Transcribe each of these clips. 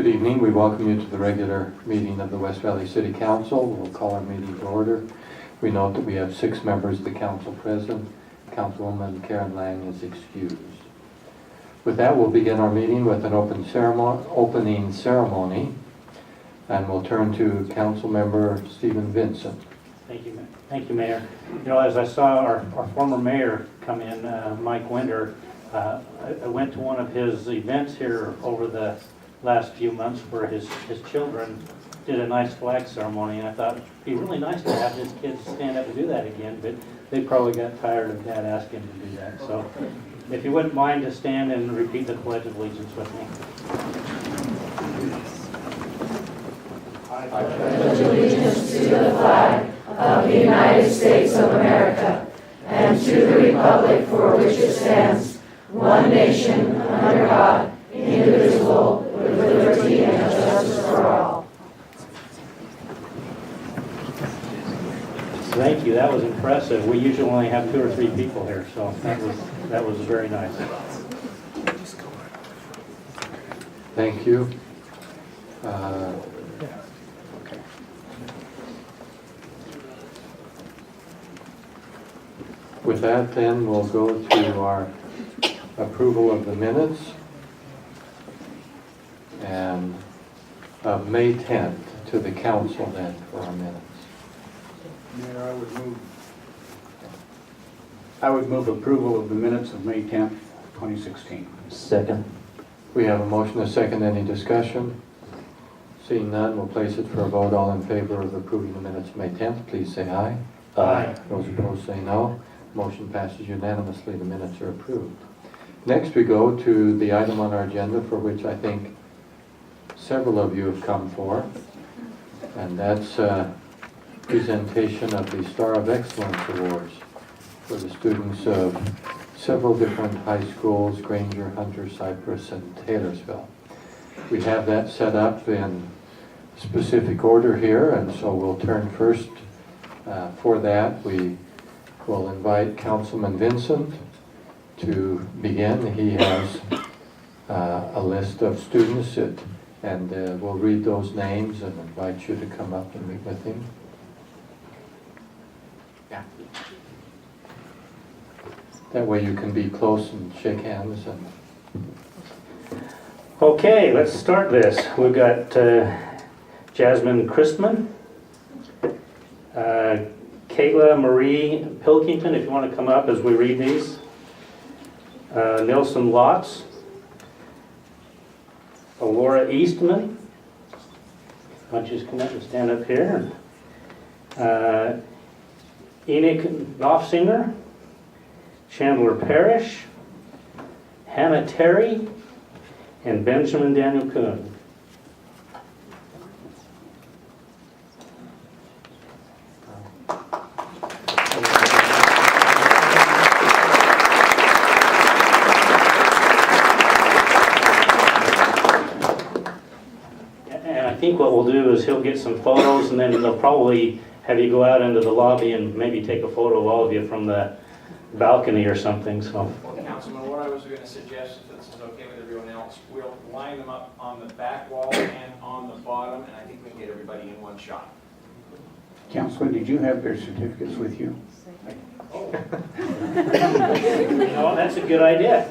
Good evening. We welcome you to the regular meeting of the West Valley City Council. We'll call our meeting to order. We note that we have 6 members of the council present. Councilwoman Karen Lang is excused. With that, we'll begin our meeting with an opening ceremony, and we'll turn to Council Member Stephen Vincent. Thank you, Mayor. You know, as I saw our former mayor come in, Mike Winter, I went to one of his events here over the last few months where his children did a nice flag ceremony, and I thought it'd be really nice to have his kids stand up and do that again, but they probably got tired of Dad asking them to do that. So if you wouldn't mind to stand and repeat the Pledge of Allegiance with me. I pledge allegiance to the flag of the United States of America and to the republic for which it stands, one nation, under God, indivisible, with liberty and justice for all. Thank you. That was impressive. We usually only have 2 or 3 people here, so that was very nice. Thank you. With that, then, we'll go to our approval of the minutes and of May 10th to the council then for our minutes. Mayor, I would move approval of the minutes of May 10th, 2016. Second. We have a motion, a second. Any discussion? Seeing none, we'll place it for a vote. All in favor of approving the minutes of May 10th, please say aye. Aye. Those opposed say no. Motion passes unanimously. The minutes are approved. Next, we go to the item on our agenda for which I think several of you have come for, and that's presentation of the Star of Excellence Awards for the students of several different high schools, Granger, Hunter, Cypress, and Taylorsville. We have that set up in specific order here, and so we'll turn first for that. We will invite Councilman Vincent to begin. He has a list of students, and we'll read those names and invite you to come up and meet with him. Yeah. That way you can be close and shake hands. Okay, let's start this. We've got Jasmine Christman, Kayla Marie Pilkington, if you want to come up as we read these. Nelson Lotz, Laura Eastman. Why don't you just come up and stand up here? Enoch Knopfsinger, Chandler Parrish, Hannah Terry, and Benjamin Daniel Kuhn. And I think what we'll do is he'll get some photos, and then they'll probably have you go out into the lobby and maybe take a photo of all of you from the balcony or something. So. Well, Councilman, what I was going to suggest, if this is okay with everyone else, we'll line them up on the back wall and on the bottom, and I think we can get everybody in one shot. Councilman, did you have their certificates with you? Oh. No, that's a good idea.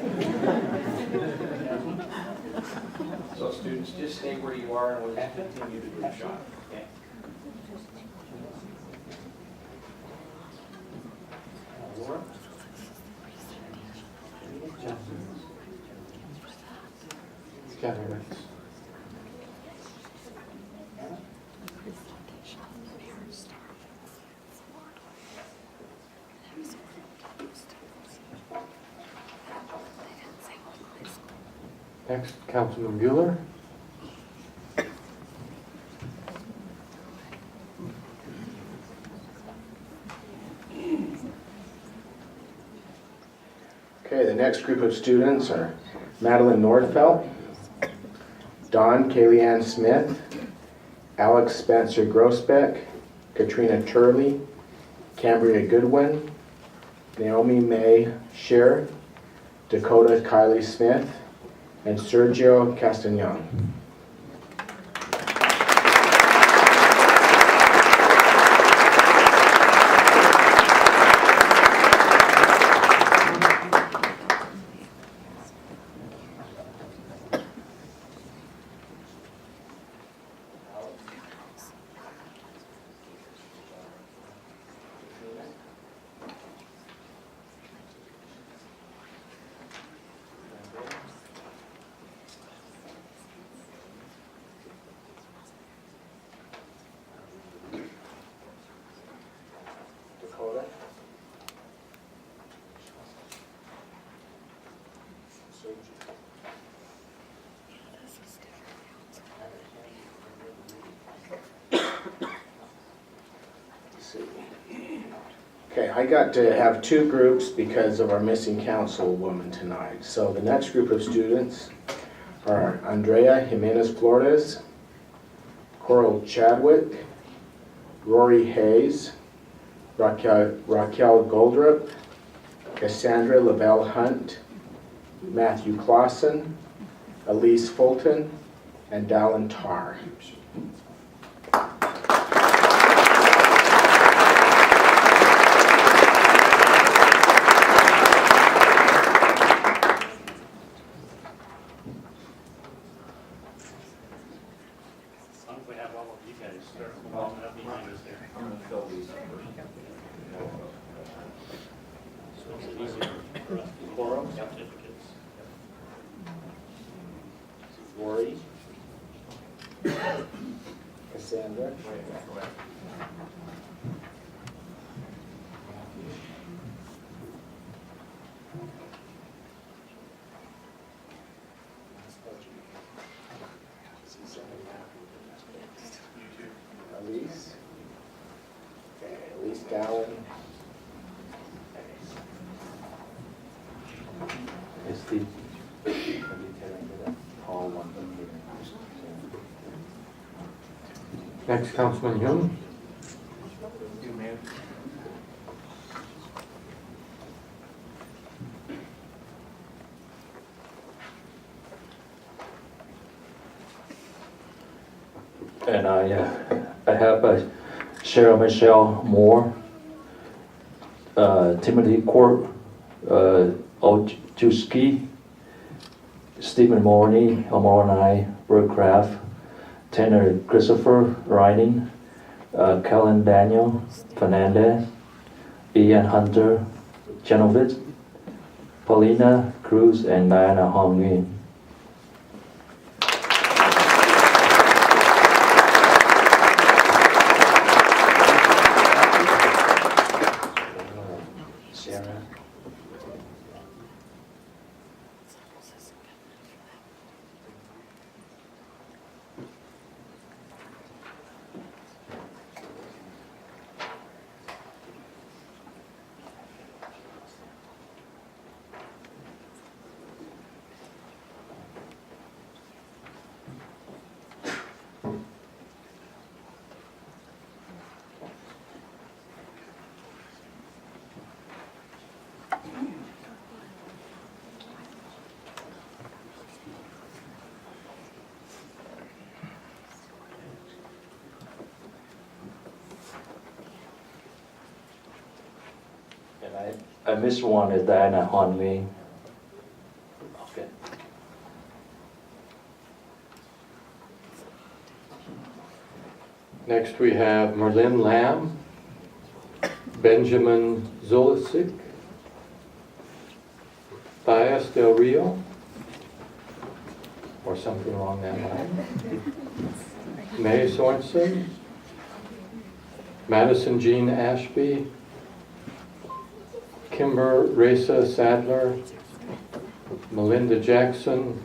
So students, just stay where you are and we'll just continue the group shot. Okay. Laura? Next, Councilman Bueller. Okay, the next group of students are Madeline Nordfelt, Dawn Kayleann Smith, Alex Spencer Grosbeck, Katrina Turley, Cambria Goodwin, Naomi May Scheer, Dakota Kylie Smith, and Sergio Castagnon. Dakota. Okay, I got to have two groups because of our missing councilwoman tonight. So the next group of students are Andrea Jimenez Flores, Coral Chadwick, Rory Hayes, Raquel Goldrup, Cassandra Lavelle Hunt, Matthew Clausen, Elise Fulton, and Dallin Tarr. As long as we have all of you guys start walking up behind us there. So it's easier for us to quorum certificates. Rory, Cassandra, Elise, okay, Elise Dallin, Next, Councilman Young. And I have Cheryl Michelle Moore, Timothy Court Oljuski, Stephen Morney, Omoranai Burcraft, Tanner Christopher Riding, Kellen Daniel Fernandez, Ian Hunter Genovitz, Paulina Cruz, and Diana Hong Nguyen. Sarah. And I missed one is Diana Hong Nguyen. Okay. Next, we have Merlin Lamb, Benjamin Zulicic, Thias Del Rio, or something along that line, May Sorensen, Madison Jean Ashby, Kimber Reza Sadler, Melinda Jackson,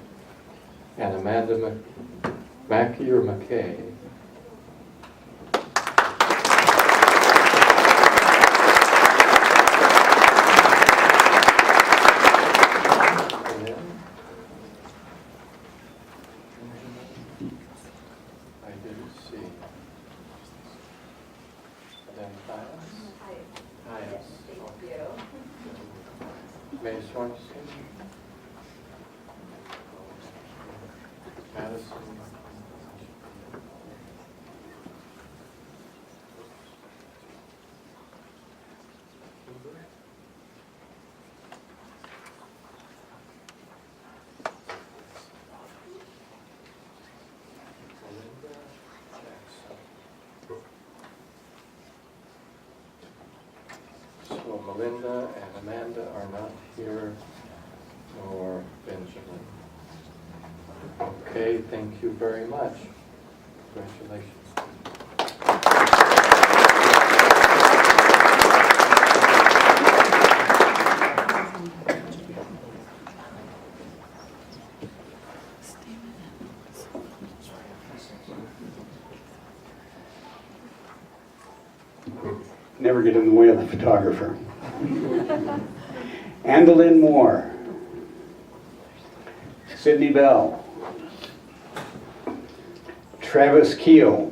and Amanda Mackey or McKay. I didn't see. Then Thias? May Sorensen? Madison? Melinda Jackson. So Melinda and Amanda are not here, nor Benjamin. Okay, thank you very much. Congratulations. never get in the way of the photographer. Andalyn Moore. Sydney Bell. Travis Keel.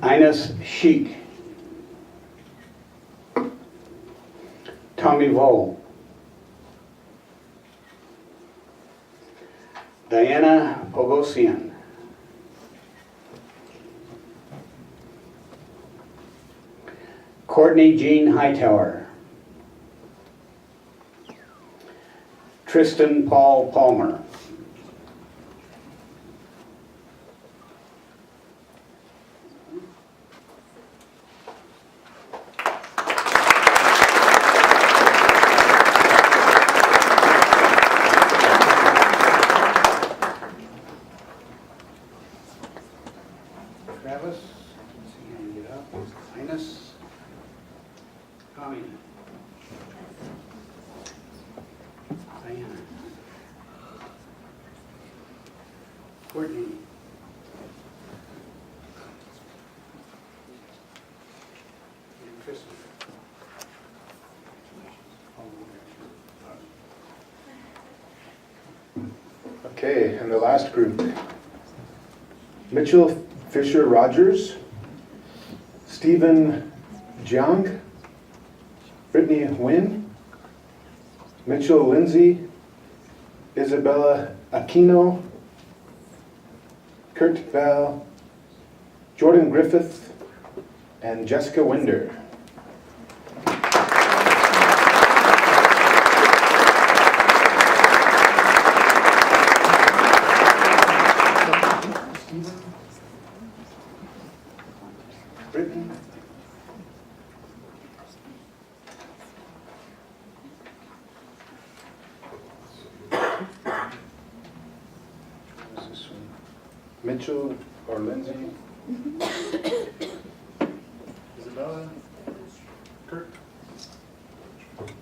Ines Sheik. Tommy Vole. Diana Pogosian. Courtney Jean Hightower. Tristan Paul Palmer. Travis, see how you get up. Ines, Tommy, Diana, Courtney, and Tristan. Okay, and the last group. Mitchell Fisher Rogers, Stephen Jiang, Brittany Nguyen, Mitchell Lindsay, Isabella Aquino, Kurt Val, Jordan Griffith, and Jessica Winder. Brittany. Who's this one? Mitchell or Lindsay? Isabella? Kurt?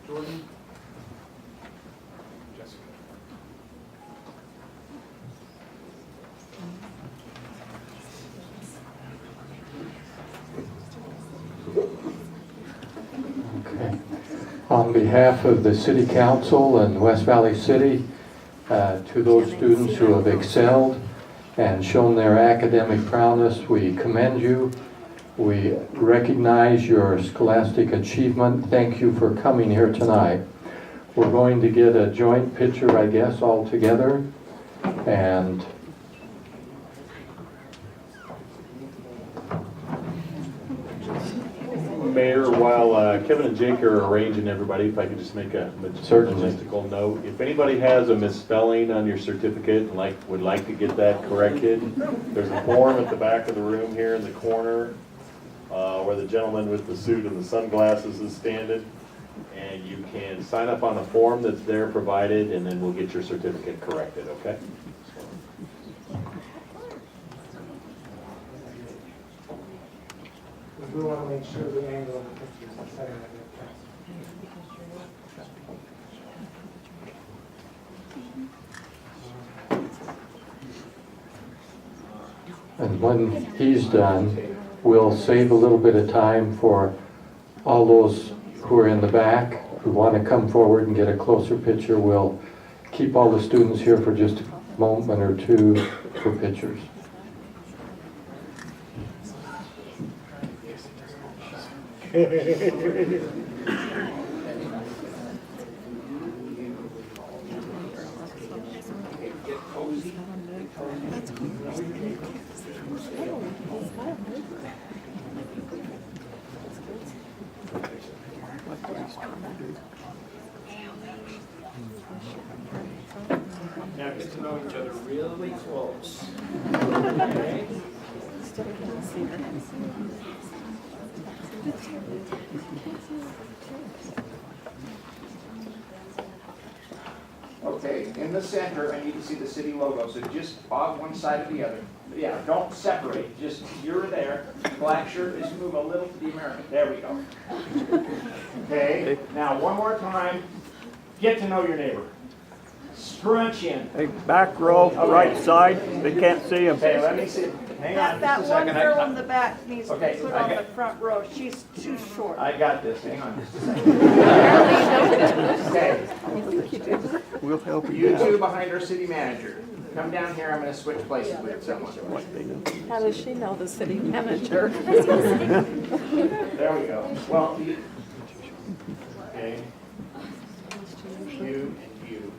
Jordan? Jessica. Okay. On behalf of the City Council and West Valley City, to those students who have excelled and shown their academic prowess, we commend you. We recognize your scholastic achievement. Thank you for coming here tonight. We're going to get a joint picture, I guess, all together. And Mayor, while Kevin and Jake are arranging everybody, if I could just make a Certainly. logistical note. If anybody has a misspelling on your certificate and would like to get that corrected, there's a form at the back of the room here in the corner where the gentleman with the suit and the sunglasses is standing. And you can sign up on a form that's there provided, and then we'll get your certificate corrected, okay? We want to make sure the angle of the picture is the same. And when he's done, we'll save a little bit of time for all those who are in the back who want to come forward and get a closer picture. We'll keep all the students here for just a moment or two for pictures. Now get to know each other really close. Okay? Okay, in the center, I need to see the city logo, so just bob one side or the other. Yeah, don't separate, just, you're there. Black shirt, just move a little to the American, there we go. Okay, now one more time, get to know your neighbor. Scrunch in. Hey, back row, right side, they can't see him. Okay, let me see. Hang on That just a one second. girl in the back needs to be Okay, put I on got- the front row. She's too short. I got this. Hang on just a second. Okay, We'll help you you two out. behind our city manager. Come down here. I'm going to switch places with someone. How does she know the city manager? There we go. Well, okay. You and you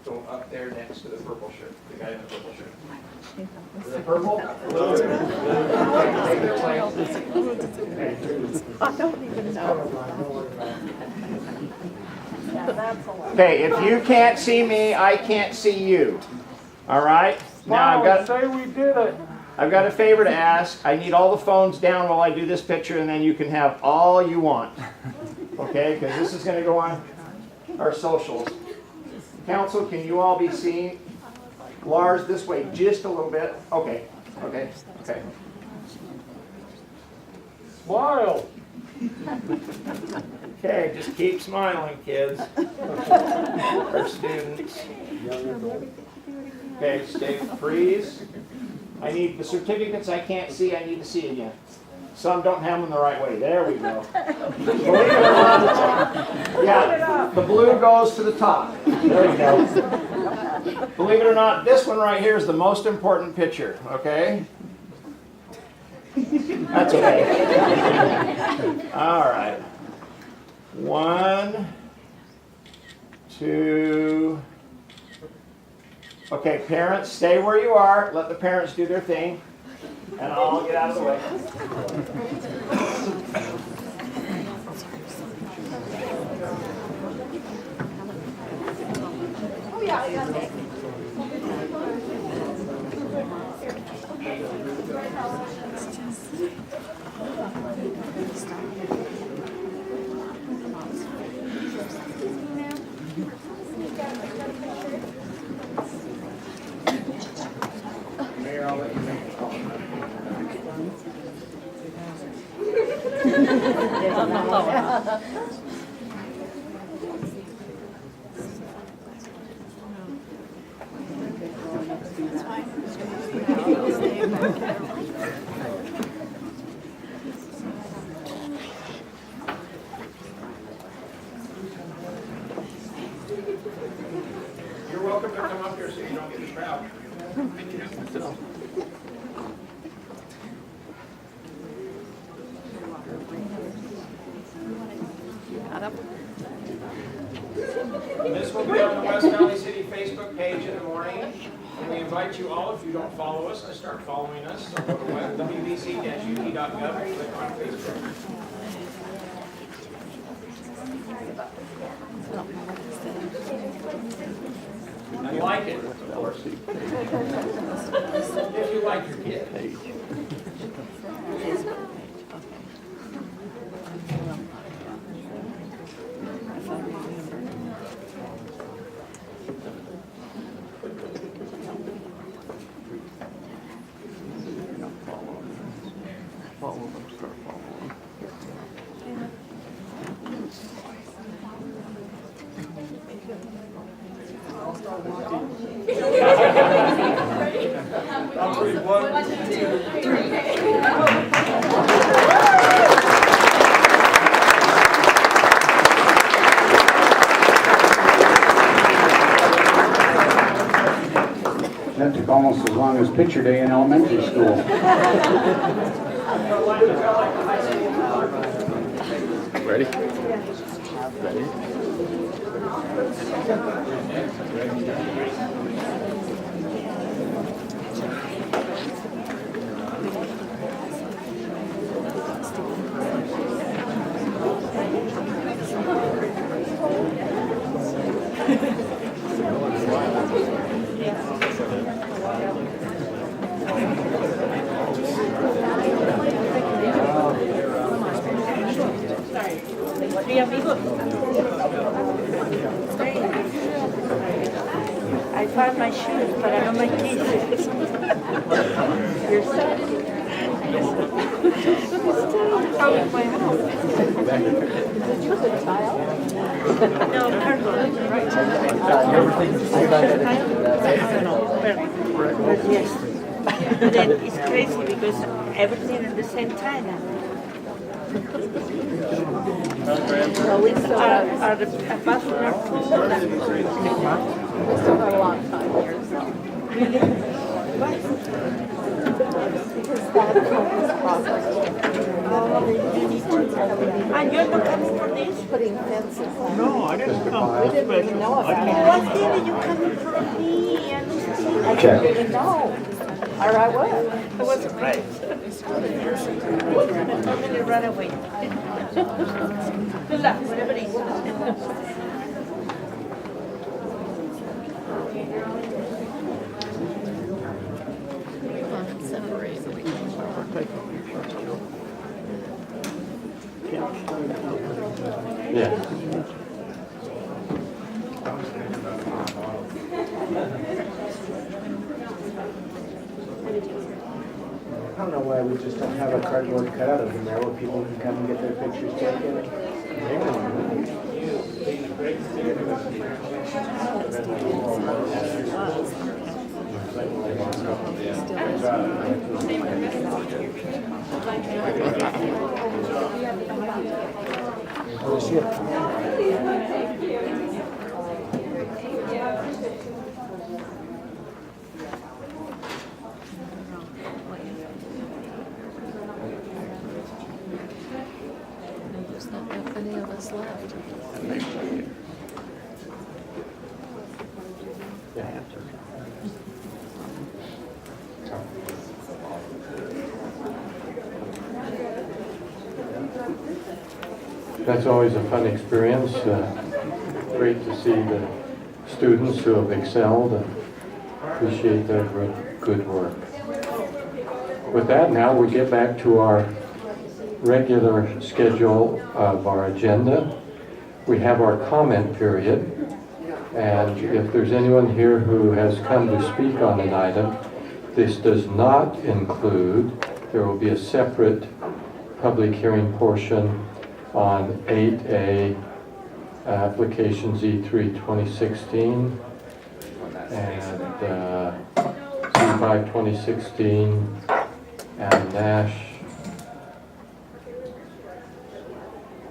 go up there next to the purple shirt, the guy in the purple shirt. The purple? Blue. Take their place. I don't even know. Yeah, that's a lot. Okay, if you can't see me, I can't see you. All right? Now Say we did it. I've got a favor to ask. I need all the phones down while I do this picture, and then you can have all you want. Okay? Because this is going to go on our socials. Council, can you all be seen? Lars, this way just a little bit. Okay. Okay. Okay. Smile. Okay, just keep smiling, kids. Our students. Okay, stay freeze. I need the certificates I can't see, I need to see again. Some don't have them the right way. There we go. Believe it or not, yeah, the blue goes to the top. There we go. Believe it or not, this one right here is the most important picture, okay? That's okay. All right. 1, 2. Okay, parents, stay where you are. Let the parents do their thing. And I'll get out of the way. Oh, yeah, I got it. Mayor, I'll let you make the call. You're welcome to come up here so you don't get the crowd. This will be on the West Valley City Facebook page in the morning. And we invite you all, if you don't follow us, to start following us. So go to wvc-ut.gov and click on Facebook. And like it, of course. If you like your kid. That took almost as long as picture day in elementary school. Ready? I found my shoes, but I don't like these shoes. You're set. Out of my house. Did you put a tile? No, cardboard. But yes, but then it's crazy because everything at the same time. So it's are the passport are full. We still got a long time here, so. Because that covers property. And you're not coming for this? Putting fences on. No, I didn't come. We didn't even know about What it. day are you coming from me? And I didn't even know. Or I was. I was surprised. I'm gonna run away. Good luck, whatever it is. Separate. Yes. I don't know why we just don't have a cardboard cutout of them there where people can come and get their pictures taken. There's not that many of us left. That's always a fun experience. Great to see the students who have excelled and appreciate their good work. With that, now we get back to our regular schedule of our agenda. We have our comment period, and if there's anyone here who has come to speak on an item, this does not include, there will be a separate public hearing portion on 8A application Z3 2016 and Z5 2016 and Nash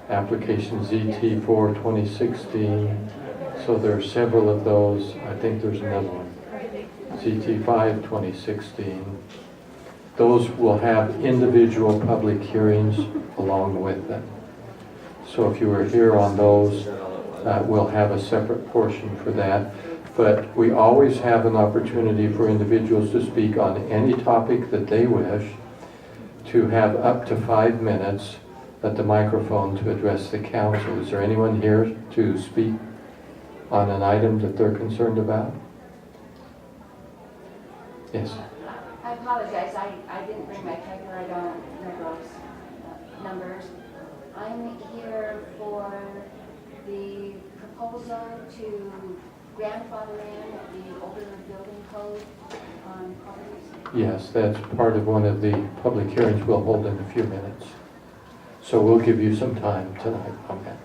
application ZT4 2016. So there are several of those. I think there's another one. ZT5 2016. Those will have individual public hearings along with them. So if you were here on those, we'll have a separate portion for that. But we always have an opportunity for individuals to speak on any topic that they wish, to have up to 5 minutes at the microphone to address the council. Is there anyone here to speak on an item that they're concerned about? Yes. I apologize, I didn't bring my paper, I don't remember those numbers. I'm here for the proposal to grandfather in the older building code on properties. Yes, that's part of one of the public hearings we'll hold in a few minutes. So we'll give you some time tonight on that.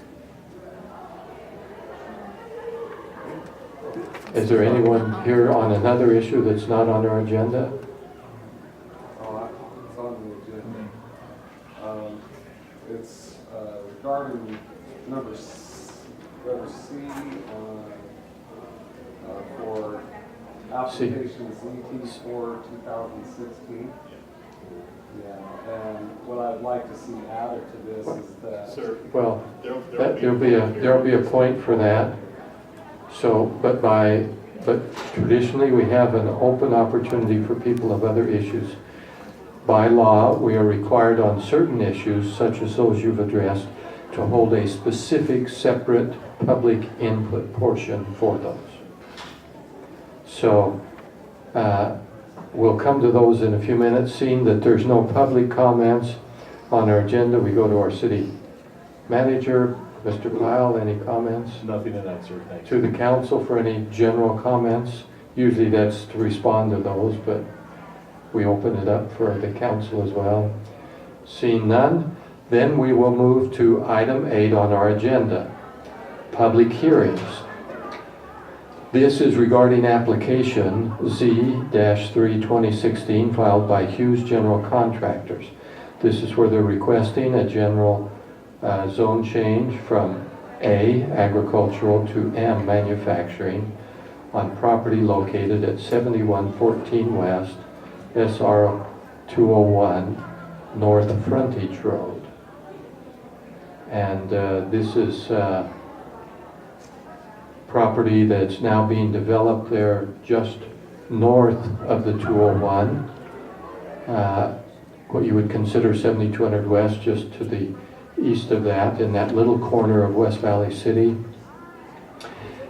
Is there anyone here on another issue that's not on our agenda? Oh, it's on the agenda. It's regarding number C for application ZT4 2016. Yeah, and what I'd like to see added to this is that. Well, there'll be a point for that. So, but traditionally we have an open opportunity for people of other issues. By law, we are required on certain issues, such as those you've addressed, to hold a specific separate public input portion for those. So, we'll come to those in a few minutes. Seeing that there's no public comments on our agenda, we go to our city manager. Mr. Kyle, any comments? Nothing tonight, sir, thank To you. the council for any general comments? Usually that's to respond to those, but we open it up for the council as well. Seeing none, then we will move to item 8 on our agenda, public hearings. This is regarding application Z-3-2016 filed by Hughes General Contractors. This is where they're requesting a general zone change from A, agricultural, to M, manufacturing, on property located at 7114 West, SR 201, North Frontage Road. And this is property that's now being developed there just north of the 201, what you would consider 7200 West, just to the east of that, in that little corner of West Valley City.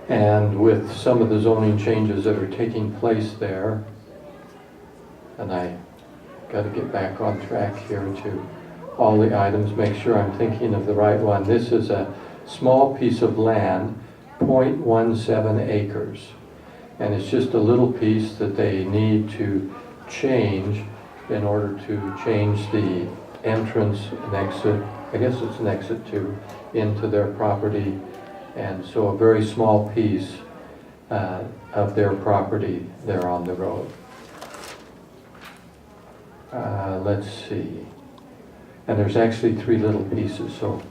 And with some of the zoning changes that are taking place there, and I got to get back on track here to all the items, make sure I'm thinking of the right one. This is a small piece of land, 0.17 acres. And it's just a little piece that they need to change in order to change the entrance and exit, I guess it's an exit too, into their property. And so a very small piece of their property there on the road. Let's see. And there's actually 3 little pieces, so.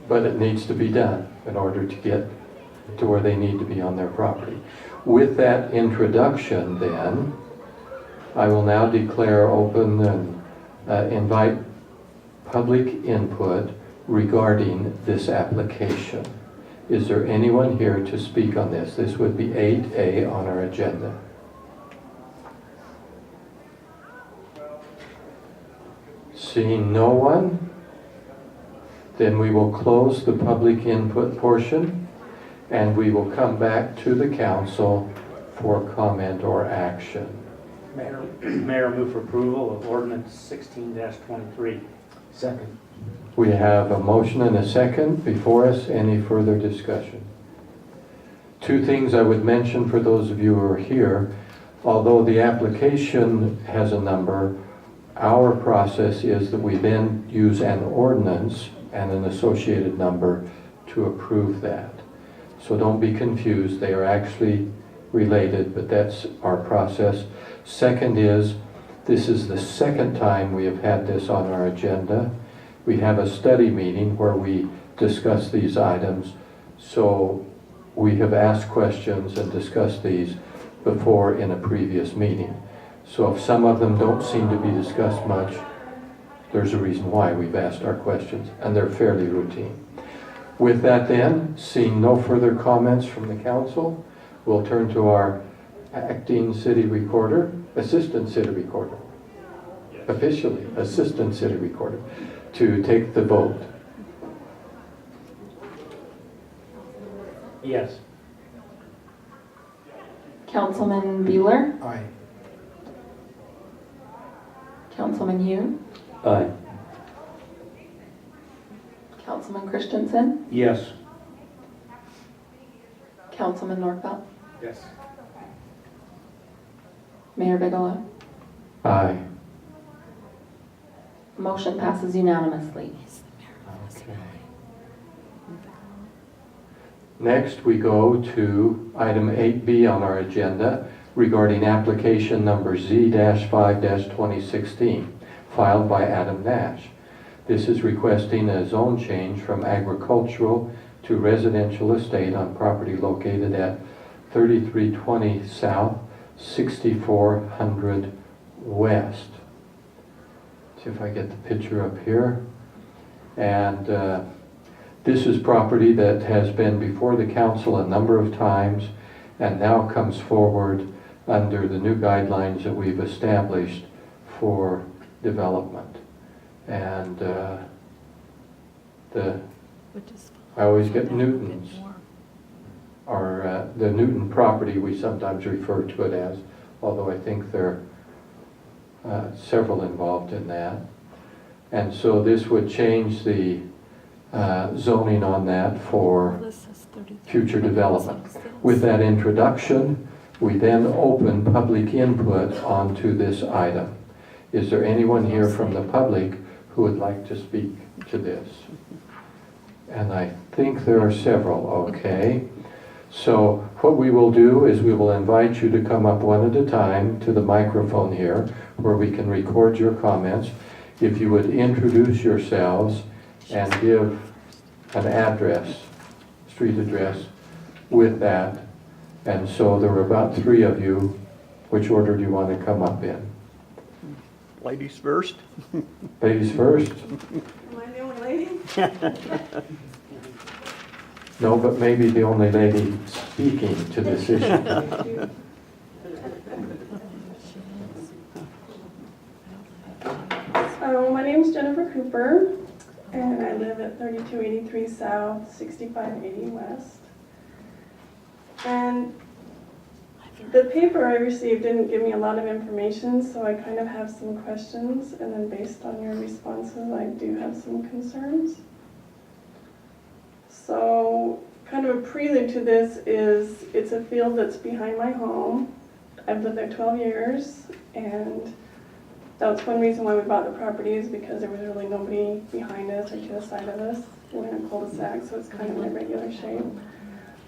But it needs to be done in order to get to where they need to be on their property. With that introduction then, I will now declare open and invite public input regarding this application. Is there anyone here to speak on this? This would be 8A on our agenda. Seeing no one, then we will close the public input portion and we will come back to the council for comment or action. Mayor, move for approval of ordinance 16-23. Second. We have a motion and a second before us. Any further discussion? 2 things I would mention for those of you who are here. Although the application has a number, our process is that we then use an ordinance and an associated number to approve that. So don't be confused. They are actually related, but that's our process. Second is, this is the second time we have had this on our agenda. We have a study meeting where we discuss these items. So we have asked questions and discussed these before in a previous meeting. So if some of them don't seem to be discussed much, there's a reason why we've asked our questions, and they're fairly routine. With that then, seeing no further comments from the council, we'll turn to our acting city recorder, assistant city recorder, officially assistant city recorder, to take the vote. Yes. Councilman Bueller? Aye. Councilman Yoon? Aye. Councilman Christensen? Yes. Councilman Norfelt? Yes. Mayor Bigelow? Aye. Motion passes unanimously. Okay. Next, we go to item 8B on our agenda regarding application number Z-5-2016, filed by Adam Nash. This is requesting a zone change from agricultural to residential estate on property located at 3320 South, 6400 West. See if I get the picture up here. And this is property that has been before the council a number of times and now comes forward under the new guidelines that we've established for development. And I always get Newtons, or the Newton property we sometimes refer to it as, although I think there are several involved in that. And so this would change the zoning on that for future development. With that introduction, we then open public input onto this item. Is there anyone here from the public who would like to speak to this? And I think there are several, okay. So what we will do is we will invite you to come up one at a time to the microphone here where we can record your comments. If you would introduce yourselves and give an address, street address with that. And so there are about 3 of you. Which order do you want to come up in? Ladies first. Ladies first? Am I the only lady? No, but maybe the only lady speaking to this issue. My name's Jennifer Cooper, and I live at 3283 South, 6580 West. And the paper I received didn't give me a lot of information, so I kind of have some questions, and then based on your responses, I do have some concerns. So, kind of a prelude to this is, it's a field that's behind my home. I've lived there 12 years, and that's one reason why we bought the property, is because there was really nobody behind us or to the side of us. We're in a cul-de-sac, so it's kind of in a regular shape.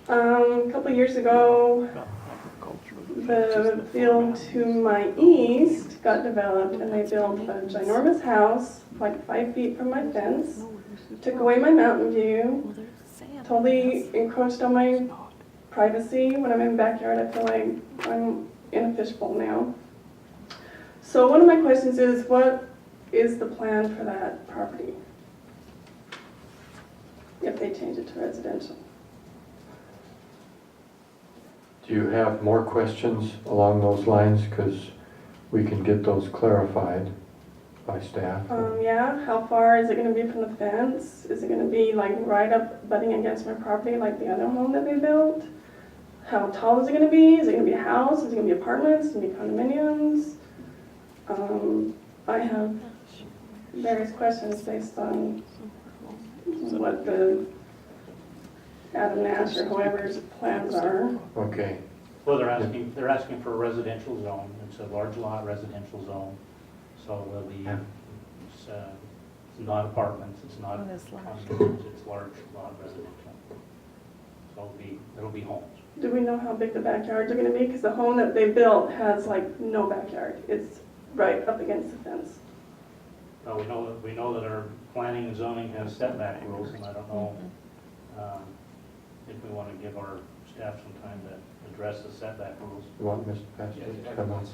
A couple years ago, the field to my east got developed, and they built a ginormous house, like 5 feet from my fence, took away my mountain view, totally encroached on my privacy. When I'm in the backyard, I feel like I'm in a fishbowl now. So one of my questions is, what is the plan for that property if they change it to residential? Do you have more questions along those lines? Because we can get those clarified by staff. Yeah, how far is it going to be from the fence? Is it going to be like right up butting against my property like the other home that they built? How tall is it going to be? Is it going to be a house? Is it going to be apartments? Is it going to be condominiums? I have various questions based on what the Adam Nash or whoever's plans are. Okay. Well, they're asking for a residential zone. It's a large lot residential zone. So there'll be, it's not apartments, it's not condominiums, it's large lot residential. So it'll be homes. Do we know how big the backyards are going to be? Because the home that they built has like no backyard. It's right up against the fence. We know that our planning and zoning has setback rules, and I don't know if we want to give our staff some time to address the setback rules. You want Mr. Pastor to come on?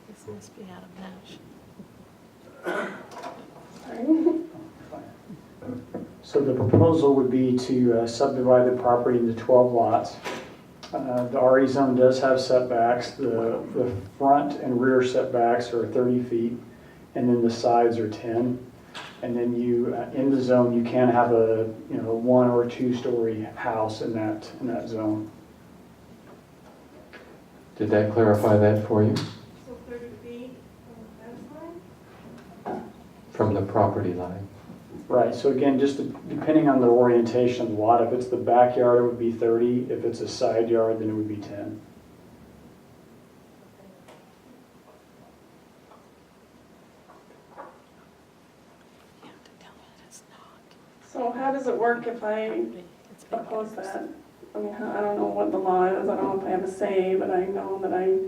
This must be Adam Nash. Sorry. So the proposal would be to subdivide the property into 12 lots. The RE zone does have setbacks. The front and rear setbacks are 30 feet, and then the sides are 10. And then you, in the zone, you can have a 1 or 2 story house in that zone. Did that clarify that for you? So 30 feet from the fence line? From the property line? Right, so again, just depending on the orientation of the lot, if it's the backyard, it would be 30. If it's a side yard, then it would be 10. So how does it work if I oppose that? I mean, I don't know what the law is. I don't know if I have a say, but I know that I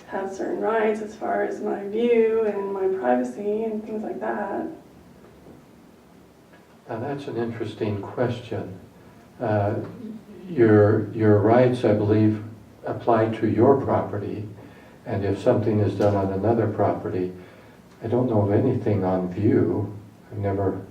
have certain rights as far as my view and my privacy and things like that. Now that's an interesting question. Your rights, I believe, apply to your property, and if something is done on another property, I don't know of anything on view. I've never.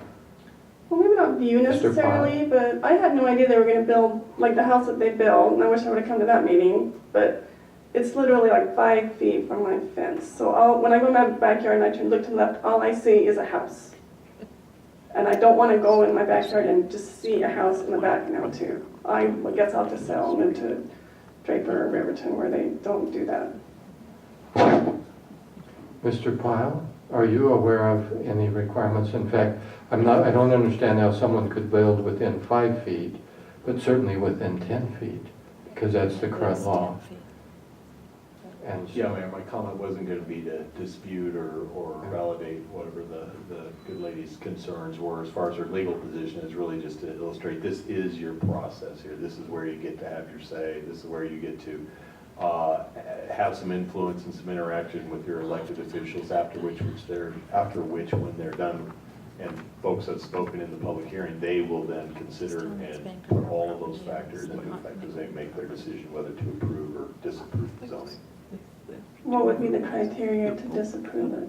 Well, maybe not view necessarily, but I had no idea they were going to build like the house that they built, and I wish I would have come to that meeting. But it's literally like 5 feet from my fence. So when I go in my backyard and I look to the left, all I see is a house. And I don't want to go in my backyard and just see a house in the back now too. I guess I'll just sell them into Draper or Riverton where they don't do that. Mr. Pyle, are you aware of any requirements? In fact, I don't understand how someone could build within 5 feet, but certainly within 10 feet, because that's the current law. And Yeah, Mayor, my comment wasn't gonna be to dispute or validate whatever the good lady's concerns were as far as her legal position. Is really just to illustrate, this is your process here. This is where you get to have your say. This is where you get to have some influence and some interaction with your elected officials, after which when they're done, and folks have spoken in the public hearing, they will then consider and put all of those factors into effect as they make their decision whether to approve or disapprove the zoning. What would be the criteria to disapprove it?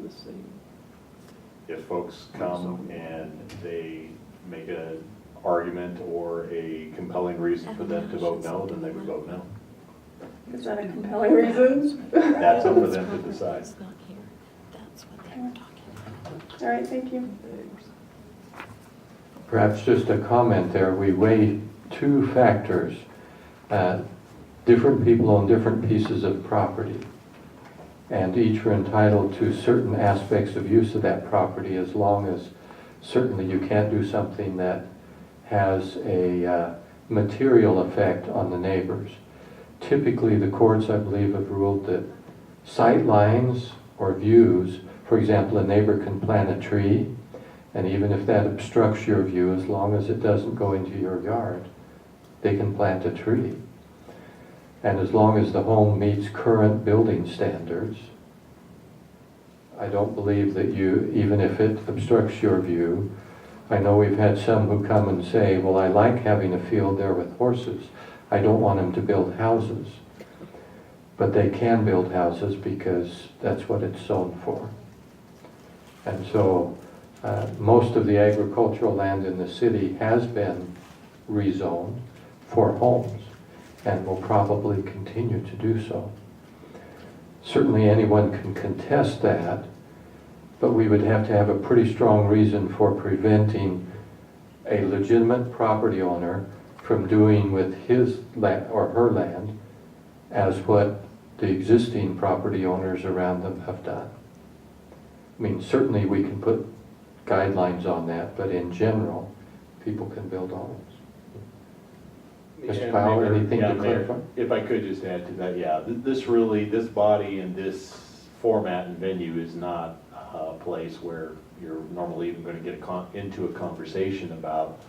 If folks come and they make an argument or a compelling reason for them to vote no, then they would vote no. Is that a compelling reason? That's up for them to decide. All right, thank you. perhaps just a comment there. We weigh two factors. Different people own different pieces of property, and each are entitled to certain aspects of use of that property, as long as certainly you can't do something that has a material effect on the neighbors. Typically, the courts, I believe, have ruled that sight lines or views, for example, a neighbor can plant a tree, and even if that obstructs your view, as long as it doesn't go into your yard, they can plant a tree. And as long as the home meets current building standards, I don't believe that you, even if it obstructs your view, I know we've had some who come and say, well, I like having a field there with horses. I don't want them to build houses. But they can build houses because that's what it's zoned for. And so most of the agricultural land in the city has been rezoned for homes and will probably continue to do so. Certainly anyone can contest that, but we would have to have a pretty strong reason for preventing a legitimate property owner from doing with his land or her land as what the existing property owners around them have done. I mean, certainly we can put guidelines on that, but in general, people can build homes. Mr. And Powell, Mayor, anything yeah, to Mayor, clarify? if I could just add to that, yeah, this body and this format and venue is not a place where you're normally even going to get into a conversation about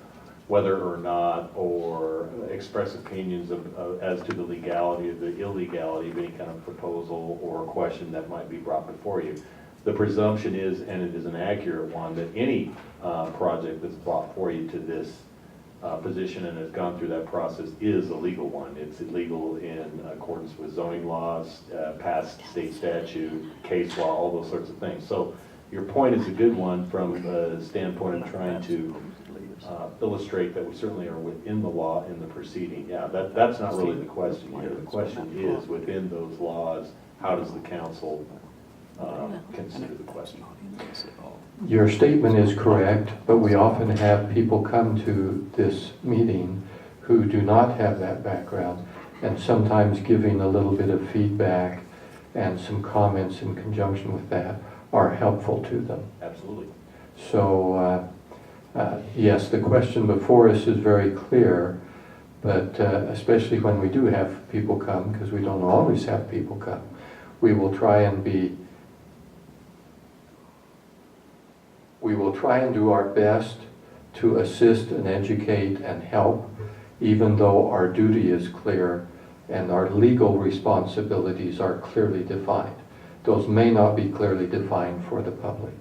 whether or not, or express opinions as to the legality or the illegality of any kind of proposal or question that might be brought before you. The presumption is, and it is an accurate one, that any project that's brought for you to this position and has gone through that process is a legal one. It's illegal in accordance with zoning laws, past state statute, case law, all those sorts of things. So your point is a good one from the standpoint of trying to illustrate that we certainly are within the law in the proceeding. Yeah, that's not really the question here. The question is, within those laws, how does the council consider the question? Your statement is correct, but we often have people come to this meeting who do not have that background, and sometimes giving a little bit of feedback and some comments in conjunction with that are helpful to them. Absolutely. So, yes, the question before us is very clear, but especially when we do have people come, because we don't always have people come, we will try and do our best to assist and educate and help, even though our duty is clear and our legal responsibilities are clearly defined. Those may not be clearly defined for the public.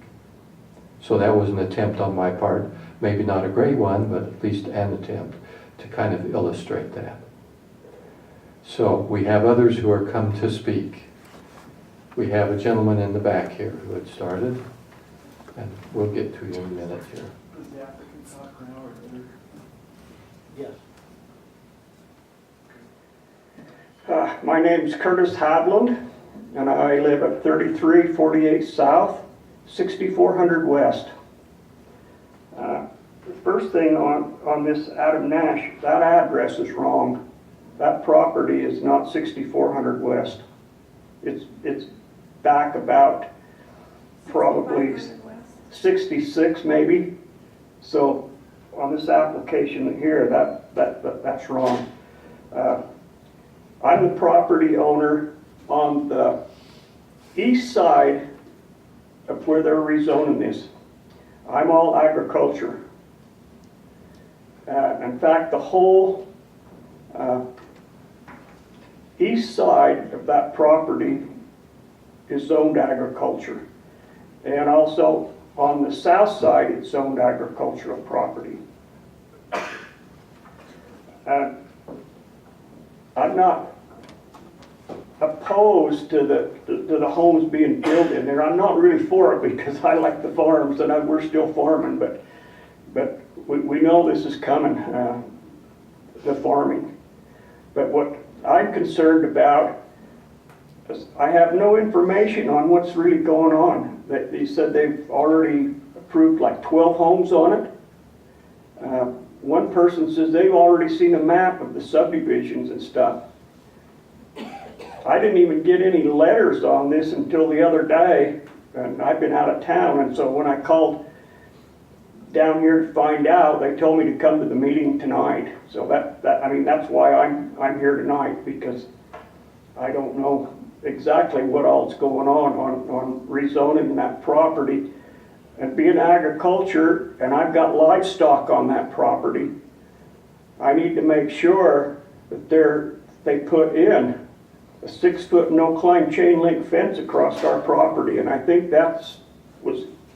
So that was an attempt on my part, maybe not a great one, but at least an attempt to kind of illustrate that. So we have others who are come to speak. We have a gentleman in the back here who had started, and we'll get to you in a minute here. Does the applicant talk now or later? Yes. My name's Curtis Hadland, and I live at 3348 South, 6400 West. The first thing on this Adam Nash, that address is wrong. That property is not 6400 West. It's back about probably 66 maybe. So on this application here, that's wrong. I'm the property owner on the east side of where they're rezoning this, I'm all agriculture. In fact, the whole east side of that property is zoned agriculture. And also on the south side, it's zoned agricultural property. I'm not opposed to the homes being built in there. I'm not really for it because I like the farms and we're still farming, but we know this is coming, the farming. But what I'm concerned about is I have no information on what's really going on. They said they've already approved like 12 homes on it. One person says they've already seen a map of the subdivisions and stuff. I didn't even get any letters on this until the other day, and I've been out of town, and so when I called down here to find out, they told me to come to the meeting tonight. So that's why I'm here tonight, because I don't know exactly what all's going on rezoning that property. And being agriculture, and I've got livestock on that property, I need to make sure that they put in a 6-foot no-climb chain link fence across our property, and I think that's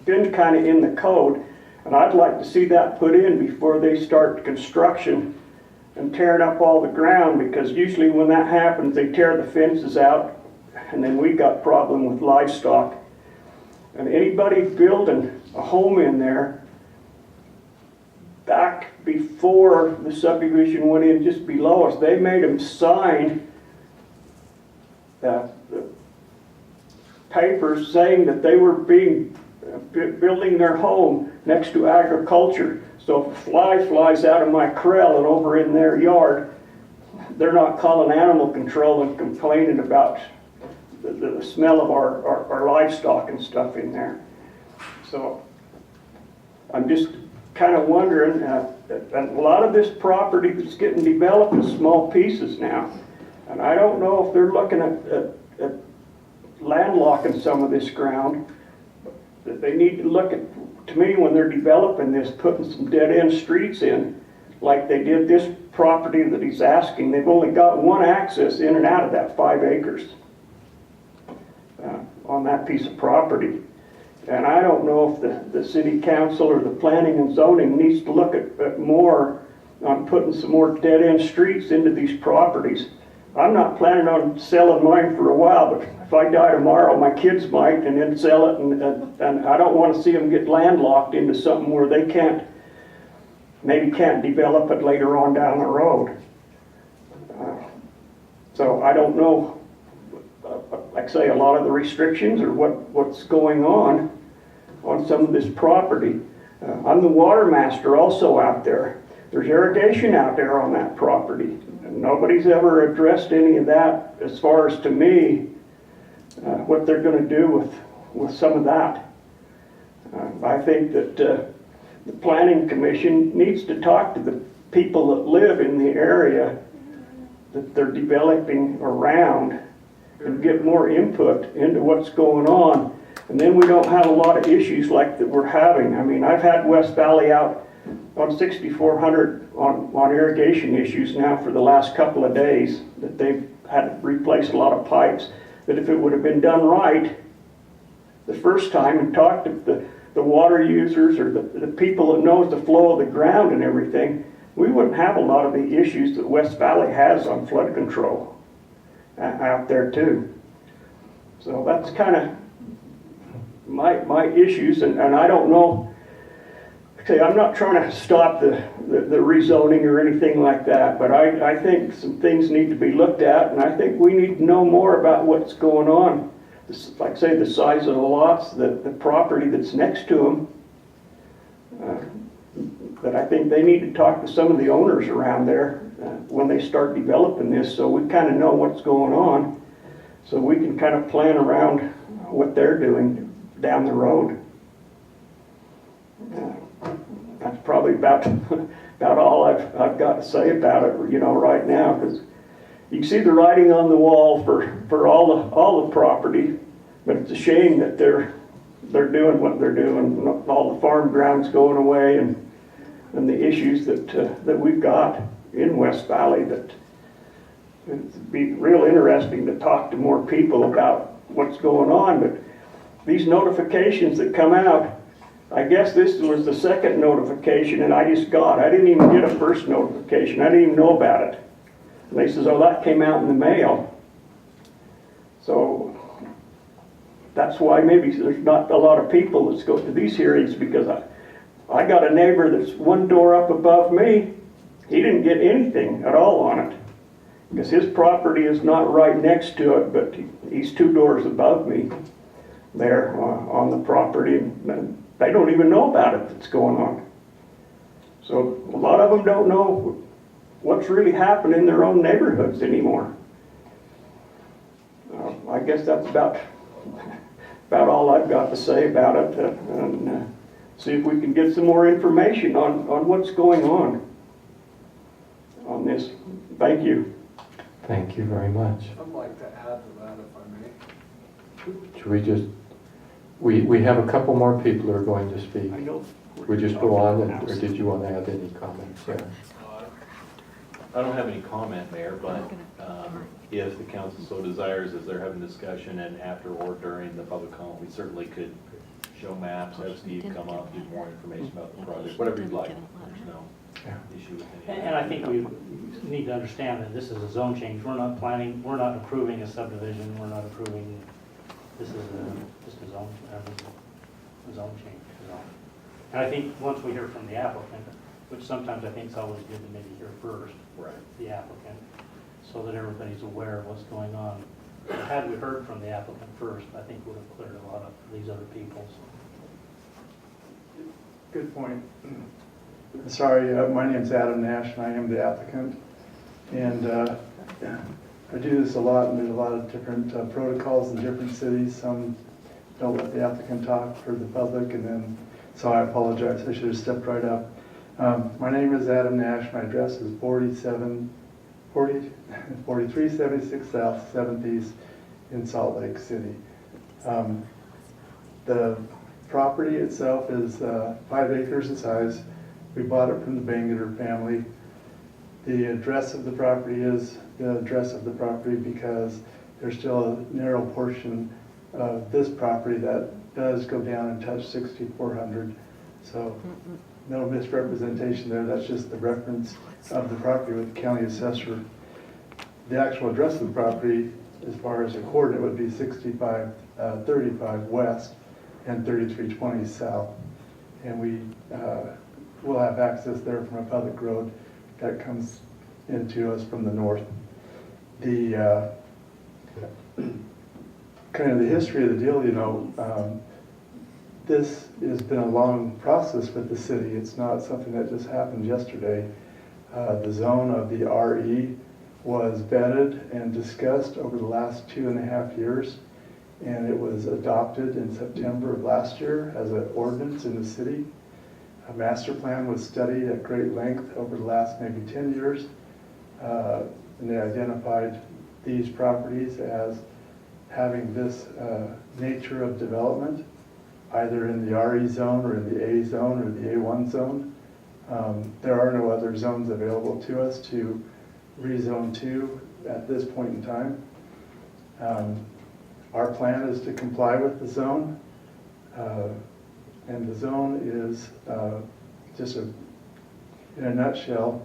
been kind of in the code, and I'd like to see that put in before they start construction and tearing up all the ground, because usually when that happens, they tear the fences out, and then we got problem with livestock. And anybody building a home in there, back before the subdivision went in just below us, they made them sign the papers saying that they were building their home next to agriculture. So if a fly flies out of my corral and over in their yard, they're not calling animal control and complaining about the smell of our livestock and stuff in there. So I'm just kind of wondering, and a lot of this property that's getting developed is small pieces now. And I don't know if they're looking at landlocking some of this ground. That they need to look at, to me, when they're developing this, putting some dead-end streets in, like they did this property that he's asking. They've only got one access in and out of that 5 acres on that piece of property. And I don't know if the city council or the planning and zoning needs to look at more on putting some more dead-end streets into these properties. I'm not planning on selling mine for a while, but if I die tomorrow, my kids might, and then sell it, and I don't want to see them get landlocked into something where they maybe can't develop it later on down the road. So I don't know, like I say, a lot of the restrictions or what's going on some of this property. I'm the water master also out there. There's irrigation out there on that property. And nobody's ever addressed any of that as far as to me, what they're going to do with some of that. I think that the Planning Commission needs to talk to the people that live in the area that they're developing around and get more input into what's going on. And then we don't have a lot of issues like that we're having. I mean, I've had West Valley out on 6400 on irrigation issues now for the last couple of days, that they've had to replace a lot of pipes. That if it would have been done right the first time and talked to the water users or the people that knows the flow of the ground and everything, we wouldn't have a lot of the issues that West Valley has on flood control out there too. So that's kind of my issues, and I don't know. Okay, I'm not trying to stop the rezoning or anything like that, but I think some things need to be looked at, and I think we need to know more about what's going on. Like say the size of the lots, the property that's next to them. But I think they need to talk to some of the owners around there when they start developing this, so we kind of know what's going on, so we can kind of plan around what they're doing down the road. That's probably about all I've got to say about it, right now, because you can see the writing on the wall for all the property, but it's a shame that they're doing what they're doing, all the farm grounds going away and the issues that we've got in West Valley. That it'd be real interesting to talk to more people about what's going on, but these notifications that come out, I guess this was the second notification and I just got. I didn't even get a first notification. I didn't even know about it. And they says, oh, that came out in the mail. So that's why maybe there's not a lot of people that go to these hearings, because I got a neighbor that's one door up above me. He didn't get anything at all on it, because his property is not right next to it, but he's 2 doors above me there on the property. And they don't even know about it that's going on. So a lot of them don't know what's really happening in their own neighborhoods anymore. I guess that's about all I've got to say about it, and see if we can get some more information on what's going on this. Thank you. Thank you very much. I'd like to add to that if I may. Should we just, we have a couple more people who are going to speak. I know. We just go on, or did you want to add any comments? Yeah. I don't have any comment, Mayor, but if the council so desires, as they're having discussion and after or during the public comment, we certainly could show maps, have Steve come up, give more information about the project, whatever you'd like. There's no issue with any of And I think we need to understand that this is a zone change. We're not planning, we're not approving a subdivision, we're not approving, this is just a zone change. And I think once we hear from the applicant, which sometimes I think is always good to maybe hear first, Right. the applicant, so that everybody's aware of what's going on. Had we heard from the applicant first, I think would have cleared a lot of these other people's. Good point. Sorry, my name's Adam Nash and I am the applicant. And I do this a lot, and there's a lot of different protocols in different cities. Some don't let the applicant talk for the public, and then, so I apologize, I should have stepped right up. My name is Adam Nash. My address is 4376 South 7th East in Salt Lake City. The property itself is 5 acres in size. We bought it from the Bangeter family. The address of the property is the address of the property because there's still a narrow portion of this property that does go down and touch 6400. So no misrepresentation there. That's just the reference of the property with the county assessor. The actual address of the property, as far as a coordinate, would be 6535 west and 3320 south. And we will have access there from a public road that comes into us from the north. The kind of the history of the deal, you know, this has been a long process with the city. It's not something that just happened yesterday. The zone of the RE was vetted and discussed over the last 2.5 years, and it was adopted in September of last year as an ordinance in the city. A master plan was studied at great length over the last maybe 10 years, and they identified these properties as having this nature of development, either in the RE zone or in the A zone or the A1 zone. There are no other zones available to us to rezone to at this point in time. Our plan is to comply with the zone, and the zone is just in a nutshell,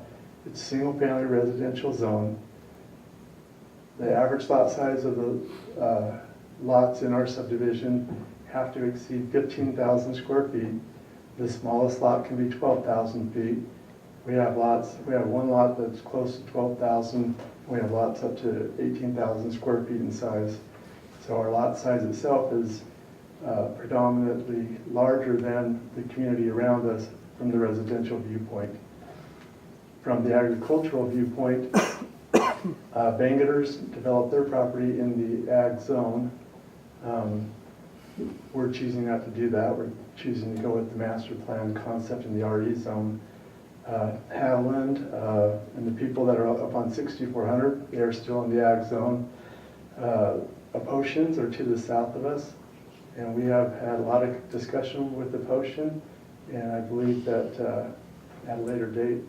it's a single-family residential zone. The average lot size of the lots in our subdivision have to exceed 15,000 square feet. The smallest lot can be 12,000 feet. We have one lot that's close to 12,000. We have lots up to 18,000 square feet in size. So our lot size itself is predominantly larger than the community around us from the residential viewpoint. From the agricultural viewpoint, Bangeters developed their property in the ag zone. We're choosing not to do that. We're choosing to go with the master plan concept in the RE zone. Haviland, and the people that are up on 6400, they are still in the ag zone. Potions are to the south of us, and we have had a lot of discussion with the Potion, and I believe that at a later date,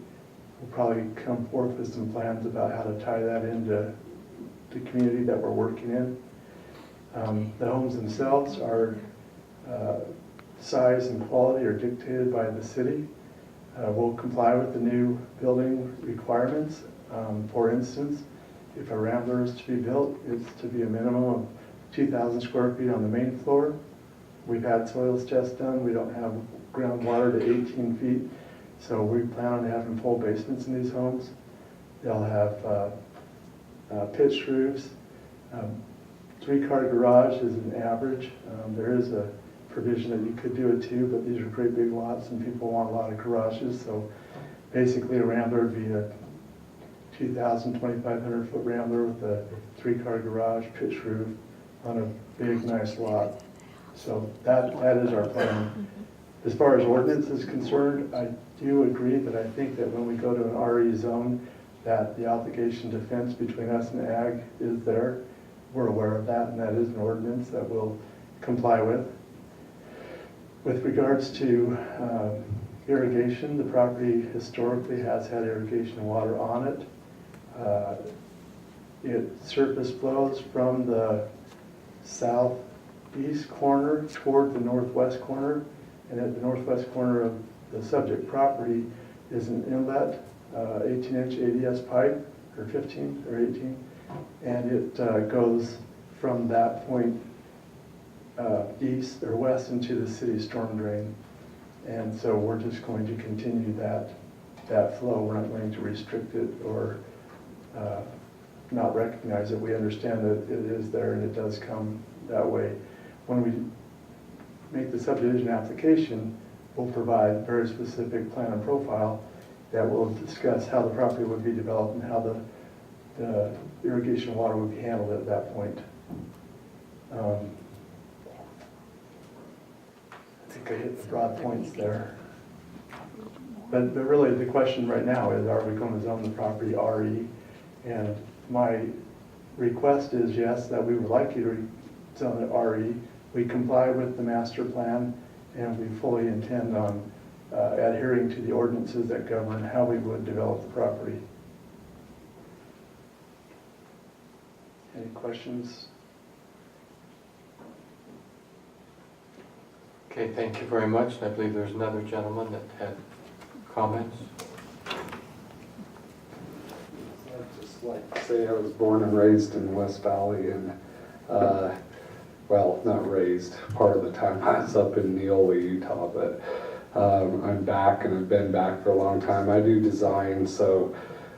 we'll probably come forth with some plans about how to tie that into the community that we're working in. The homes themselves are size and quality are dictated by the city. We'll comply with the new building requirements. For instance, if a Rambler is to be built, it's to be a minimum of 2,000 square feet on the main floor. We've had soils tests done. We don't have groundwater to 18 feet. So we plan on having full basements in these homes. They'll have pitched roofs. 3-car garage is an average. There is a provision that you could do it too, but these are great big lots and people want a lot of garages. So basically a Rambler would be a 2,000, 2,500 foot Rambler with a 3-car garage, pitched roof on a big, nice lot. So that is our plan. As far as ordinance is concerned, I do agree that I think that when we go to an RE zone, that the obligation to fence between us and ag is there. We're aware of that, and that is an ordinance that we'll comply with. With regards to irrigation, the property historically has had irrigation water on it. It surface flows from the southeast corner toward the northwest corner, and at the northwest corner of the subject property is an inlet, 18-inch ADS pipe, or 15 or 18, and it goes from that point east or west into the city storm drain. And so we're just going to continue that flow. We're not going to restrict it or not recognize it. We understand that it is there and it does come that way. When we make the subdivision application, we'll provide very specific plan and profile that will discuss how the property would be developed and how the irrigation water would be handled at that point. I think I hit the broad points there. But really the question right now is, are we going to zone the property RE? And my request is yes, that we would like you to zone it RE. We comply with the master plan and we fully intend on adhering to the ordinances that govern how we would develop the property. Any questions? Okay, thank you very much. I believe there's another gentleman that had comments. I'd just like to say I was born and raised in West Valley, and well, not raised, part of the time I was up in Neola, Utah, but I'm back and I've been back for a long time. I do design, so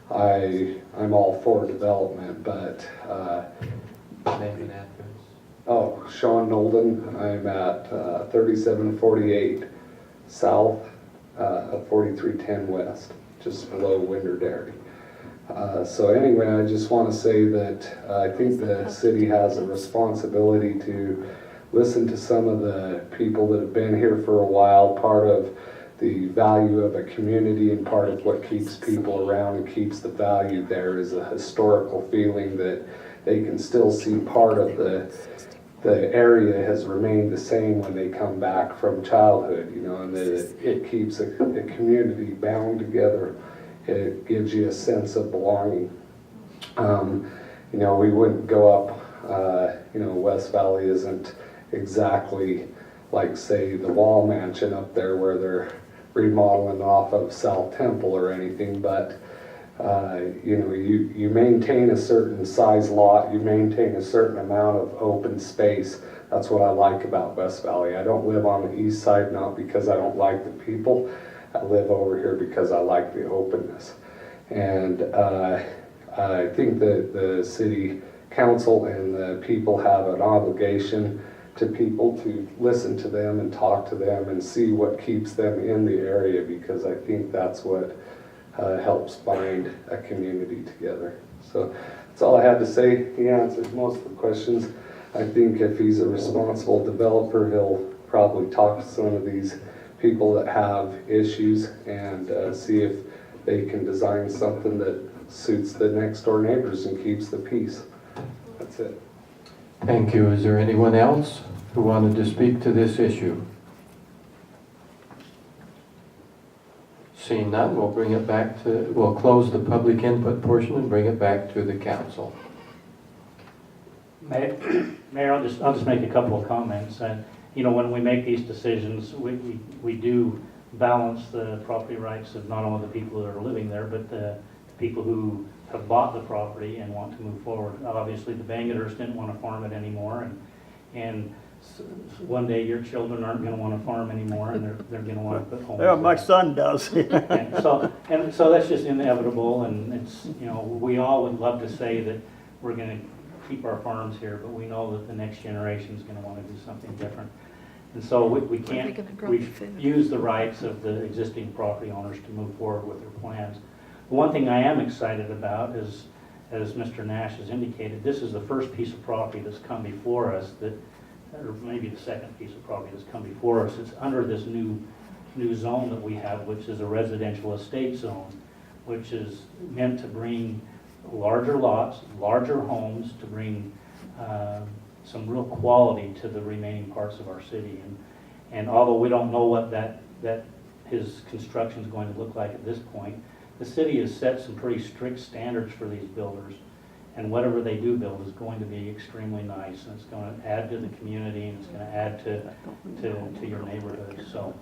I'm all for development, but Name and address. oh, Sean Nolden, I'm at 3748 South, 4310 West, just below Winder Dairy. So anyway, I just want to say that I think the city has a responsibility to listen to some of the people that have been here for a while. Part of the value of a community and part of what keeps people around and keeps the value there is a historical feeling that they can still see part of the area has remained the same when they come back from childhood, you know, and that it keeps a community bound together. It gives you a sense of belonging. You know, we wouldn't go up, you know, West Valley isn't exactly like, say, the Wall Mansion up there where they're remodeling off of South Temple or anything, but you know, you maintain a certain size lot, you maintain a certain amount of open space. That's what I like about West Valley. I don't live on the east side, not because I don't like the people. I live over here because I like the openness. And I think that the city council and the people have an obligation to people to listen to them and talk to them and see what keeps them in the area, because I think that's what helps bind a community together. So that's all I had to say. He answered most of the questions. I think if he's a responsible developer, he'll probably talk to some of these people that have issues and see if they can design something that suits the next door neighbors and keeps the peace. That's it. Thank you. Is there anyone else who wanted to speak to this issue? Seeing none, we'll close the public input portion and bring it back to the council. Mayor, I'll just make a couple of comments. You know, when we make these decisions, we do balance the property rights of not only the people that are living there, but the people who have bought the property and want to move forward. Obviously, the Bangaters didn't want to farm it anymore, and one day your children aren't going to want to farm anymore, and they're going to want to put homes. Yeah, my son does. And so that's just inevitable, and it's, you know, we all would love to say that we're going to keep our farms here, but we know that the next generation is going to want to do something different. And so we can't use the rights of the existing property owners to move forward with their plans. The one thing I am excited about is, as Mr. Nash has indicated, this is the first piece of property that's come before us or maybe the second piece of property that's come before us. It's under this new zone that we have, which is a residential estate zone, which is meant to bring larger lots, larger homes, to bring some real quality to the remaining parts of our city. And although we don't know what that his construction is going to look like at this point, the city has set some pretty strict standards for these builders. And whatever they do build is going to be extremely nice, and it's going to add to the community, and it's going to add to your neighborhood. So,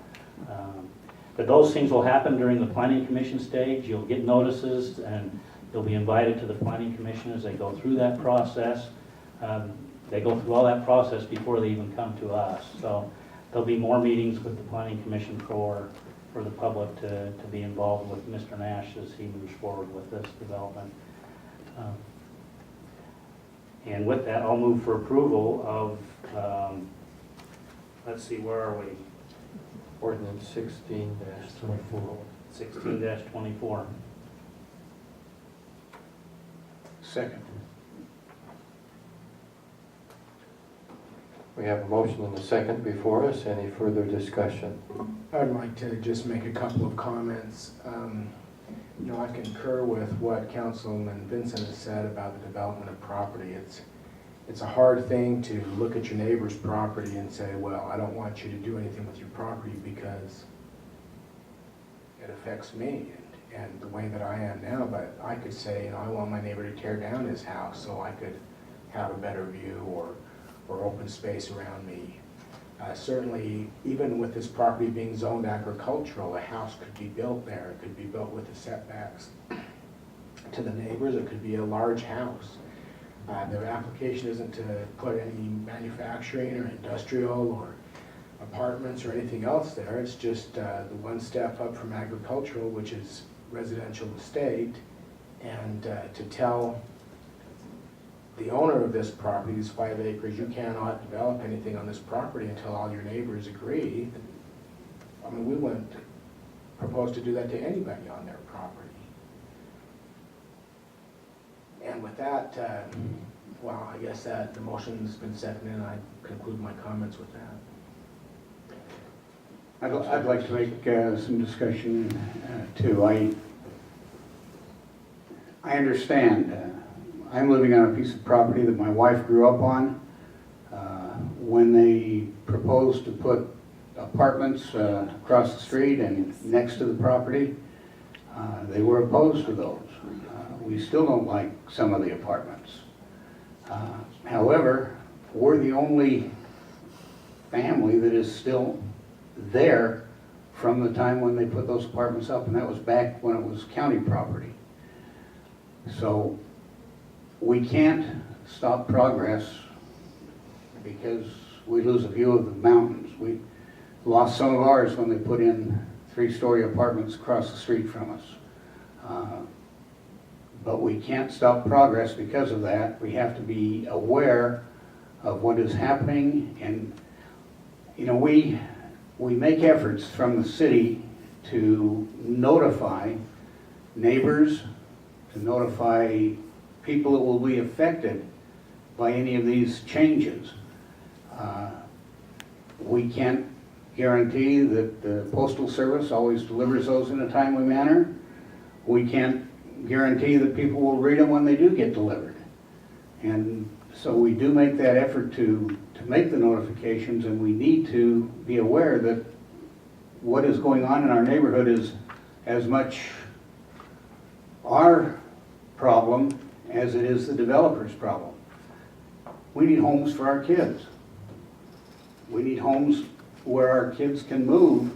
but those things will happen during the planning commission stage. You'll get notices, and you'll be invited to the planning commission as they go through that process. They go through all that process before they even come to us. So there'll be more meetings with the planning commission for the public to be involved with Mr. Nash as he moves forward with this development. And with that, I'll move for approval of, let's see, where are we? Ordinance 16-24. 16-24. Second. We have a motion and a second before us. Any further discussion? I'd like to just make a couple of comments. You know, I concur with what Councilman Vincent has said about the development of property. It's a hard thing to look at your neighbor's property and say, well, I don't want you to do anything with your property because it affects me and the way that I am now. But I could say, you know, I want my neighbor to tear down his house so I could have a better view or open space around me. Certainly, even with this property being zoned agricultural, a house could be built there. It could be built with the setbacks to the neighbors. It could be a large house. The application isn't to put any manufacturing or industrial or apartments or anything else there. It's just the one step up from agricultural, which is residential estate, and to tell the owner of this property, these 5 acres, you cannot develop anything on this property until all your neighbors agree. I mean, we wouldn't propose to do that to anybody on their property. And with that, well, I guess that the motion's been seconded, and I conclude my comments with that. I'd like to make some discussion too. I understand. I'm living on a piece of property that my wife grew up on. When they proposed to put apartments across the street and next to the property, they were opposed to those. We still don't like some of the apartments. However, we're the only family that is still there from the time when they put those apartments up, and that was back when it was county property. So we can't stop progress because we lose a view of the mountains. We lost some of ours when they put in 3-story apartments across the street from us. But we can't stop progress because of that. We have to be aware of what is happening, and you know, we make efforts from the city to notify neighbors, to notify people that will be affected by any of these changes. We can't guarantee that the Postal Service always delivers those in a timely manner. We can't guarantee that people will read them when they do get delivered. And so we do make that effort to make the notifications, and we need to be aware that what is going on in our neighborhood is as much our problem as it is the developer's problem. We need homes for our kids. We need homes where our kids can move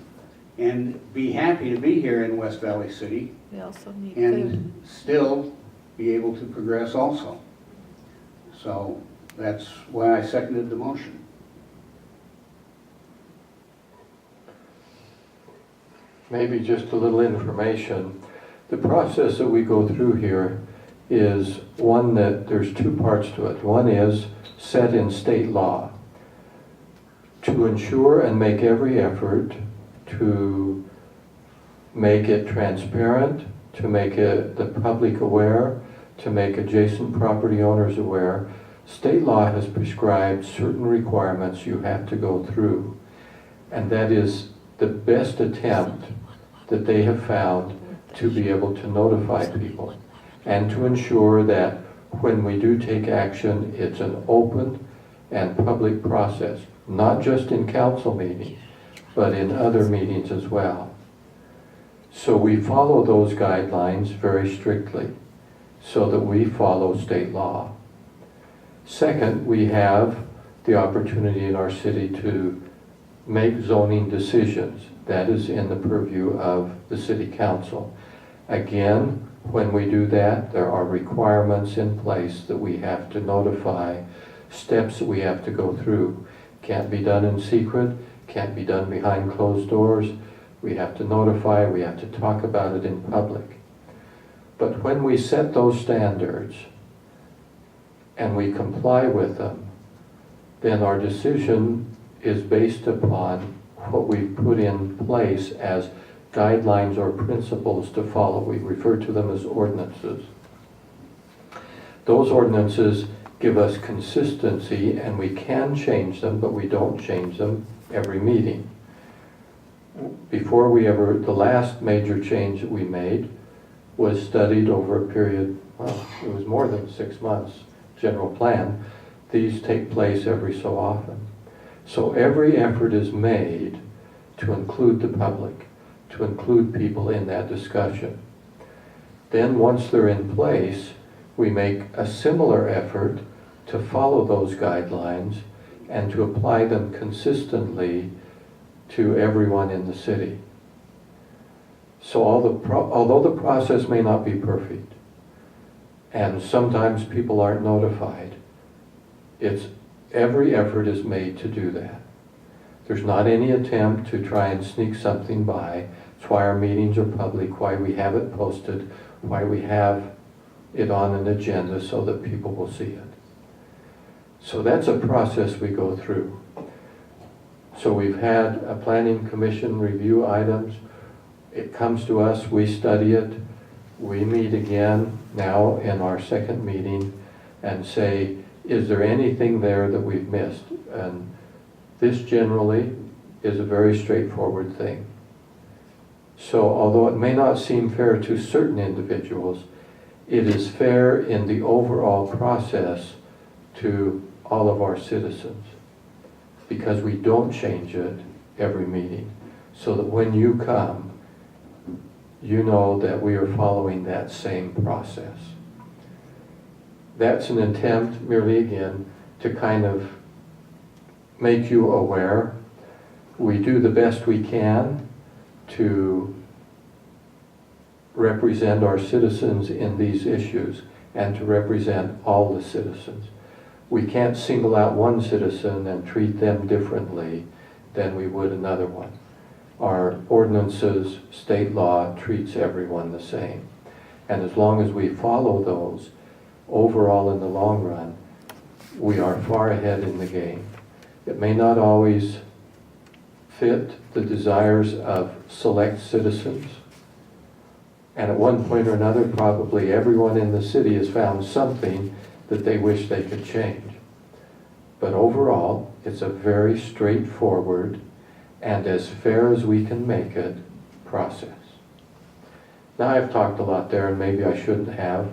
and be happy to be here in West Valley City We also need and food. still be able to progress also. So that's why I seconded the motion. Maybe just a little information. The process that we go through here is one that there's two parts to it. One is set in state law to ensure and make every effort to make it transparent, to make it the public aware, to make adjacent property owners aware. State law has prescribed certain requirements you have to go through, and that is the best attempt that they have found to be able to notify people and to ensure that when we do take action, it's an open and public process, not just in council meetings, but in other meetings as well. So we follow those guidelines very strictly so that we follow state law. Second, we have the opportunity in our city to make zoning decisions. That is in the purview of the city council. Again, when we do that, there are requirements in place that we have to notify, steps that we have to go through. Can't be done in secret, can't be done behind closed doors. We have to notify, we have to talk about it in public. But when we set those standards and we comply with them, then our decision is based upon what we've put in place as guidelines or principles to follow. We refer to them as ordinances. Those ordinances give us consistency, and we can change them, but we don't change them every meeting. Before the last major change that we made was studied over a period, well, it was more than 6 months, general plan. These take place every so often. So every effort is made to include the public, to include people in that discussion. Then once they're in place, we make a similar effort to follow those guidelines and to apply them consistently to everyone in the city. So although the process may not be perfect, and sometimes people aren't notified, every effort is made to do that. There's not any attempt to try and sneak something by. That's why our meetings are public, why we have it posted, why we have it on an agenda so that people will see it. So that's a process we go through. So we've had a planning commission review items. It comes to us, we study it, we meet again now in our second meeting and say, is there anything there that we've missed? And this generally is a very straightforward thing. So although it may not seem fair to certain individuals, it is fair in the overall process to all of our citizens, because we don't change it every meeting, so that when you come, you know that we are following that same process. That's an attempt, merely again, to kind of make you aware. We do the best we can to represent our citizens in these issues and to represent all the citizens. We can't single out one citizen and treat them differently than we would another one. Our ordinances, state law treats everyone the same. And as long as we follow those, overall in the long run, we are far ahead in the game. It may not always fit the desires of select citizens, and at one point or another, probably everyone in the city has found something that they wish they could change. But overall, it's a very straightforward and as fair as we can make it process. Now, I've talked a lot there, and maybe I shouldn't have,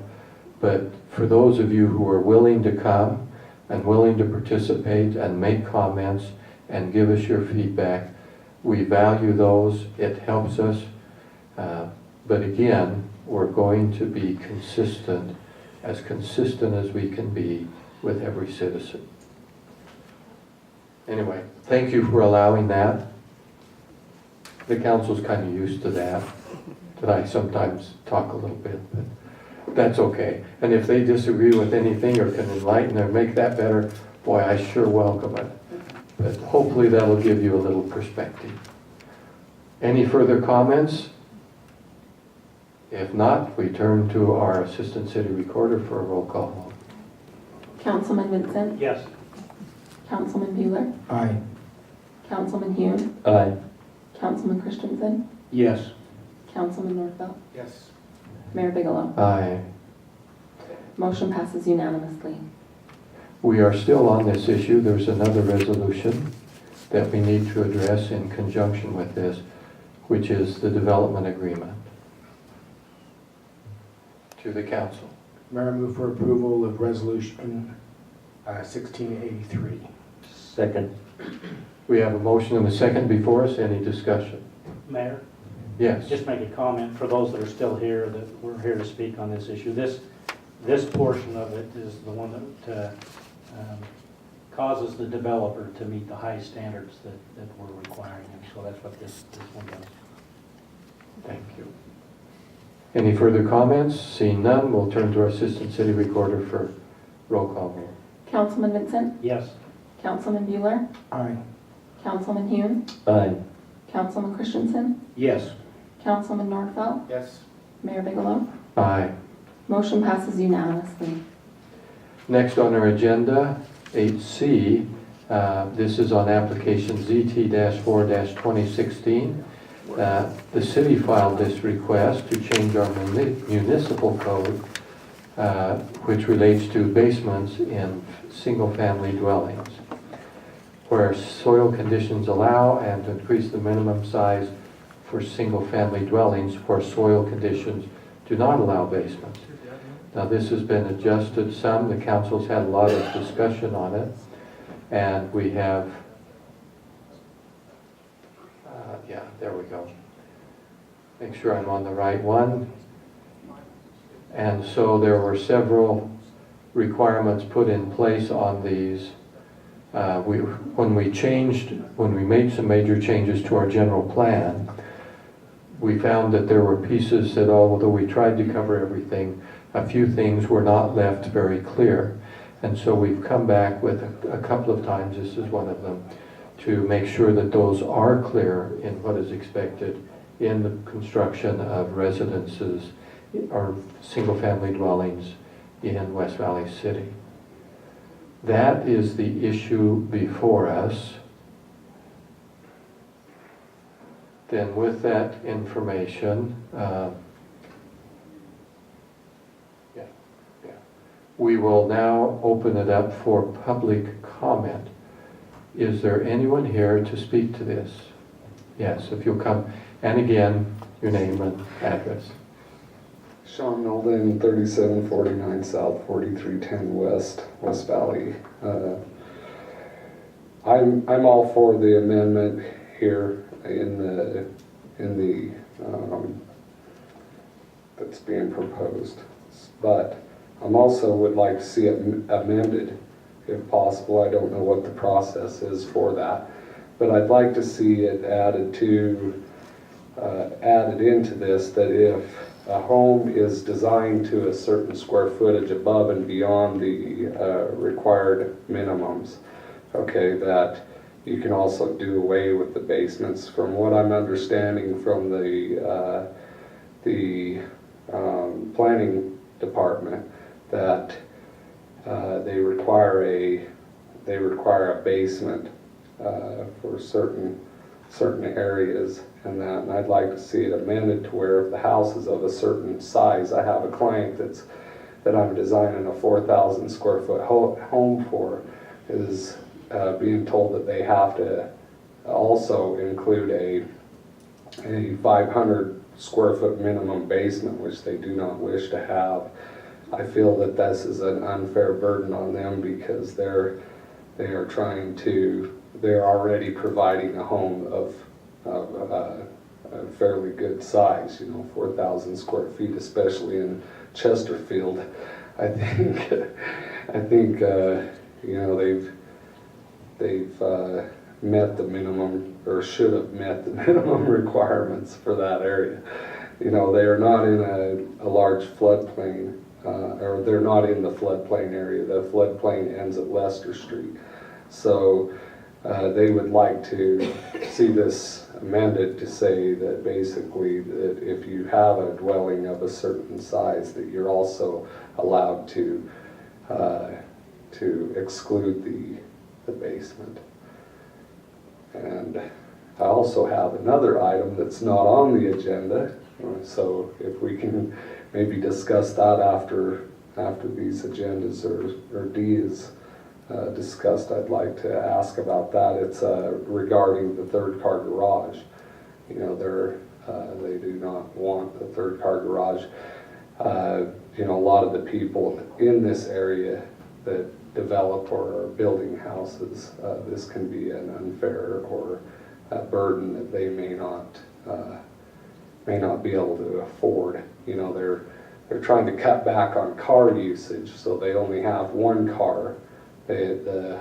but for those of you who are willing to come and willing to participate and make comments and give us your feedback, we value those. It helps us. But again, we're going to be consistent as we can be with every citizen. Anyway, thank you for allowing that. The council's kind of used to that I sometimes talk a little bit, but that's okay. And if they disagree with anything or can enlighten or make that better, boy, I sure welcome it. But hopefully that'll give you a little perspective. Any further comments? If not, we turn to our Assistant City Recorder for a roll call vote. Councilman Vincent? Yes. Councilman Bueller? Aye. Councilman Hume? Aye. Councilman Christensen? Yes. Councilman Norfelt? Yes. Mayor Bigelow? Aye. Motion passes unanimously. We are still on this issue. There's another resolution that we need to address in conjunction with this, which is the development agreement. To the council. Mayor, I move for approval of resolution 1683. Second. We have a motion and a second before us. Any discussion? Mayor, Yes. just make a comment for those that are still here, that we're here to speak on this issue. This portion of it is the one that causes the developer to meet the high standards that we're requiring, and so that's what this one does. Thank you. Any further comments? Seeing none, we'll turn to our Assistant City Recorder for roll call vote. Councilman Vincent? Yes. Councilman Bueller? Aye. Councilman Hume? Aye. Councilman Christensen? Yes. Councilman Norfelt? Yes. Mayor Bigelow? Aye. Motion passes unanimously. Next on our agenda, 8C, this is on application ZT-4-2016. The city filed this request to change our municipal code, which relates to basements in single-family dwellings, where soil conditions allow, and to increase the minimum size for single-family dwellings where soil conditions do not allow basements. Now, this has been adjusted some. The council's had a lot of discussion on it, and we have, yeah, there we go. Make sure I'm on the right one. And so there were several requirements put in place on these. When we made some major changes to our general plan, we found that there were pieces that, although we tried to cover everything, a few things were not left very clear. And so we've come back with a couple of times, this is one of them, to make sure that those are clear in what is expected in the construction of residences or single-family dwellings in West Valley City. That is the issue before us. Then with that information, we will now open it up for public comment. Is there anyone here to speak to this? Yes, if you'll come. And again, your name and address. Sean Nolden, 3749 South, 4310 West, West Valley. I'm all for the amendment here in the that's being proposed, but I'm also would like to see it amended if possible. I don't know what the process is for that, but I'd like to see it added into this, that if a home is designed to a certain square footage above and beyond the required minimums, okay, that you can also do away with the basements. From what I'm understanding from the planning department, that they require a basement for certain areas, and I'd like to see it amended to where if the house is of a certain size. I have a client that I'm designing a 4,000 square foot home for, is being told that they have to also include a 500 square foot minimum basement, which they do not wish to have. I feel that this is an unfair burden on them because they're already providing a home of a fairly good size, 4,000 square feet, especially in Chesterfield. I think they've met the minimum, or should have met the minimum requirements for that area. They are not in a large floodplain, or they're not in the floodplain area. The floodplain ends at Leicester Street. So they would like to see this amended to say that basically that if you have a dwelling of a certain size, that you're also allowed to exclude the basement. And I also have another item that's not on the agenda, so if we can maybe discuss that after these agendas or D is discussed, I'd like to ask about that. It's regarding the third car garage. They do not want the third car garage. A lot of the people in this area that develop or are building houses, this can be an unfair or a burden that they may not be able to afford. They're trying to cut back on car usage, so they only have one car. The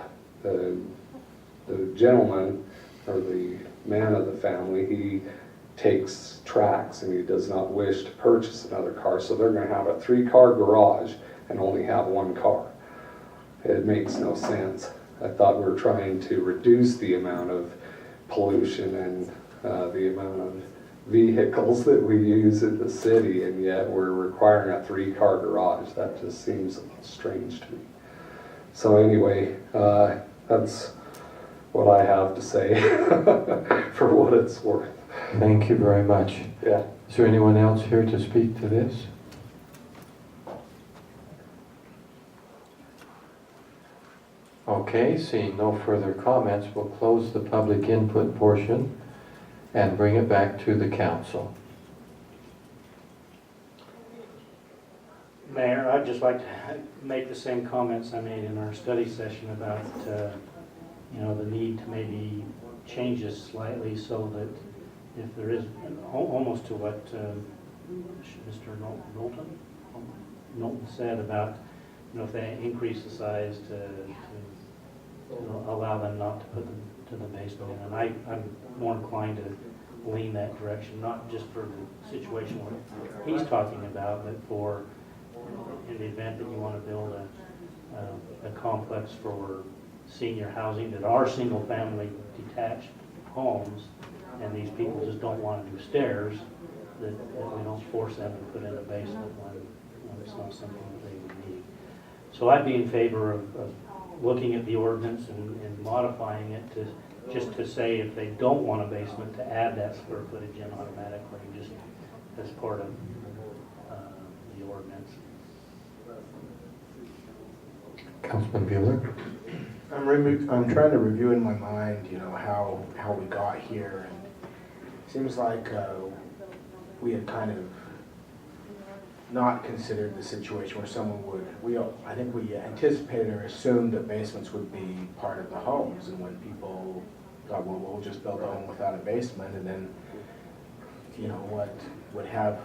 gentleman or the man of the family, he takes tracks and he does not wish to purchase another car, so they're going to have a 3-car garage and only have one car. It makes no sense. I thought we were trying to reduce the amount of pollution and the amount of vehicles that we use in the city, and yet we're requiring a 3-car garage. That just seems a little strange to me. So anyway, that's what I have to say for what it's worth. Thank you very much. Yeah. Is there anyone else here to speak to this? Okay, seeing no further comments, we'll close the public input portion and bring it back to the council. Mayor, I'd just like to make the same comments I made in our study session about, the need to maybe change this slightly so that if there is, almost to what Mr. Knowlton said about, if they increase the size to allow them not to put them to the basement. And I'm more inclined to lean that direction, not just for the situation what he's talking about, but for in the event that you want to build a complex for senior housing that are single-family detached homes, and these people just don't want to do stairs, that we don't force them to put in a basement when it's not something that they would need. So I'd be in favor of looking at the ordinance and modifying it to just to say if they don't want a basement, to add that square footage in automatically, just as part of the ordinance. Councilman Bueller? I'm trying to review in my mind, how we got here, and it seems like we had kind of not considered the situation where someone I think we anticipated or assumed that basements would be part of the homes, and when people thought, well, we'll just build a home without a basement, and then, what would have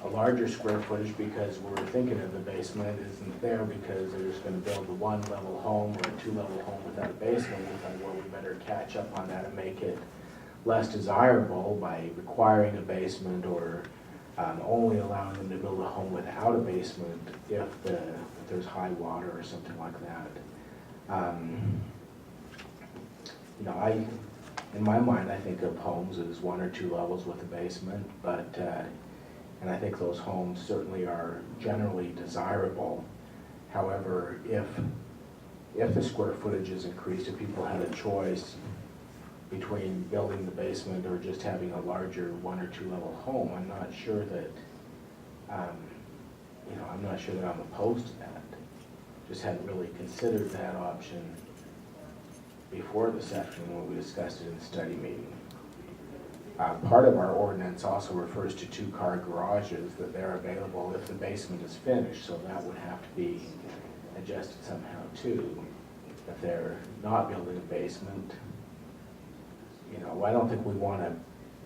a larger square footage because we're thinking of the basement isn't there because they're just going to build a 1-level home or a 2-level home without a basement. We thought, well, we better catch up on that and make it less desirable by requiring a basement or only allowing them to build a home without a basement if there's high water or something like that. In my mind, I think of homes as 1 or 2 levels with a basement, and I think those homes certainly are generally desirable. However, if the square footage is increased, if people had a choice between building the basement or just having a larger 1 or 2 level home, I'm not sure that I'm opposed to that. Just hadn't really considered that option before the section when we discussed it in the study meeting. Part of our ordinance also refers to two-car garages, that they're available if the basement is finished, so that would have to be adjusted somehow too. If they're not building a basement, you know, I don't think we want to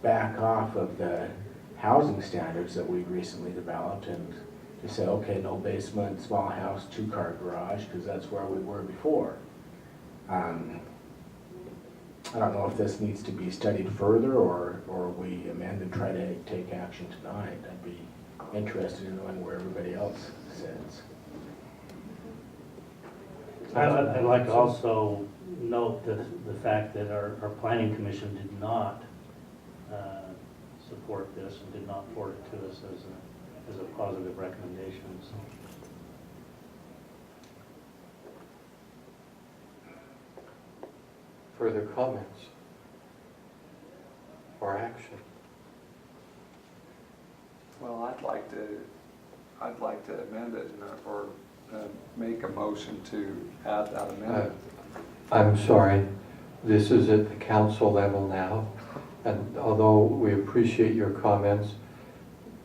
back off of the housing standards that we've recently developed and to say, okay, no basement, small house, two-car garage, because that's where we were before. I don't know if this needs to be studied further or we amend and try to take action tonight. I'd be interested in knowing where everybody else sits. I'd like to also note the fact that our planning commission did not support this and did not forward it to us as a positive recommendation. So. Further comments or action? Well, I'd like to amend it or make a motion to add that amendment. I'm sorry, this is at the council level now, and although we appreciate your comments,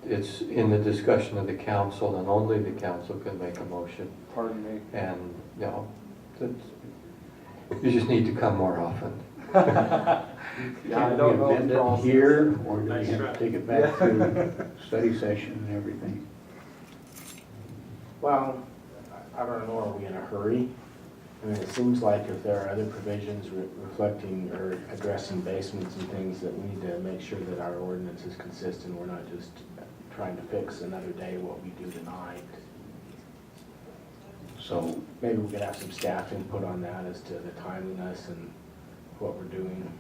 it's in the discussion of the council, and only the council can make a motion. Pardon me. And, you know, you just need to come more often. Yeah, I Can don't we know amend the it process. here, or do we have to take it back to study session and everything? Well, I don't know, are we in a hurry? I mean, it seems like if there are other provisions reflecting or addressing basements and things, that we need to make sure that our ordinance is consistent. We're not just trying to fix another day what we do tonight. So maybe we could have some staff input on that as to the timeliness and what we're doing.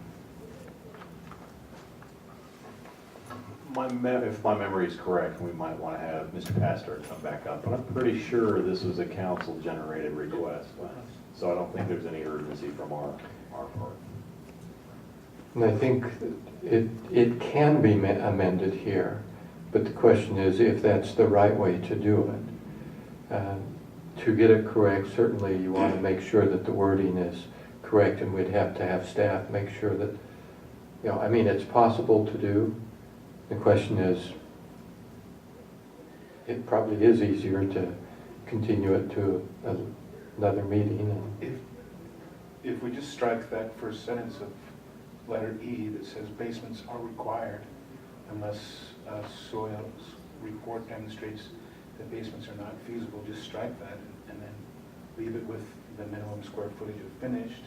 If my memory is correct, we might want to have Mr. Pastor come back up, but I'm pretty sure this was a council-generated request, so I don't think there's any urgency from our part. And I think it can be amended here, but the question is if that's the right way to do it. To get it correct, certainly you want to make sure that the wording is correct, and we'd have to have staff make sure that, you know, I mean, it's possible to do. The question is, it probably is easier to continue it to another meeting. If we just strike that first sentence of letter E that says basements are required unless soils report demonstrates that basements are not feasible, just strike that and then leave it with the minimum square footage of finished,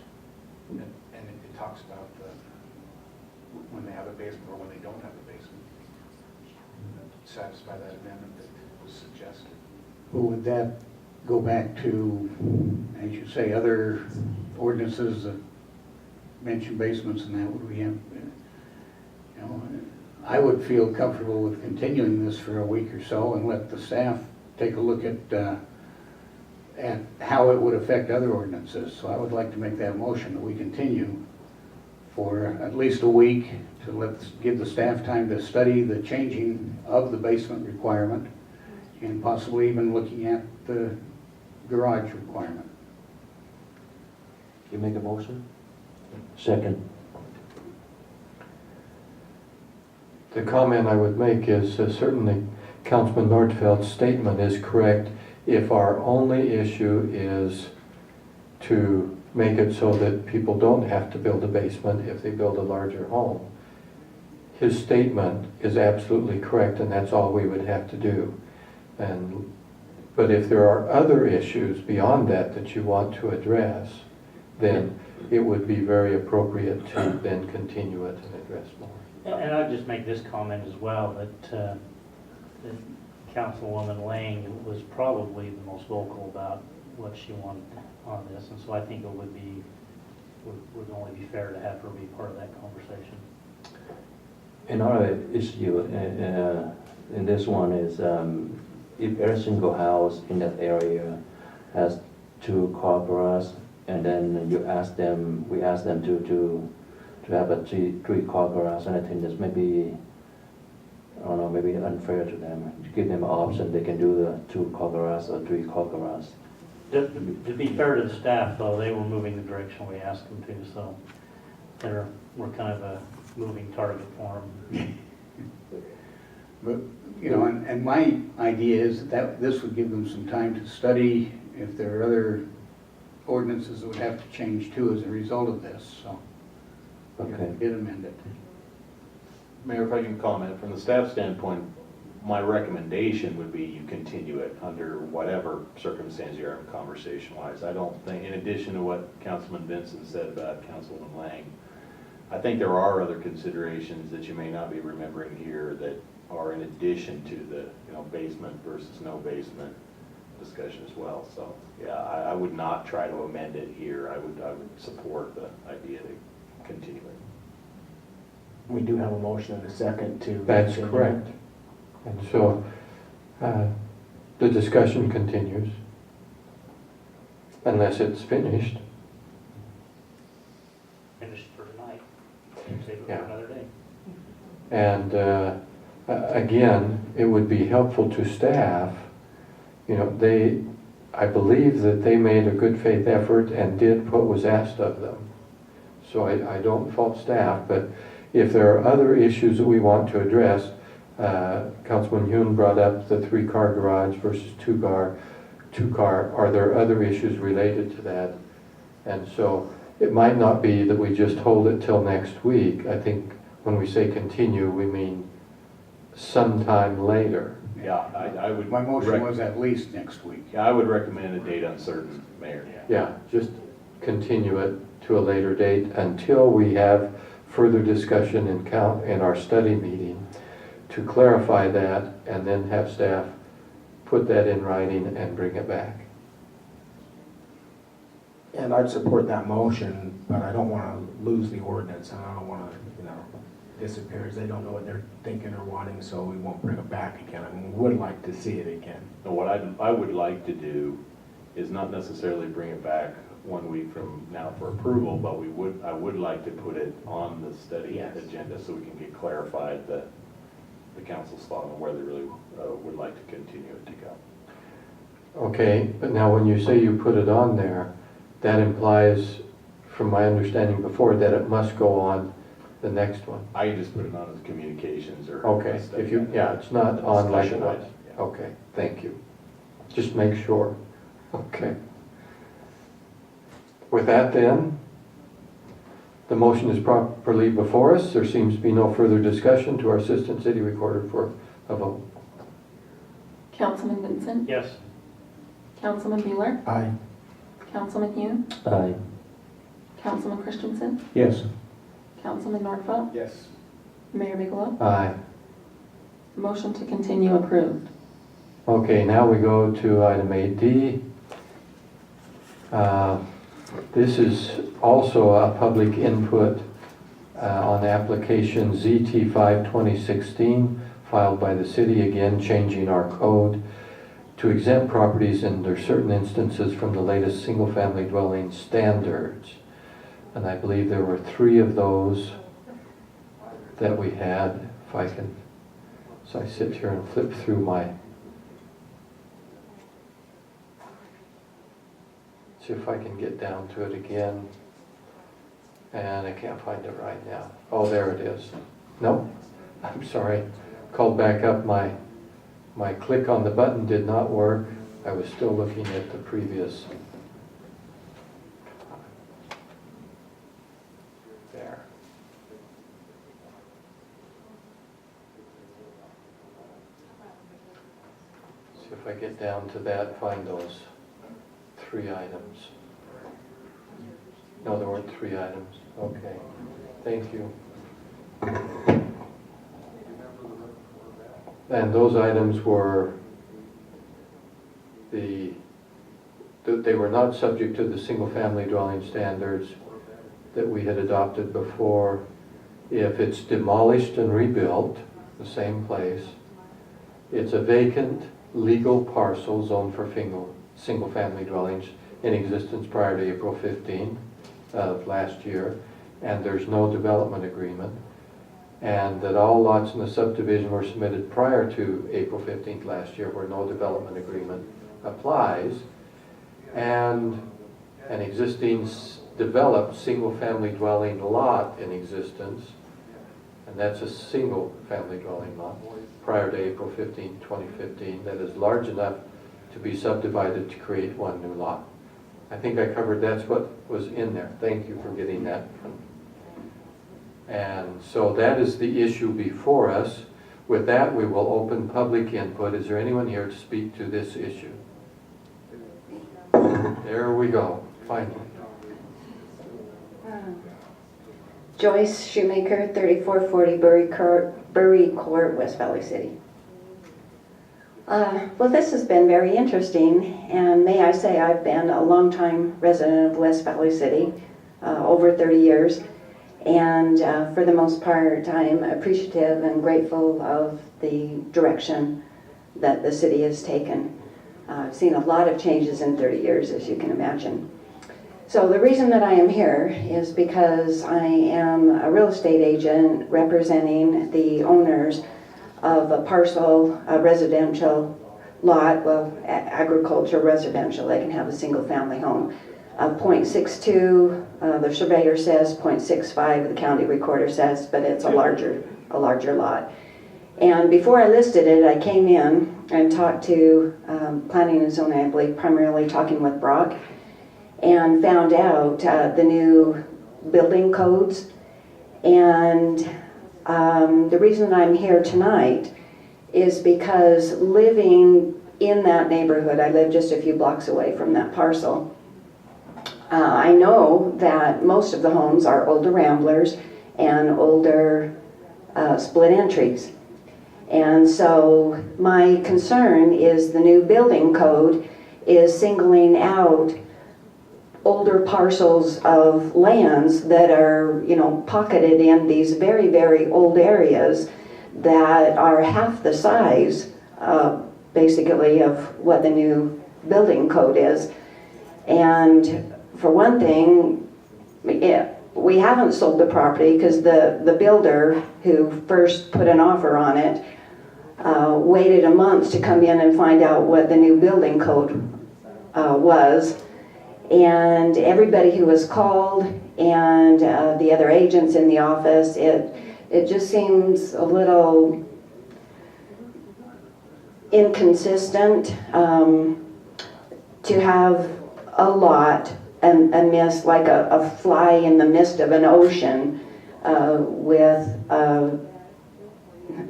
and it talks about when they have a basement or when they don't have a basement. Satisfy that amendment that was suggested. Well, would that go back to, as you say, other ordinances that mention basements and that? Would we have, you know, I would feel comfortable with continuing this for a week or so and let the staff take a look at how it would affect other ordinances. So I would like to make that motion that we continue for at least a week to give the staff time to study the changing of the basement requirement and possibly even looking at the garage requirement. You make a motion? Second. The comment I would make is certainly Councilman Nordfeld's statement is correct if our only issue is to make it so that people don't have to build a basement if they build a larger home. His statement is absolutely correct, and that's all we would have to do. But if there are other issues beyond that that you want to address, then it would be very appropriate to then continue it and address more. And I'd just make this comment as well, that Councilwoman Lang was probably the most vocal about what she wanted on this, and so I think it would only be fair to have her be part of that conversation. Another issue in this one is if every single house in that area has 2 car garage, and then we ask them to have a 3-car garage, and I think that's maybe, I don't know, maybe unfair to them. To give them an option, they can do the 2-car garage or 3-car garage. To be fair to the staff, though, they were moving the direction we asked them to, so we're kind of a moving target for them. But, you know, and my idea is that this would give them some time to study if there are other ordinances that would have to change too as a result of this, so. Okay. Did amend it. Mayor, if I can comment, from the staff standpoint, my recommendation would be you continue it under whatever circumstance you're in conversation-wise. I don't think, in addition to what Councilman Vincent said about Councilman Lang, I think there are other considerations that you may not be remembering here that are in addition to the, you know, basement versus no basement discussion as well. So, yeah, I would not try to amend it here. I would support the idea to continue it. We do have a motion and a second to. That's correct. And so the discussion continues unless it's finished. Finished for tonight. Save it for Yeah. another day. And again, it would be helpful to staff, you know, I believe that they made a good faith effort and did what was asked of them. So I don't fault staff, but if there are other issues that we want to address, Councilman Hune brought up the 3-car garage versus 2-car. Are there other issues related to that? And so it might not be that we just hold it till next week. I think when we say continue, we mean sometime later. Yeah, I would. My motion was at least next week. Yeah, I would recommend a date uncertain, Mayor. Yeah, just continue it to a later date until we have further discussion in our study meeting to clarify that, and then have staff put that in writing and bring it back. And I'd support that motion, but I don't want to lose the ordinance, and I don't want to, you know, disappear. They don't know what they're thinking or wanting, so we won't bring it back again. I mean, we would like to see it again. And what I would like to do is not necessarily bring it back 1 week from now for approval, but I would like to put it on the study agenda so we can get clarified the council's thought on where they really would like to continue it to go. Okay, but now when you say you put it on there, that implies, from my understanding before, that it must go on the next one. I just put it on as communications or. Okay, if you, yeah, it's not on like it was. Discussion. Okay, thank you. Just make sure. Okay. With that then, the motion is properly before us. There seems to be no further discussion. To our Assistant City Recorder for a vote. Councilman Vincent? Yes. Councilman Bueller? Aye. Councilman Hune? Aye. Councilman Christensen? Yes. Councilman Nordfeld? Yes. Mayor Bigelow? Aye. Motion to continue approved. Okay, now we go to item 8D. This is also a public input on application ZT5 2016 filed by the city, again changing our code to exempt properties under certain instances from the latest single-family dwelling standards. And I believe there were 3 of those that we had. If I can, so I sit here and flip through my, see if I can get down to it again. And I can't find it right now. Oh, there it is. Nope, I'm sorry. Called back up, my click on the button did not work. I was still looking at the previous. There. See if I get down to that, find those 3 items. No, there weren't 3 items. Okay, thank you. And those items were they were not subject to the single-family dwelling standards that we had adopted before. If it's demolished and rebuilt, the same place, it's a vacant legal parcel zoned for single-family dwellings in existence prior to April 15th of last year, and there's no development agreement, and that all lots in the subdivision were submitted prior to April 15th last year where no development agreement applies, and an existing developed single-family dwelling lot in existence, and that's a single-family dwelling lot, prior to April 15, 2015, that is large enough to be subdivided to create one new lot. I think I covered that's what was in there. Thank you for getting that. And so that is the issue before us. With that, we will open public input. Is there anyone here to speak to this issue? There we go, finally. Joyce Shoemaker, 3440 Bury Court, West Valley City. Well, this has been very interesting, and may I say I've been a longtime resident of West Valley City, over 30 years, and for the most part I'm appreciative and grateful of the direction that the city has taken. I've seen a lot of changes in 30 years, as you can imagine. So the reason that I am here is because I am a real estate agent representing the owners of a parcel, a residential lot, well, agriculture residential, they can have a single family home. 0.62, the surveyor says 0.65, the county recorder says, but it's a larger lot. And before I listed it, I came in and talked to planning and zoning, I believe, primarily talking with Brock, and found out the new building codes. And the reason I'm here tonight is because living in that neighborhood, I live just a few blocks away from that parcel, I know that most of the homes are older ramblers and older split entries. And so my concern is the new building code is singling out older parcels of lands that are, pocketed in these very, very old areas that are half the size, basically, of what the new building code is. And for one thing, we haven't sold the property because the builder who first put an offer on it waited a month to come in and find out what the new building code was. And everybody who was called and the other agents in the office, it just seems a little inconsistent to have a lot and a mist, like a fly in the midst of an ocean with,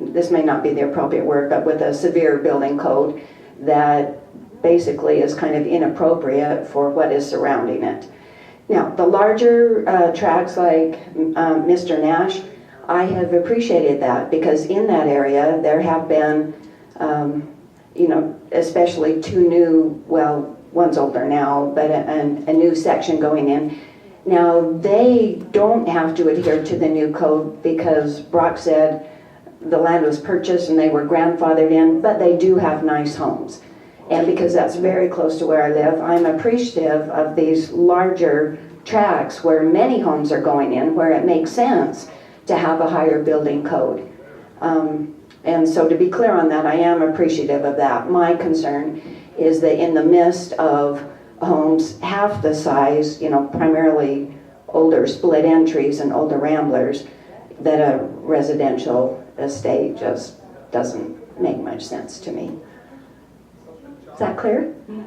this may not be the appropriate word, but with a severe building code that basically is kind of inappropriate for what is surrounding it. Now, the larger tracts like Mr. Nash, I have appreciated that because in that area there have been, especially two new, well, one's older now, but a new section going in. Now, they don't have to adhere to the new code because Brock said the land was purchased and they were grandfathered in, but they do have nice homes. And because that's very close to where I live, I'm appreciative of these larger tracts where many homes are going in, where it makes sense to have a higher building code. And so to be clear on that, I am appreciative of that. My concern is that in the midst of homes half the size, primarily older split entries and older ramblers, that a residential estate just doesn't make much sense to me. Is that clear? Is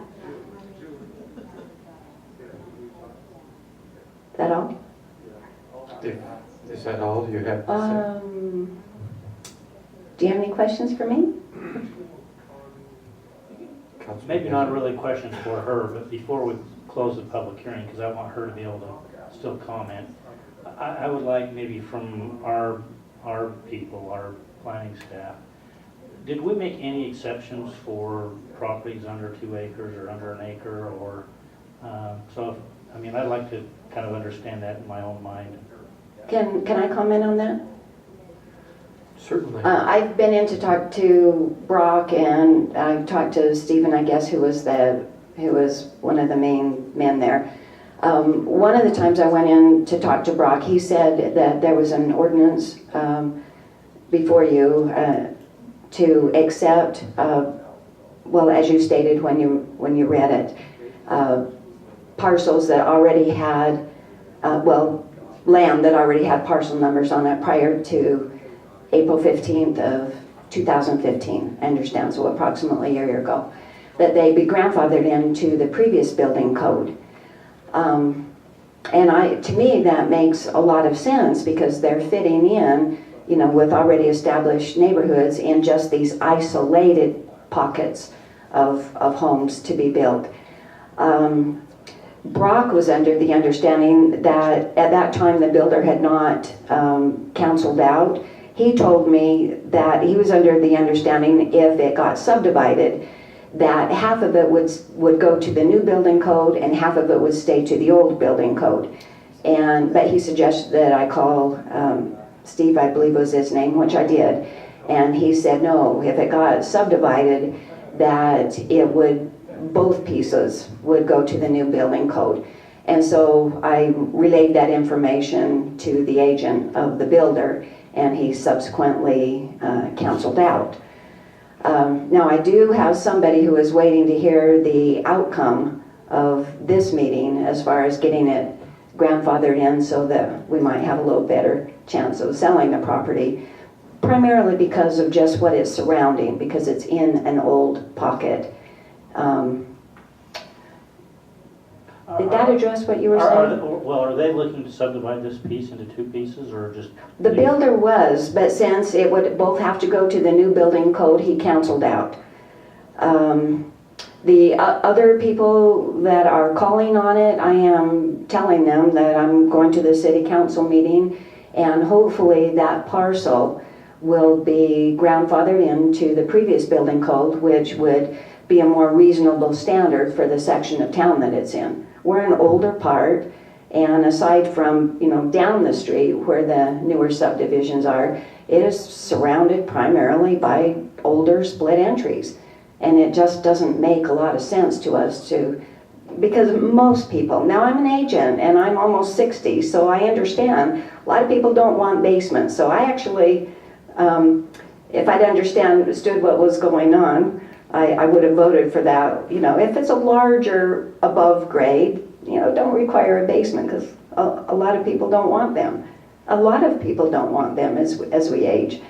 that all? Is that all you have to say? Do you have any questions for me? Maybe not really questions for her, but before we close the public hearing, because I want her to be able to still comment, I would like maybe from our people, our planning staff, did we make any exceptions for properties under 2 acres or under an acre, or I'd like to kind of understand that in my own mind. Can I comment on that? Certainly. I've been in to talk to Brock, and I talked to Stephen, I guess, who was one of the main men there. One of the times I went in to talk to Brock, he said that there was an ordinance before you to accept, well, as you stated when you read it, parcels that already had, land that already had parcel numbers on it prior to April 15th of 2015, I understand, so approximately a year ago, that they be grandfathered into the previous building code. And to me, that makes a lot of sense because they're fitting in, with already established neighborhoods in just these isolated pockets of homes to be built. Brock was under the understanding that at that time the builder had not counseled out. He told me that he was under the understanding if it got subdivided, that half of it would go to the new building code and half of it would stay to the old building code. But he suggested that I call Steve, I believe was his name, which I did. And he said, no, if it got subdivided, that both pieces would go to the new building code. And so I relayed that information to the agent of the builder, and he subsequently counseled out. Now I do have somebody who is waiting to hear the outcome of this meeting as far as getting it grandfathered in so that we might have a little better chance of selling the property, primarily because of just what it's surrounding, because it's in an old pocket. Did that address what you were saying? Are they looking to subdivide this piece into two pieces or just? The builder was, but since it would both have to go to the new building code, he counseled out. The other people that are calling on it, I am telling them that I'm going to the city council meeting, and hopefully that parcel will be grandfathered into the previous building code, which would be a more reasonable standard for the section of town that it's in. We're an older part, and aside from, down the street where the newer subdivisions are, it is surrounded primarily by older split entries. And it just doesn't make a lot of sense to us because most people, now I'm an agent and I'm almost 60, so I understand a lot of people don't want basements. So I actually, if I'd understood what was going on, I would have voted for that. If it's a larger above grade, don't require a basement because a lot of people don't want them. A lot of people don't want them as we age.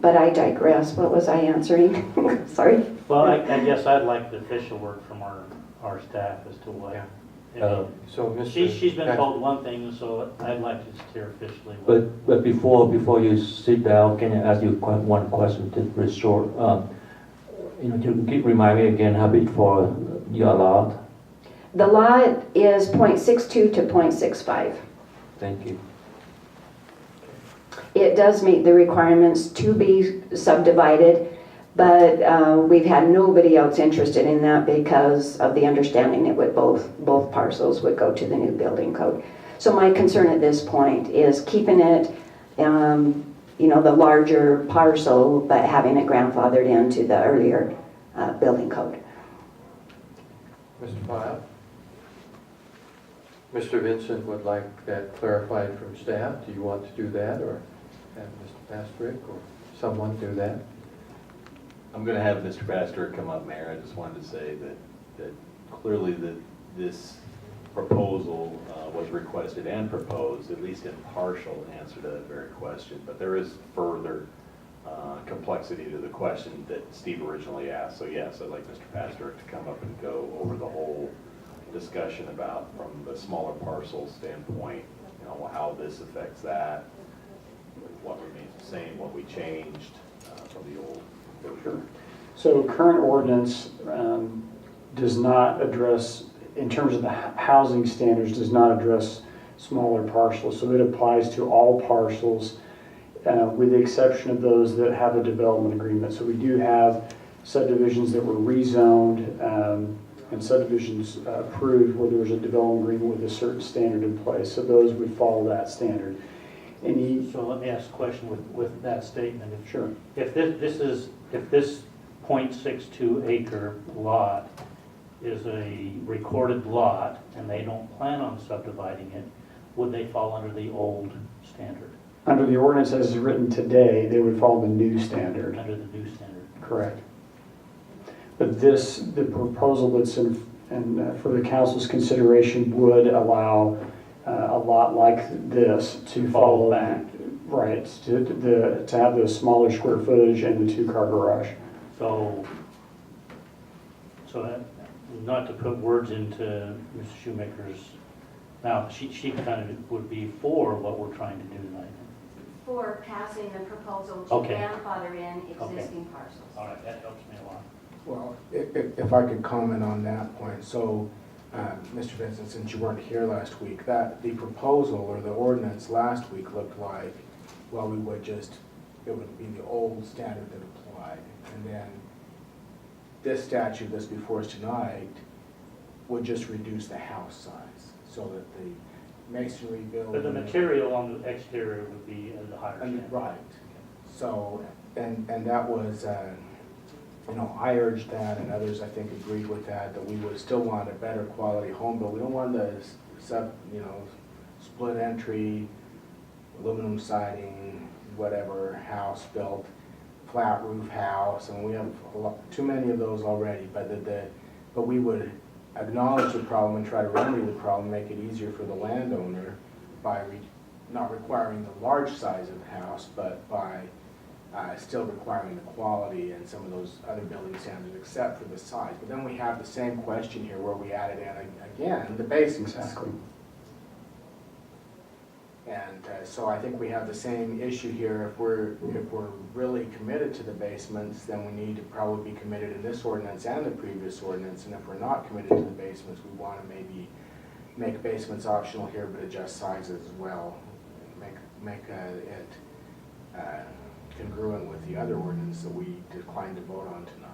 But I digress. What was I answering? Sorry. Well, I guess I'd like the official word from our staff as to what. Yeah. So Mr. She's been told one thing, so I'd like to just hear officially. But before you sit down, can I ask you one question to restore? Remind me again how big for your lot? The lot is 0.62 to 0.65. Thank you. It does meet the requirements to be subdivided, but we've had nobody else interested in that because of the understanding it would both parcels would go to the new building code. So my concern at this point is keeping it, the larger parcel, but having it grandfathered into the earlier building code. Mr. Pyle? Mr. Vincent would like that clarified from staff. Do you want to do that, or have Mr. Pastrick or someone do that? I'm going to have Mr. Pastor come up, Mayor. I just wanted to say that clearly this proposal was requested and proposed, at least in partial answer to that very question. But there is further complexity to the question that Steve originally asked. So yes, I'd like Mr. Pastor to come up and go over the whole discussion about, from the smaller parcel standpoint, how this affects that, what remains the same, what we changed from the old. Sure. So current ordinance does not address, in terms of the housing standards, does not address smaller parcels. So it applies to all parcels with the exception of those that have a development agreement. So we do have subdivisions that were rezoned and subdivisions approved where there was a development agreement with a certain standard in place. So those would follow that standard. So let me ask a question with that statement. Sure. If this 0.62 acre lot is a recorded lot and they don't plan on subdividing it, would they fall under the old standard? Under the ordinance as is written today, they would follow the new standard. Under the new standard. Correct. But the proposal that's for the council's consideration would allow a lot like this to follow back. Right, to have the smaller square footage and the 2-car garage. So that, not to put words into Mrs. Shoemaker's mouth, she kind of would be for what we're trying to do tonight. For passing the proposal to Okay. grandfather in existing parcels. All right, that helps me a lot. Well, if I could comment on that point, so, Mr. Vincent, since you weren't here last week, that the proposal or the ordinance last week looked like, well, it would be the old standard that applied, and then this statute that's before us tonight would just reduce the house size, so that the masonry building. But the material on the exterior would be at the higher standard. Right, so, and that was, I urged that, and others, I think, agreed with that we would still want a better quality home, but we don't want the split entry, aluminum siding, whatever, house built, flat roof house, and we have too many of those already, but we would acknowledge the problem and try to remedy the problem, make it easier for the landowner by not requiring the large size of the house, but by still requiring the quality and some of those other building standards except for the size. But then we have the same question here where we added in again the basements. Exactly. And so I think we have the same issue here. If we're really committed to the basements, then we need to probably be committed in this ordinance and the previous ordinance. And if we're not committed to the basements, we want to maybe make basements optional here, but adjust sizes as well. Make it congruent with the other ordinance that we declined to vote on tonight.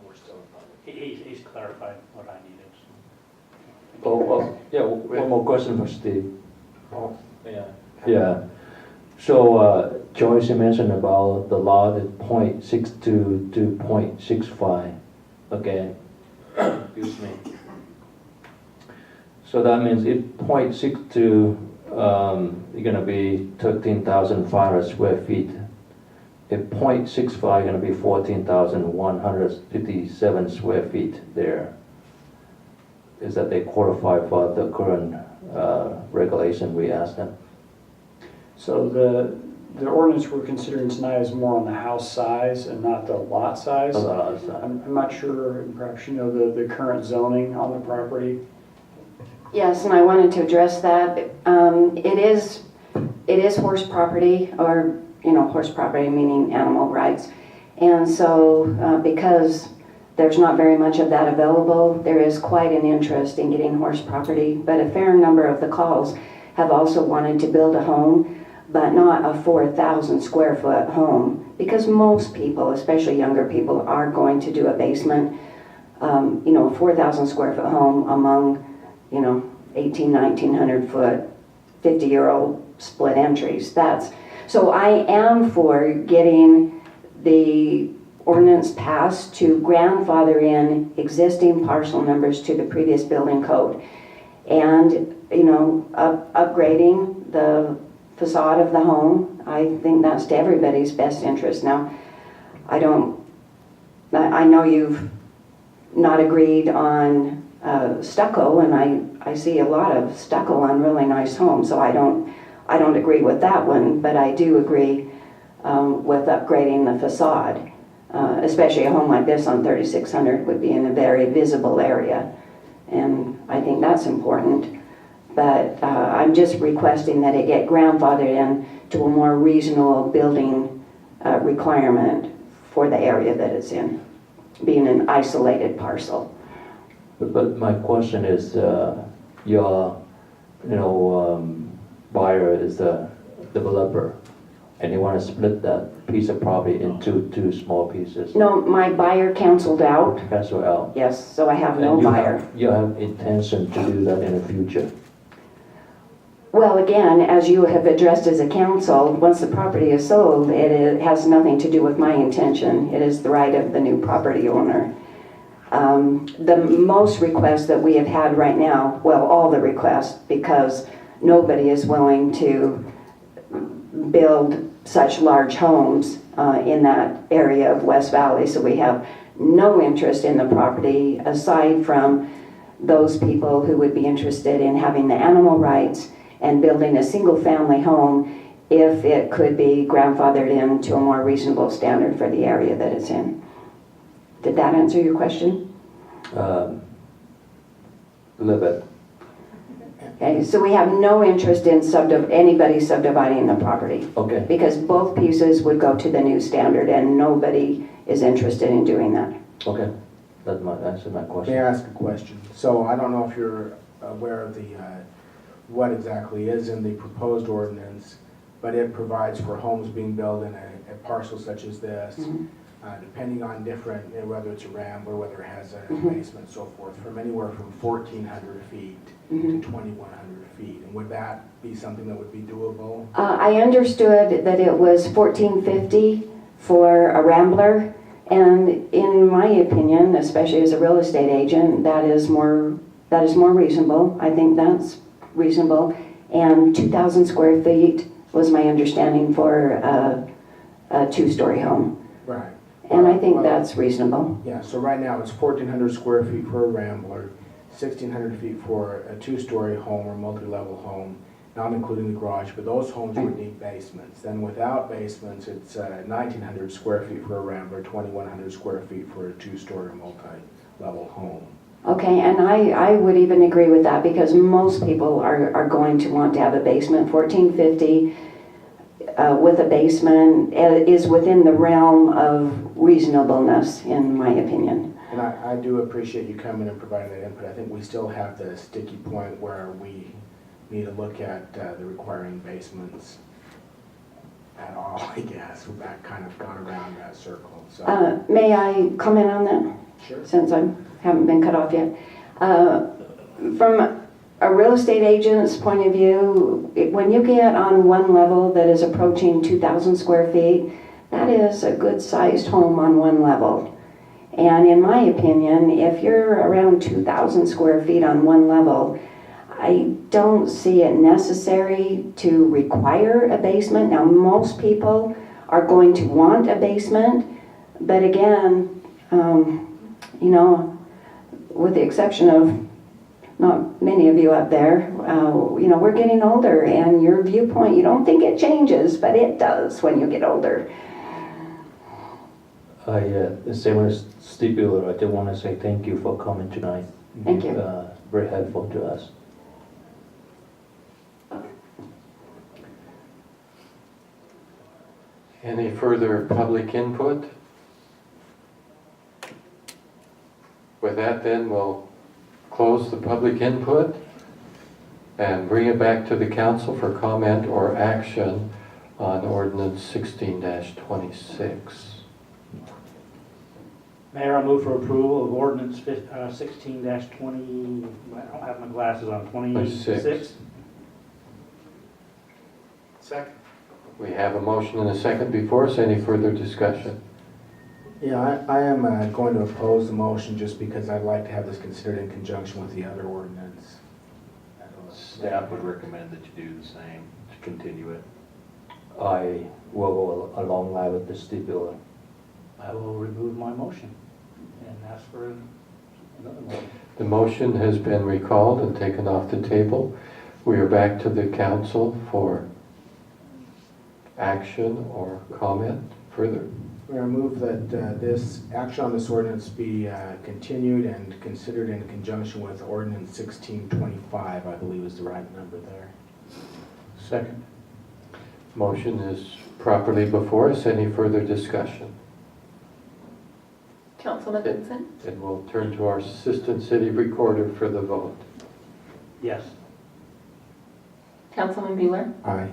We're still in public. He's clarified what I needed. Oh, well, yeah, one more question for Steve. Oh, yeah. Yeah. So Joyce, you mentioned about the lot at 0.62 to 0.65. Okay. Excuse me. So that means if 0.62, you're gonna be 13,500 square feet. If 0.65, gonna be 14,157 square feet there. Is that they qualify for the current regulation we asked them? So the ordinance we're considering tonight is more on the house size and not the lot size. I'm not sure, perhaps you know the current zoning on the property. Yes, and I wanted to address that. It is horse property, or, horse property meaning animal rights. And so because there's not very much of that available, there is quite an interest in getting horse property, but a fair number of the calls have also wanted to build a home, but not a 4,000 square foot home, because most people, especially younger people, are going to do a basement. A 4,000 square foot home among 1900 foot, 50-year-old split entries. So I am for getting the ordinance passed to grandfather in existing parcel numbers to the previous building code. And, upgrading the facade of the home, I think that's to everybody's best interest. Now, I know you've not agreed on stucco, and I see a lot of stucco on really nice homes, so I don't agree with that one, but I do agree with upgrading the facade, especially a home like this on 3600 would be in a very visible area, and I think that's important. But I'm just requesting that it get grandfathered in to a more reasonable building requirement for the area that it's in, being an isolated parcel. But my question is, your buyer is a developer, and you want to split that piece of property into two small pieces. No, my buyer canceled out. Cancel out. Yes, so I have no buyer. You have intention to do that in the future? Well, again, as you have addressed as a council, once the property is sold, it has nothing to do with my intention. It is the right of the new property owner. The most requests that we have had right now, well, all the requests, because nobody is willing to build such large homes in that area of West Valley. So we have no interest in the property aside from those people who would be interested in having the animal rights and building a single-family home if it could be grandfathered into a more reasonable standard for the area that it's in. Did that answer your question? A little bit. Okay, so we have no interest in anybody subdividing the property. Okay. Because both pieces would go to the new standard and nobody is interested in doing that. Okay. That might answer my question. May I ask a question? So I don't know if you're aware of the, what exactly is in the proposed ordinance, but it provides for homes being built in a parcel such as this, depending on different, whether it's a ramp or whether it has a basement and so forth, from anywhere from 1,400 feet to 2,100 feet. And would that be something that would be doable? I understood that it was $1,450 for a rambler, and in my opinion, especially as a real estate agent, that is more reasonable. I think that's reasonable. And 2,000 square feet was my understanding for a two-story home. Right. And I think that's reasonable. Yeah, so right now it's 1,400 square feet for a rambler, 1,600 feet for a two-story home or multi-level home, not including the garage, but those homes would need basements. Then without basements, it's 1,900 square feet for a rambler, 2,100 square feet for a two-story multi-level home. Okay, and I would even agree with that because most people are going to want to have a basement. 1,450 with a basement is within the realm of reasonableness, in my opinion. And I do appreciate you coming and providing that input. I think we still have the sticky point where we need to look at the requiring basements at all, I guess. We've kind of gone around that circle. So. May I comment on that? Sure. Since I haven't been cut off yet. From a real estate agent's point of view, when you get on one level that is approaching 2,000 square feet, that is a good-sized home on one level. And in my opinion, if you're around 2,000 square feet on one level, I don't see it necessary to require a basement. Now, most people are going to want a basement, but again, you know, with the exception of not many of you up there, you know, we're getting older and your viewpoint, you don't think it changes, but it does when you get older. The same as Steve Bueller, I just want to say thank you for coming tonight. Thank you. Very helpful to us. Any further public input? With that then, we'll close the public input and bring it back to the council for comment or action on ordinance 16-26. Mayor, I move for approval of ordinance 16-20, I don't have my glasses on, 26. Second. We have a motion and a second before us. Any further discussion? Yeah, I am going to oppose the motion just because I'd like to have this considered in conjunction with the other ordinance. Staff would recommend that you do the same, to continue it. I will go along line with the Steve Bueller. I will remove my motion and ask for another motion. The motion has been recalled and taken off the table. We are back to the council for action or comment further. We're going to move that this action on this ordinance be continued and considered in conjunction with ordinance 1625, I believe is the right number there. Second. Motion is properly before us. Any further discussion? Councilman Vincent? And we'll turn to our assistant city recorder for the vote. Yes. Councilman Bueller? Aye.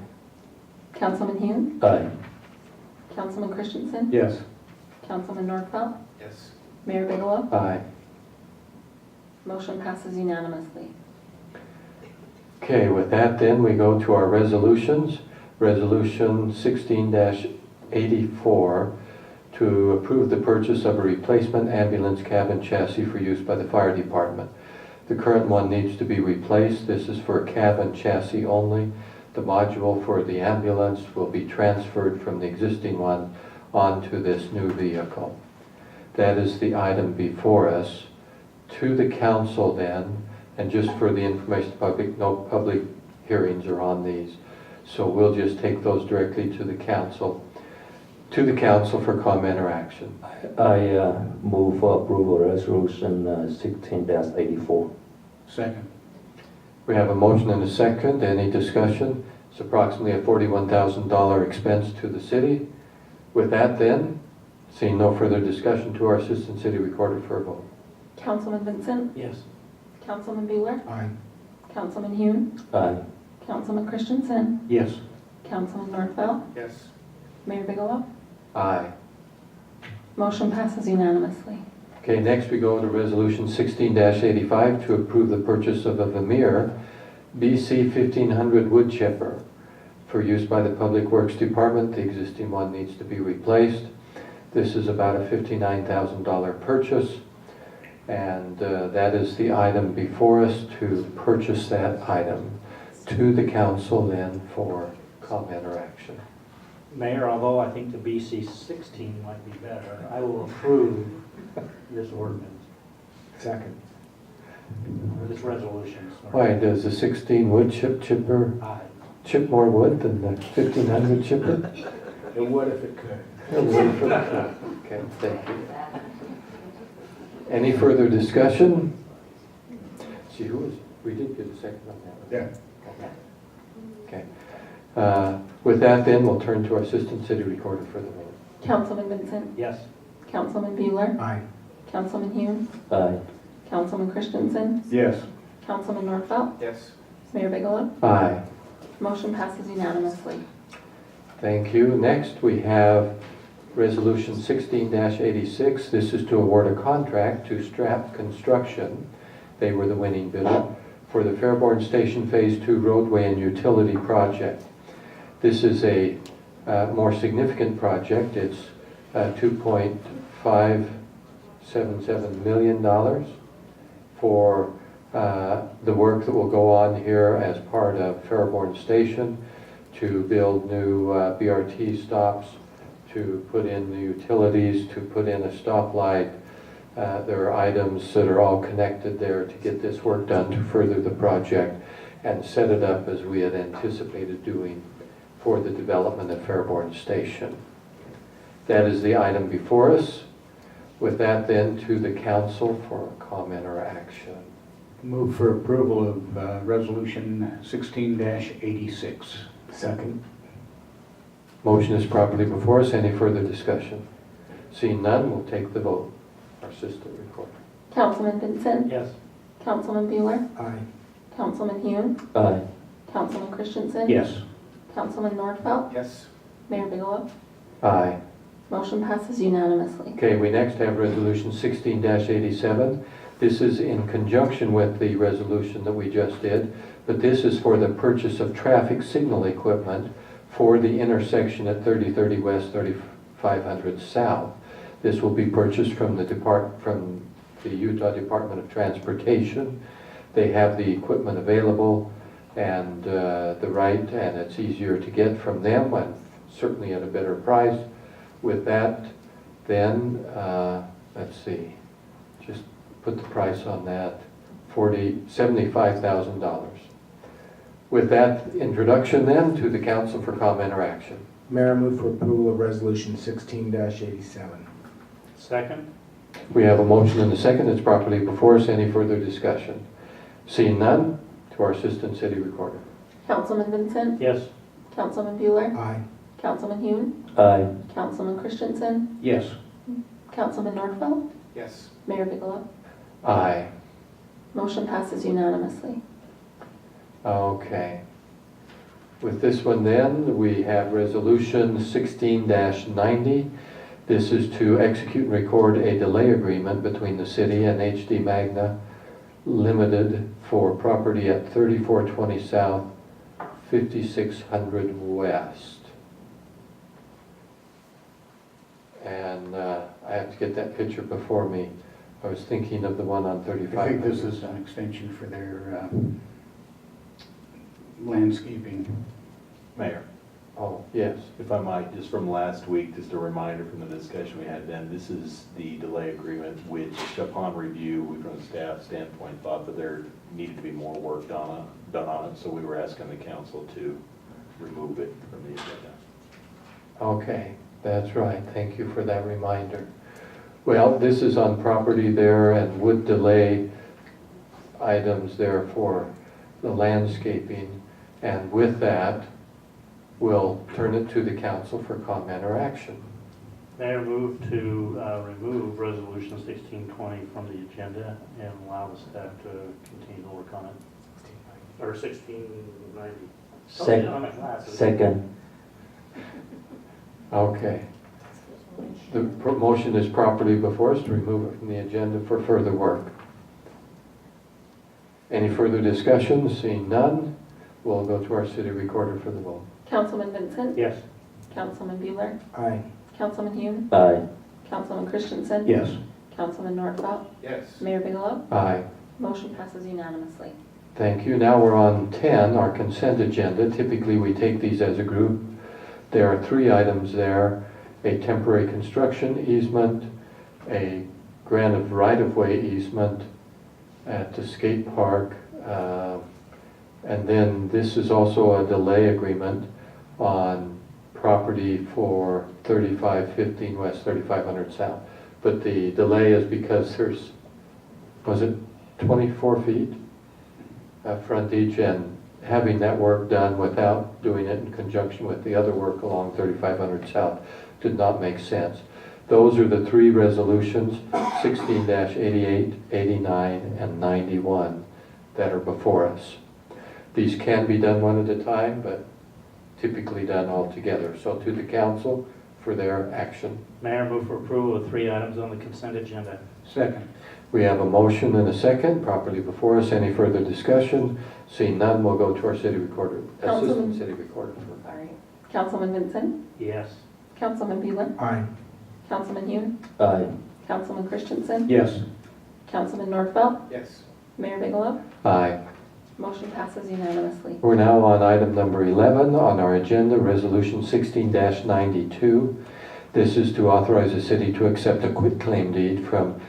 Councilman Hume? Aye. Councilman Christensen? Yes. Councilman Norfelt? Yes. Mayor Bigelow? Aye. Motion passes unanimously. Okay, with that then, we go to our resolutions. Resolution 16-84 to approve the purchase of a replacement ambulance cabin chassis for use by the fire department. The current one needs to be replaced. This is for a cabin chassis only. the module for the ambulance will be transferred from the existing one onto this new vehicle. That is the item before us. To the council then, and just for the information public, no public hearings are on these. So we'll just take those directly to the council. To the council for comment or action. I move for approval resolution 16-84. Second. We have a motion and a second. Any discussion? It's approximately a $41,000 expense to the city. With that then, seeing no further discussion, to our Assistant City Recorder for a vote. Councilman Vincent, Yes. Councilman Bueller, Aye. Councilman Hune, Aye. Councilman Christensen, Yes. Councilman Northfeld, Yes. Mayor Bigelow. Aye. Motion passes unanimously. Okay, next we go to Resolution 16-85 to approve the purchase of a Vermeer BC 1500 wood chipper for use by the Public Works Department. The existing one needs to be replaced. This is about a $59,000 purchase, and that is the item before us to purchase that item. To the council then for comment or action. Mayor, although I think the BC 16 might be better, I will approve this ordinance, Second. or this resolution. sorry. Why, does the 16 wood chipper Aye. chip more wood than the 1500 chipper? It would if it could. Okay, thank you. Any further discussion? See, we did get a second on that. Yeah. Okay. With that then, we'll turn to our Assistant City Recorder for the vote. Councilman Vincent, Yes. Councilman Bueller, Aye. Councilman Hune, Aye. Councilman Christensen, Yes. Councilman Northfeld, Yes. Mayor Bigelow. Aye. Motion passes unanimously. Thank you. Next, we have Resolution 16-86. This is to award a contract to Strap Construction. They were the winning bidder for the Fairborn Station Phase 2 roadway and utility project. This is a more significant project. It's $2.577 million for the work that will go on here as part of Fairborn Station, to build new BRT stops, to put in the utilities, to put in a stoplight. There are items that are all connected there to get this work done to further the project and set it up as we had anticipated doing for the development of Fairborn Station. That is the item before us. With that then, to the council for comment or action. Move for approval of Resolution 16-86. Second. Motion is properly before us. Any further discussion? Seeing none, we'll take the vote. Our Assistant Recorder. Councilman Vincent, Yes. Councilman Bueller, Aye. Councilman Hune, Aye. Councilman Christensen, Yes. Councilman Northfeld, Yes. Mayor Bigelow. Aye. Motion passes unanimously. Okay, we next have Resolution 16-87. This is in conjunction with the resolution that we just did, but this is for the purchase of traffic signal equipment for the intersection at 3030 West, 3500 South. This will be purchased from the Utah Department of Transportation. They have the equipment available and the right, and it's easier to get from them, and certainly at a better price. With that, then, let's see, just put the price on that, $75,000. With that introduction then, to the council for comment or action. Mayor, I move for approval of Resolution 16-87. Second? We have a motion and a second. It's properly before us. Any further discussion? Seeing none, to our Assistant City Recorder. Councilman Vincent, Yes. Councilman Bueller, Aye. Councilman Hune, Aye. Councilman Christensen, Yes. Councilman Northfeld, Yes. Mayor Bigelow. Aye. Motion passes unanimously. Okay. With this one then, we have Resolution 16-90. This is to execute and record a delay agreement between the city and HD Magna Limited for property at 3420 South, 5600 West. And I have to get that picture before me. I was thinking of the one on 3500. I think this is an extension for their landscaping Mayor, Oh, yes. if I might, just from last week, just a reminder from the discussion we had then, this is the delay agreement, which upon review, we from the staff standpoint thought that there needed to be more work done on it, so we were asking the council to remove it from the agenda. Okay, that's right. Thank you for that reminder. Well, this is on property there and would delay items there for the landscaping. And with that, we'll turn it to the council for comment or action. Mayor, move to remove resolution 1620 from the agenda and allow the staff to continue to work on it. Or 1690. Second. Okay. The motion is properly before us to remove it from the agenda for further work. Any further discussion? Seeing none, we'll go to our city recorder for the vote. Councilman Vincent? Yes. Councilman Bueller? Aye. Councilman Hume? Aye. Councilman Christensen? Yes. Councilman Nordfeld? Yes. Mayor Bigelow? Aye. Motion passes unanimously. Thank you. Now we're on 10, our consent agenda. Typically, we take these as a group. There are 3 items there: a temporary construction easement, a grant of right-of-way easement at the skate park, and then this is also a delay agreement on property for 3515 West, 3500 South. But the delay is because there's, was it 24 feet frontage, and having that work done without doing it in conjunction with the other work along 3500 South did not make sense. Those are the 3 resolutions, 16-88, 89, and 91, that are before us. These can be done one at a time, but typically done all together. So to the council for their action. Mayor, move for approval of 3 items on the consent agenda. Second. We have a motion and a second properly before us. Any further discussion? Seeing none, we'll go to our city recorder, assistant city recorder. Sorry. Councilman Vincent? Yes. Councilman Bueller? Aye. Councilman Hume? Aye. Councilman Christensen? Yes. Councilman Nordfeld? Yes. Mayor Bigelow? Aye. Motion passes unanimously. We're now on item number 11 on our agenda, resolution 16-92. This is to authorize the city to accept a quitclaim deed from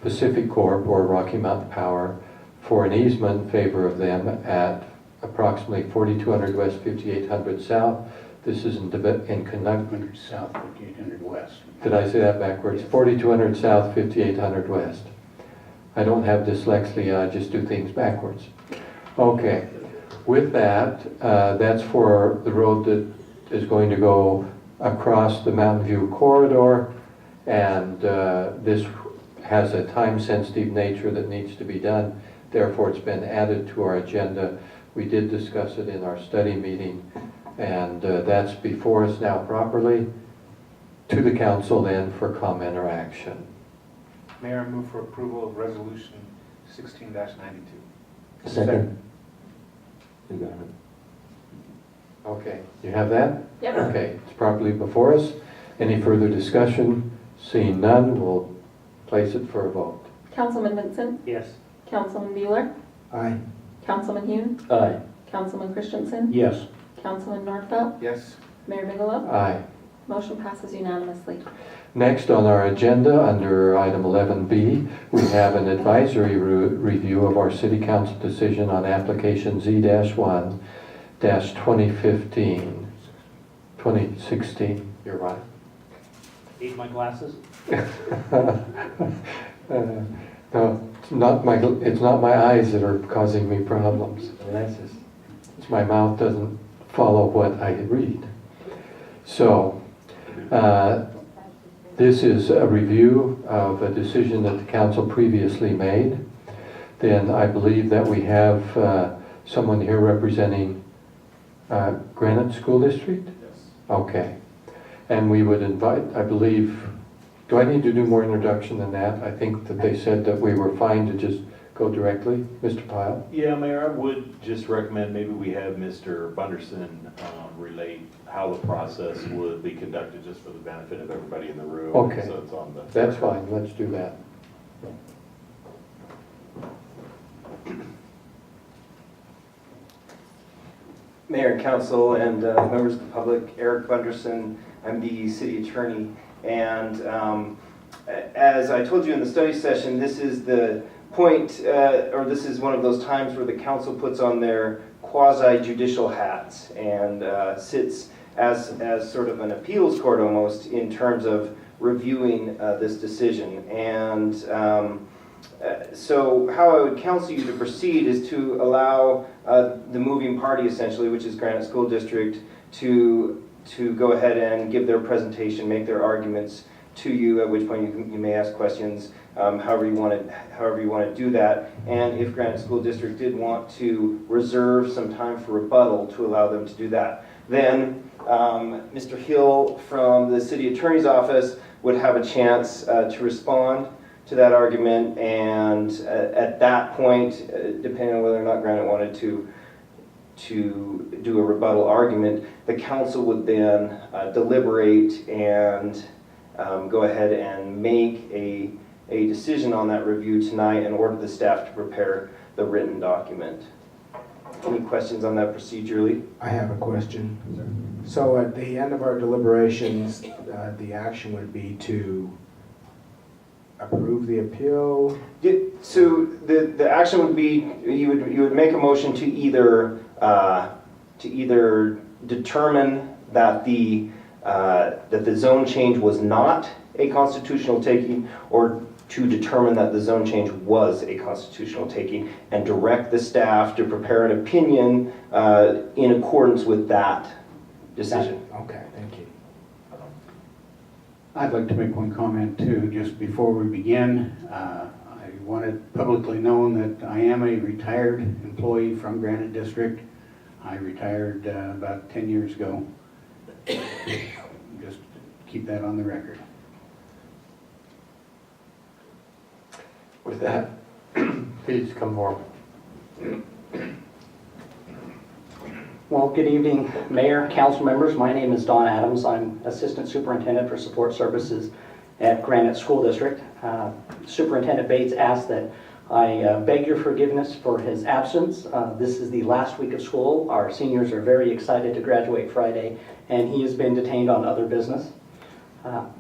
Pacific Corp or Rocky Mountain Power for an easement in favor of them at approximately 4200 West, 5800 South. This is in 500 South, 5800 West. Did I say that backwards? 4200 South, 5800 West. I don't have dyslexia, I just do things backwards. Okay, with that, that's for the road that is going to go across the Mountain View corridor, and this has a time-sensitive nature that needs to be done. Therefore, it's been added to our agenda. We did discuss it in our study meeting, and that's before us now properly. To the council then for comment or action. Mayor, I move for approval of resolution 16-92. Second. You got it. Okay, you have that? Yep. Okay, it's properly before us. Any further discussion? Seeing none, we'll place it for a vote. Councilman Vincent? Yes. Councilman Bueller? Aye. Councilman Hume? Aye. Councilman Christensen? Yes. Councilman Nordfeld? Yes. Mayor Bigelow? Aye. Motion passes unanimously. Next on our agenda, under item 11B, we have an advisory review of our City Council decision on application Z-1-2016. You're right. Need my glasses? No, it's not my eyes that are causing me problems. It's my mouth doesn't follow what I read. So, this is a review of a decision that the council previously made. Then I believe that we have someone here representing Granite School District? Yes. Okay. And we would invite, I believe, do I need to do more introduction than that? I think that they said that we were fine to just go directly. Mr. Pyle? Yeah, Mayor, I would just recommend maybe we have Mr. Bunderson relate how the process would be conducted, just for the benefit of everybody in the room. Okay. So it's on the. That's fine, let's do that. Mayor and Council and members of the public. Eric Bunderson, I'm the city attorney. And as I told you in the study session, this is the point, or this is one of those times where the council puts on their quasi-judicial hats and sits as sort of an appeals court almost in terms of reviewing this decision. And so how I would counsel you to proceed is to allow the moving party essentially, which is Granite School District, to go ahead and give their presentation, make their arguments to you, at which point you may ask questions, however you want to do that. And if Granite School District did want to reserve some time for rebuttal, to allow them to do that. Then Mr. Hill from the City Attorney's Office would have a chance to respond to that argument, and at that point, depending on whether or not Granite wanted to do a rebuttal argument, the council would then deliberate and go ahead and make a decision on that review tonight and order the staff to prepare the written document. Any questions on that procedurally? I have a question. So at the end of our deliberations, the action would be to approve the appeal? So the action would be, you would make a motion to either determine that the zone change was not a constitutional taking, or to determine that the zone change was a constitutional taking, and direct the staff to prepare an opinion in accordance with that decision. Okay, thank you. I'd like to make one comment too, just before we begin. I want it publicly known that I am a retired employee from Granite District. I retired about 10 years ago. Just keep that on the record. With that, please come forward. Well, good evening, Mayor, council members. My name is Don Adams. I'm Assistant Superintendent for Support Services at Granite School District. Superintendent Bates asked that I beg your forgiveness for his absence. This is the last week of school. Our seniors are very excited to graduate Friday, and he has been detained on other business.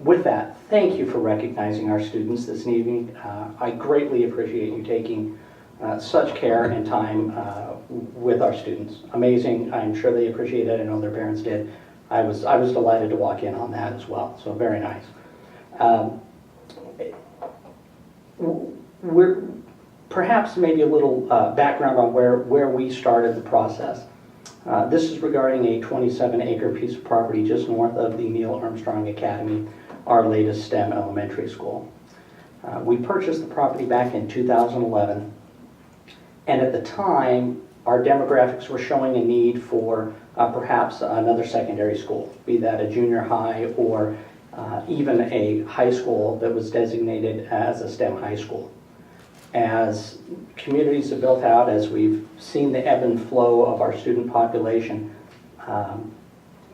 With that, thank you for recognizing our students this evening. I greatly appreciate you taking such care and time with our students. Amazing. I'm sure they appreciate it. I know their parents did. I was delighted to walk in on that as well. So very nice. We're perhaps maybe a little background on where we started the process. This is regarding a 27-acre piece of property just north of the Neil Armstrong Academy, our latest STEM elementary school. We purchased the property back in 2011, and at the time, our demographics were showing a need for perhaps another secondary school, be that a junior high or even a high school that was designated as a STEM high school. As communities have built out, as we've seen the ebb and flow of our student population,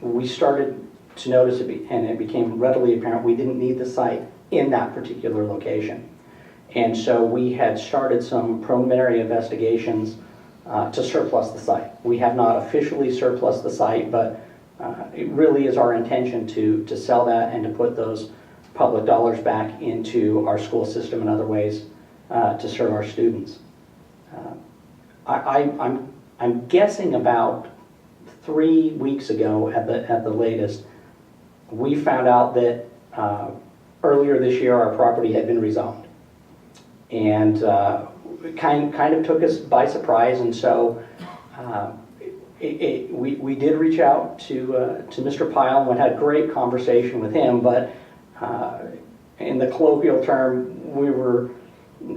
we started to notice and it became readily apparent we didn't need the site in that particular location. And so we had started some preliminary investigations to surplus the site. We have not officially surplus the site, but it really is our intention to sell that and to put those public dollars back into our school system and other ways to serve our students. I'm guessing about 3 weeks ago at the latest, we found out that earlier this year our property had been rezoned, and it kind of took us by surprise. And so we did reach out to Mr. Pyle and had a great conversation with him, but in the colloquial term, we were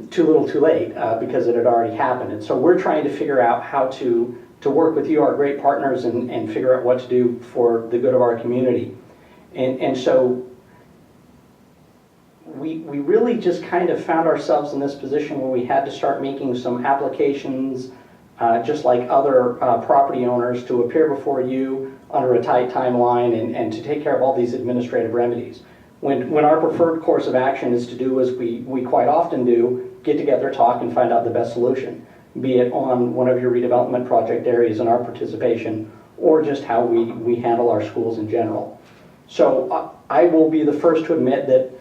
too little too late because it had already happened. And so we're trying to figure out how to work with you, our great partners, and figure out what to do for the good of our community. And so we really just kind of found ourselves in this position where we had to start making some applications, just like other property owners, to appear before you under a tight timeline and to take care of all these administrative remedies. When our preferred course of action is to do as we quite often do, get together, talk, and find out the best solution, be it on one of your redevelopment project areas and our participation, or just how we handle our schools in general. So I will be the first to admit that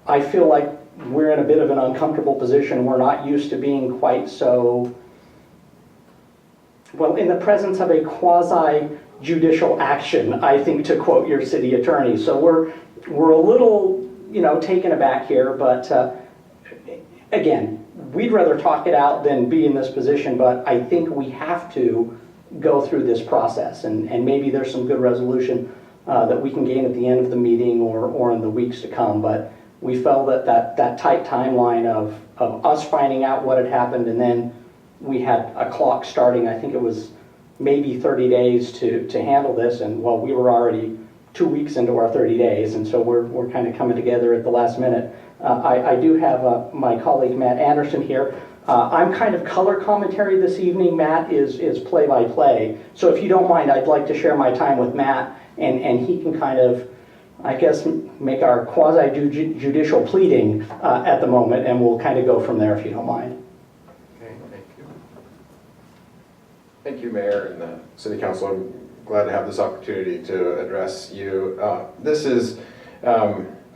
I feel like we're in a bit of an uncomfortable position. We're not used to being quite so, well, in the presence of a quasi-judicial action, I think, to quote your city attorney. So we're a little, taken aback here, but again, we'd rather talk it out than be in this position, but I think we have to go through this process, and maybe there's some good resolution that we can gain at the end of the meeting or in the weeks to come, but we felt that tight timeline of us finding out what had happened, and then we had a clock starting, I think it was maybe 30 days to handle this, and well, we were already 2 weeks into our 30 days, and so we're kind of coming together at the last minute. I do have my colleague Matt Anderson here. I'm kind of color commentary this evening. Matt is play-by-play. So if you don't mind, I'd like to share my time with Matt, and he can kind of, I guess, make our quasi-judicial pleading at the moment, and we'll kind of go from there if you don't mind. Okay, thank you. Thank you, Mayor and the City Council. I'm glad to have this opportunity to address you. This is,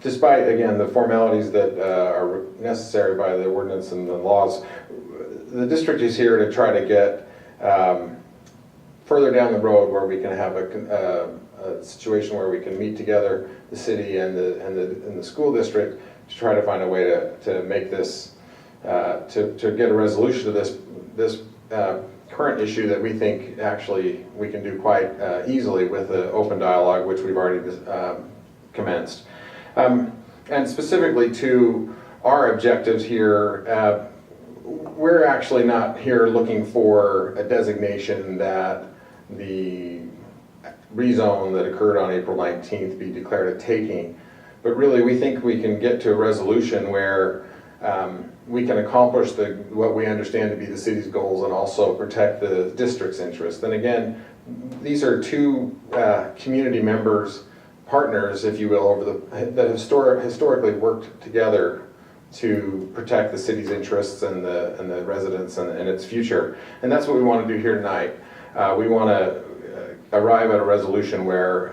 despite, again, the formalities that are necessary by the ordinance and the laws, the district is here to try to get further down the road where we can have a situation where we can meet together, the city and the school district, to try to find a way to make this, to get a resolution to this current issue that we think actually we can do quite easily with the open dialogue, which we've already commenced. And specifically to our objectives here, we're actually not here looking for a designation that the rezone that occurred on April 19th be declared a taking, but really we think we can get to a resolution where we can accomplish what we understand to be the city's goals and also protect the district's interest. And again, these are two community members, partners, if you will, that historically worked together to protect the city's interests and the residents and its future. And that's what we want to do here tonight. We want to arrive at a resolution where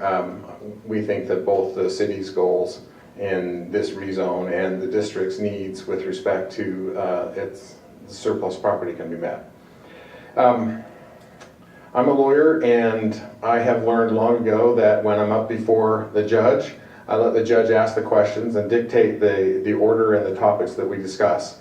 we think that both the city's goals in this rezone and the district's needs with respect to its surplus property can be met. I'm a lawyer, and I have learned long ago that when I'm up before the judge, I let the judge ask the questions and dictate the order and the topics that we discuss.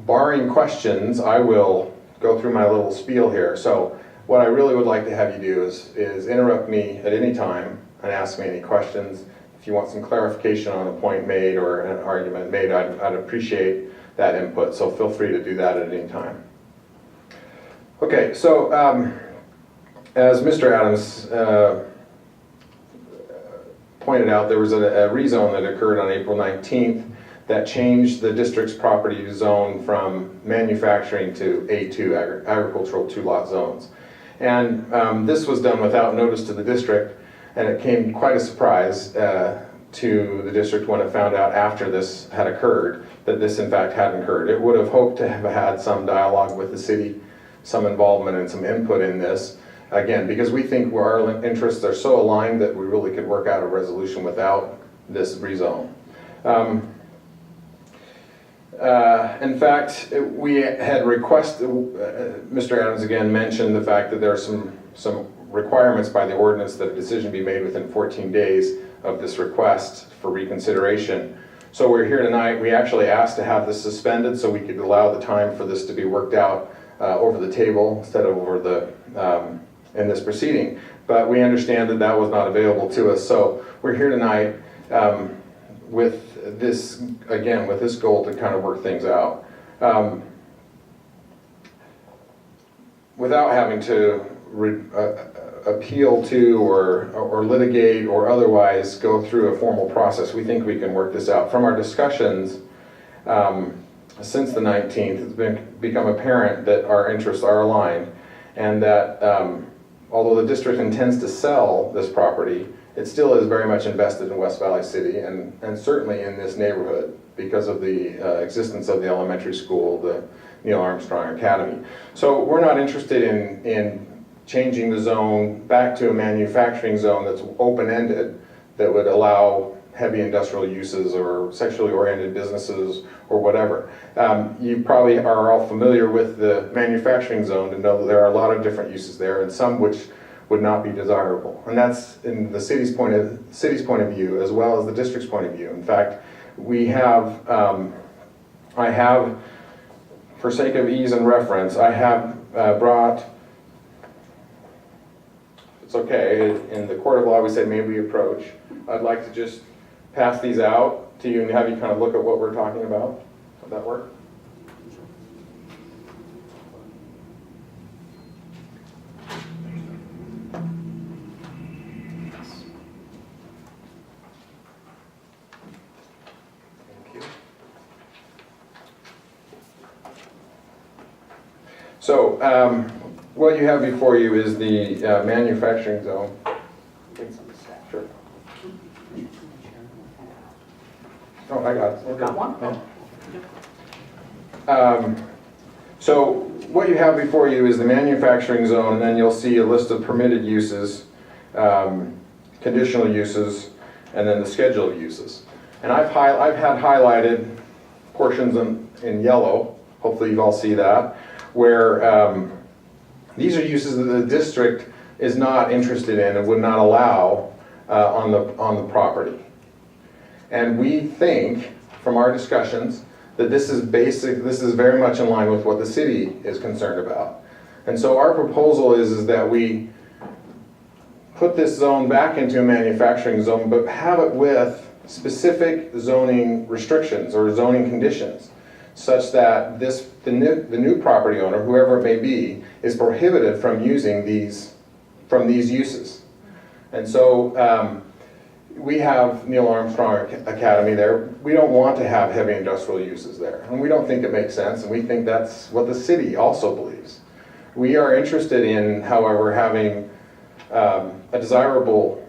Barring questions, I will go through my little spiel here. So what I really would like to have you do is interrupt me at any time and ask me any questions. If you want some clarification on a point made or an argument made, I'd appreciate that input, so feel free to do that at any time. Okay, so as Mr. Adams pointed out, there was a rezone that occurred on April 19th that changed the district's property zone from manufacturing to A2, agricultural two-lot zones. And this was done without notice to the district, and it came quite a surprise to the district when it found out after this had occurred that this in fact hadn't occurred. It would have hoped to have had some dialogue with the city, some involvement and some input in this, again, because we think our interests are so aligned that we really could work out a resolution without this rezone. In fact, we had requested, Mr. Adams again mentioned the fact that there are some requirements by the ordinance that a decision be made within 14 days of this request for reconsideration. So we're here tonight. We actually asked to have this suspended so we could allow the time for this to be worked out over the table instead of over the in this proceeding. But we understand that that was not available to us. So we're here tonight with this, again, with this goal to kind of work things out. Without having to appeal to or litigate or otherwise go through a formal process, we think we can work this out. From our discussions since the 19th, it's become apparent that our interests are aligned, and that although the district intends to sell this property, it still is very much invested in West Valley City and certainly in this neighborhood because of the existence of the elementary school, the Neil Armstrong Academy. So we're not interested in changing the zone back to a manufacturing zone that's open-ended, that would allow heavy industrial uses or sexually oriented businesses or whatever. You probably are all familiar with the manufacturing zone to know that there are a lot of different uses there, and some which would not be desirable. And that's in the city's point of view, as well as the district's point of view. In fact, we have, I have, for sake of ease and reference, I have brought, it's okay, in the court of law we say may we approach. I'd like to just pass these out to you and have you kind of look at what we're talking about. Would that work? So, what you have before you is the manufacturing zone. Sure. Oh, I got it. Got one? So, what you have before you is the manufacturing zone, and then you'll see a list of permitted uses, conditional uses, and then the schedule of uses. And I've had highlighted portions in yellow, hopefully you all see that, where these are uses that the district is not interested in and would not allow on the property. And we think, from our discussions, that this is very much in line with what the city is concerned about. And so our proposal is that we put this zone back into a manufacturing zone, but have it with specific zoning restrictions or zoning conditions, such that the new property owner, whoever it may be, is prohibited from using these uses. And so we have Neil Armstrong Academy there. We don't want to have heavy industrial uses there, and we don't think it makes sense, and we think that's what the city also believes. We are interested in, however, having a desirable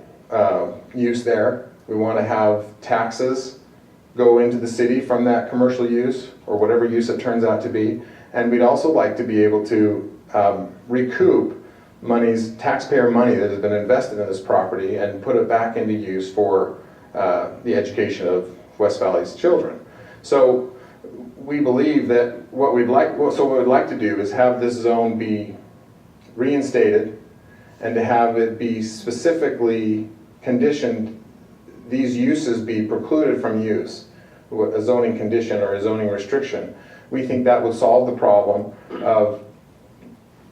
use there. We want to have taxes go into the city from that commercial use, or whatever use it turns out to be. And we'd also like to be able to recoup taxpayer money that has been invested in this property and put it back into use for the education of West Valley's children. So we believe that what we'd like to do is have this zone be reinstated and to have it be specifically conditioned, these uses be precluded from use, a zoning condition or a zoning restriction. We think that would solve the problem of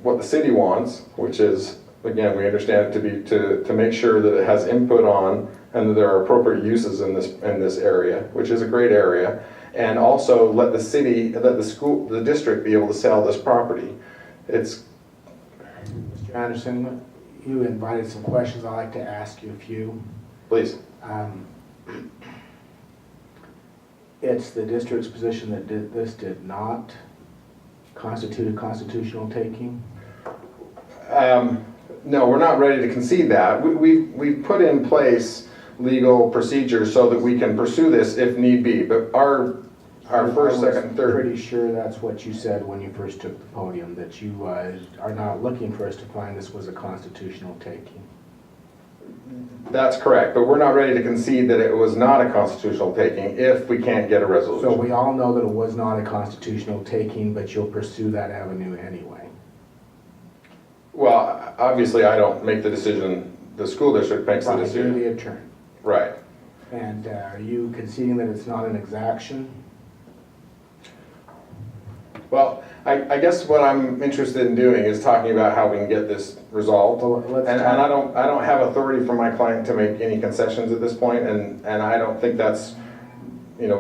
what the city wants, which is, again, we understand it to be to make sure that it has input on and that there are appropriate uses in this area, which is a great area, and also let the district be able to sell this property. Mr. Anderson, you invited some questions. I'd like to ask you a few. Please. It's the district's position that this did not constitute a constitutional taking? No, we're not ready to concede that. We've put in place legal procedures so that we can pursue this if need be, but our first, second, and third. I'm pretty sure that's what you said when you first took the podium, that you are not looking for us to find this was a constitutional taking. That's correct, but we're not ready to concede that it was not a constitutional taking if we can't get a resolution. So we all know that it was not a constitutional taking, but you'll pursue that avenue anyway. Well, obviously I don't make the decision, the school district makes the decision. You're the attorney. Right. And are you conceding that it's not an exaction? Well, I guess what I'm interested in doing is talking about how we can get this resolved. Well, and I don't have authority from my client to make any concessions at this point, and I don't think that's, where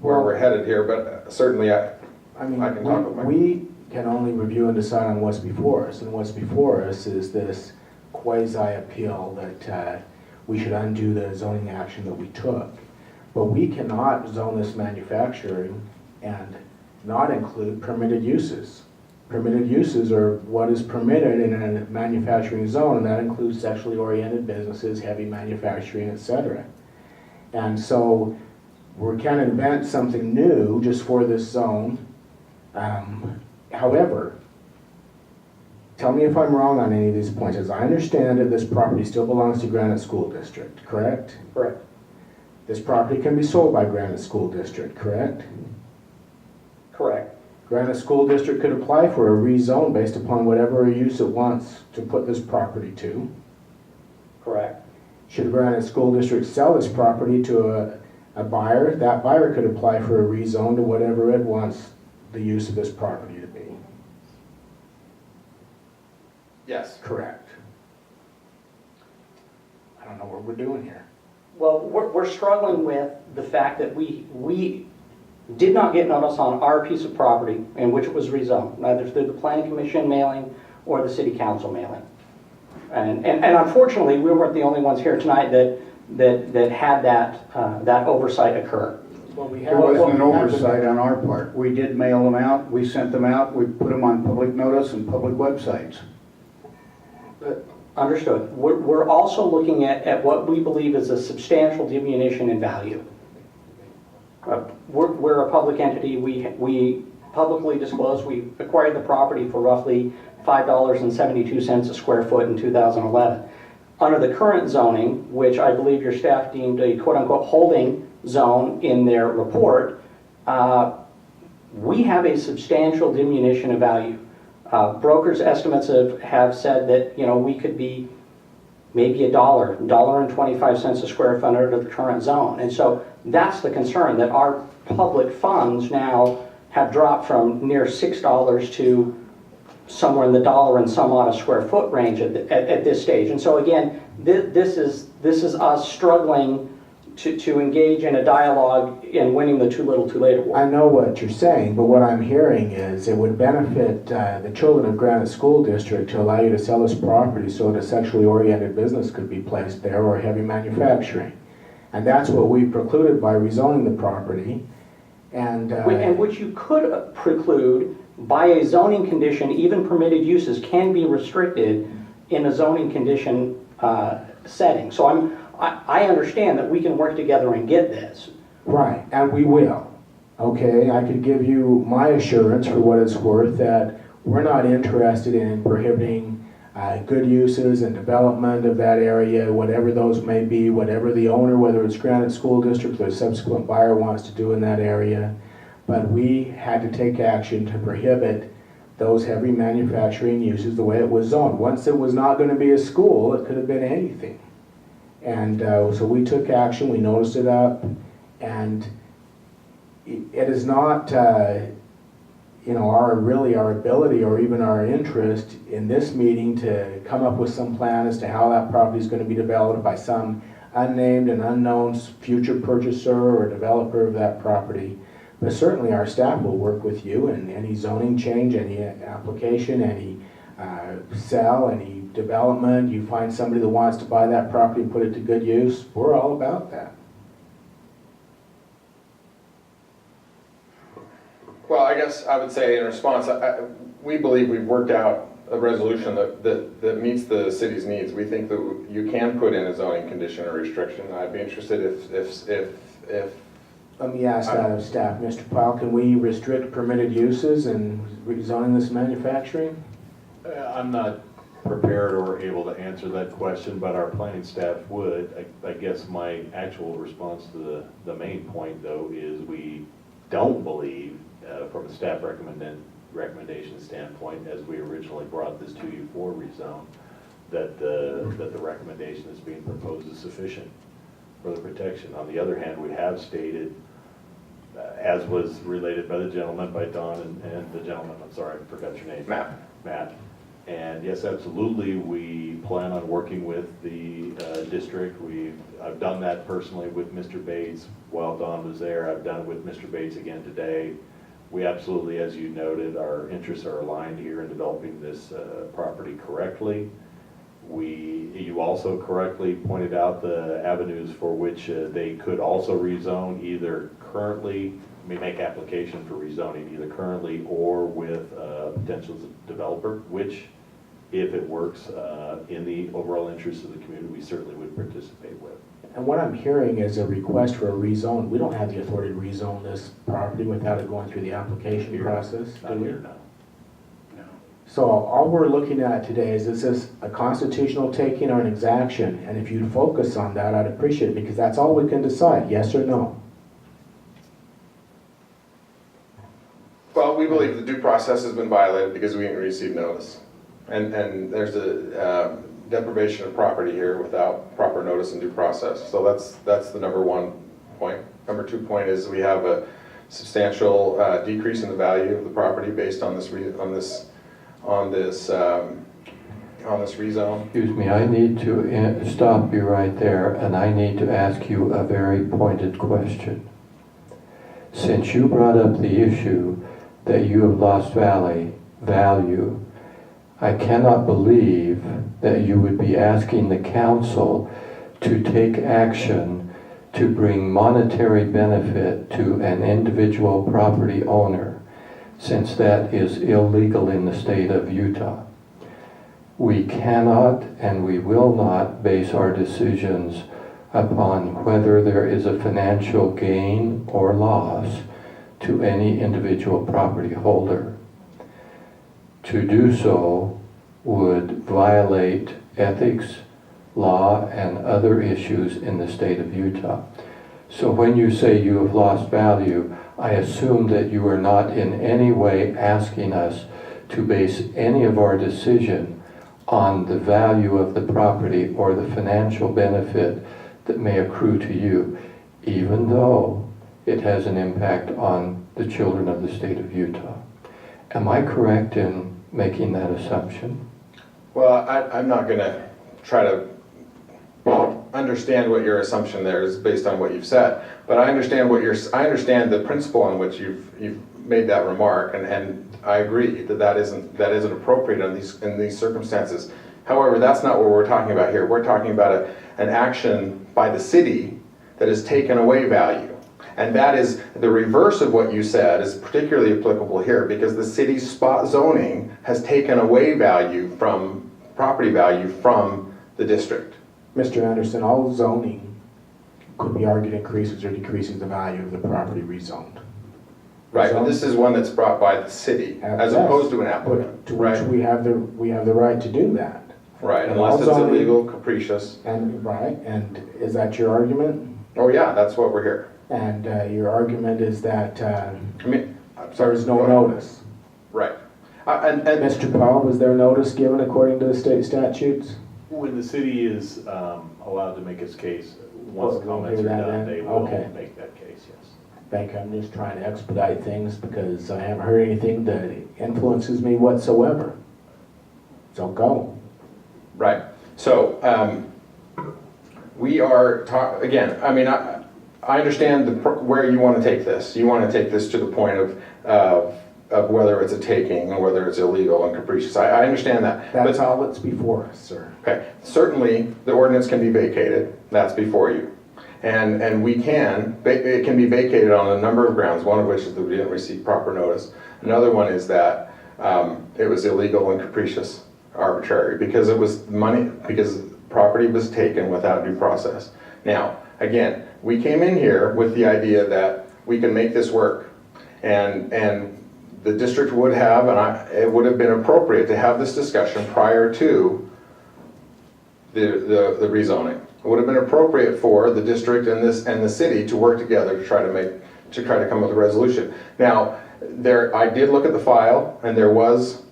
we're headed here, but certainly I can talk with my... We can only review and decide on what's before us, and what's before us is this quasi-appeal that we should undo the zoning action that we took. But we cannot zone this manufacturing and not include permitted uses. Permitted uses are what is permitted in a manufacturing zone, and that includes sexually oriented businesses, heavy manufacturing, etc. And so we can't invent something new just for this zone. However, tell me if I'm wrong on any of these points. As I understand it, this property still belongs to Granite School District, correct? Correct. This property can be sold by Granite School District, correct? Correct. Granite School District could apply for a rezone based upon whatever use it wants to put this property to. Correct. Should Granite School District sell this property to a buyer, that buyer could apply for a rezone to whatever it wants the use of this property to be. Yes. Correct. I don't know what we're doing here. Well, we're struggling with the fact that we did not get notice on our piece of property in which it was rezoned, neither through the planning commission mailing or the city council mailing. And unfortunately, we weren't the only ones here tonight that had that oversight occur. Well, There wasn't an oversight on our part. We did mail them out, we sent them out, we put them on public notice and public websites. Understood. We're also looking at what we believe is a substantial diminution in value. We're a public entity. We publicly disclose we acquired the property for roughly $5.72 a square foot in 2011. Under the current zoning, which I believe your staff deemed a quote-unquote holding zone in their report, we have a substantial diminution of value. Brokers' estimates have said that we could be maybe $1.25 a square foot under the current zone. And so that's the concern, that our public funds now have dropped from near $6 to somewhere in the dollar and some odd a square foot range at this stage. And so again, this is us struggling to engage in a dialogue in winning the too little too late award. I know what you're saying, but what I'm hearing is it would benefit the children of Granite School District to allow you to sell this property so that a sexually oriented business could be placed there or heavy manufacturing. And that's what we precluded by rezoning the property. And which you could preclude by a zoning condition. Even permitted uses can be restricted in a zoning condition setting. So I understand that we can work together and get this. Right, and we will. Okay, I could give you my assurance for what it's worth that we're not interested in prohibiting good uses and development of that area, whatever those may be, whatever the owner, whether it's Granite School District or a subsequent buyer wants to do in that area. But we had to take action to prohibit those heavy manufacturing uses the way it was zoned. Once it was not going to be a school, it could have been anything. And so we took action, we noticed it up, and it is not our ability or even our interest in this meeting to come up with some plan as to how that property is going to be developed by some unnamed and unknown future purchaser or developer of that property. But certainly our staff will work with you in any zoning change, any application, any sell, any development. You find somebody that wants to buy that property and put it to good use, we're all about that. Well, I guess I would say in response, we believe we've worked out a resolution that meets the city's needs. We think that you can put in a zoning condition or restriction. I'd be interested if Let me ask that of staff. Mr. Powell, can we restrict permitted uses and rezoning this manufacturing? I'm not prepared or able to answer that question, but our planning staff would. I guess my actual response to the main point, though, is we don't believe, from a staff recommendation standpoint, as we originally brought this to you for rezone, that the recommendation that's being proposed is sufficient for the protection. On the other hand, we have stated, as was related by the gentleman, by Don and the gentleman, I'm sorry, I forgot your name. Matt. And yes, absolutely, we plan on working with the district. I've done that personally with Mr. Bates while Don was there. I've done it with Mr. Bates again today. We absolutely, as you noted, our interests are aligned here in developing this property correctly. You also correctly pointed out the avenues for which they could also rezone, either currently, make application for rezoning either currently or with a potential developer, which, if it works in the overall interest of the community, we certainly would participate with. And what I'm hearing is a request for a rezone. We don't have the authority to rezone this property without it going through the application process. Not here, no. So all we're looking at today is this a constitutional taking or an exaction? And if you'd focus on that, I'd appreciate it, because that's all we can decide, yes or no. Well, we believe the due process has been violated because we didn't receive notice. And there's a deprivation of property here without proper notice and due process. So that's the number one point. Number 2 point is we have a substantial decrease in the value of the property based on this rezone. Excuse me, I need to stop you right there, and I need to ask you a very pointed question. Since you brought up the issue that you have lost value, I cannot believe that you would be asking the council to take action to bring monetary benefit to an individual property owner, since that is illegal in the state of Utah. We cannot and we will not base our decisions upon whether there is a financial gain or loss to any individual property holder. To do so would violate ethics, law, and other issues in the state of Utah. So when you say you have lost value, I assume that you are not in any way asking us to base any of our decision on the value of the property or the financial benefit that may accrue to you, even though it has an impact on the children of the state of Utah. Am I correct in making that assumption? Well, I'm not going to try to understand what your assumption there is based on what you've said, but I understand the principle on which you've made that remark, and I agree that isn't appropriate in these circumstances. However, that's not what we're talking about here. We're talking about an action by the city that has taken away value. And that is the reverse of what you said is particularly applicable here, because the city's spot zoning has taken away property value from the district. Mr. Anderson, all zoning could be argued increases or decreases the value of the property rezoned. Right, but this is one that's brought by the city as opposed to an applicant. To which we have the right to do that. Right, unless it's illegal, capricious. And is that your argument? Oh yeah, that's what we're here. And your argument is that there is no notice. Right. Mr. Powell, was there notice given according to the state statutes? When the city is allowed to make its case, once the comments are done, they will make that case, yes. Thank you. I'm just trying to expedite things because I haven't heard anything that influences me whatsoever. So go. Right. So we are again. I mean, I understand where you want to take this. You want to take this to the point of whether it's a taking and whether it's illegal and capricious. I understand that. That's all that's before us, sir. Okay. Certainly, the ordinance can be vacated. That's before you. And it can be vacated on a number of grounds, one of which is that we didn't receive proper notice. Another one is that it was illegal and capricious, arbitrary, because because property was taken without due process. Now, again, we came in here with the idea that we can make this work, and the district would have, and it would have been appropriate to have this discussion prior to the rezoning. It would have been appropriate for the district and the city to work together to try to come up with a resolution. Now, I did look at the file, and there was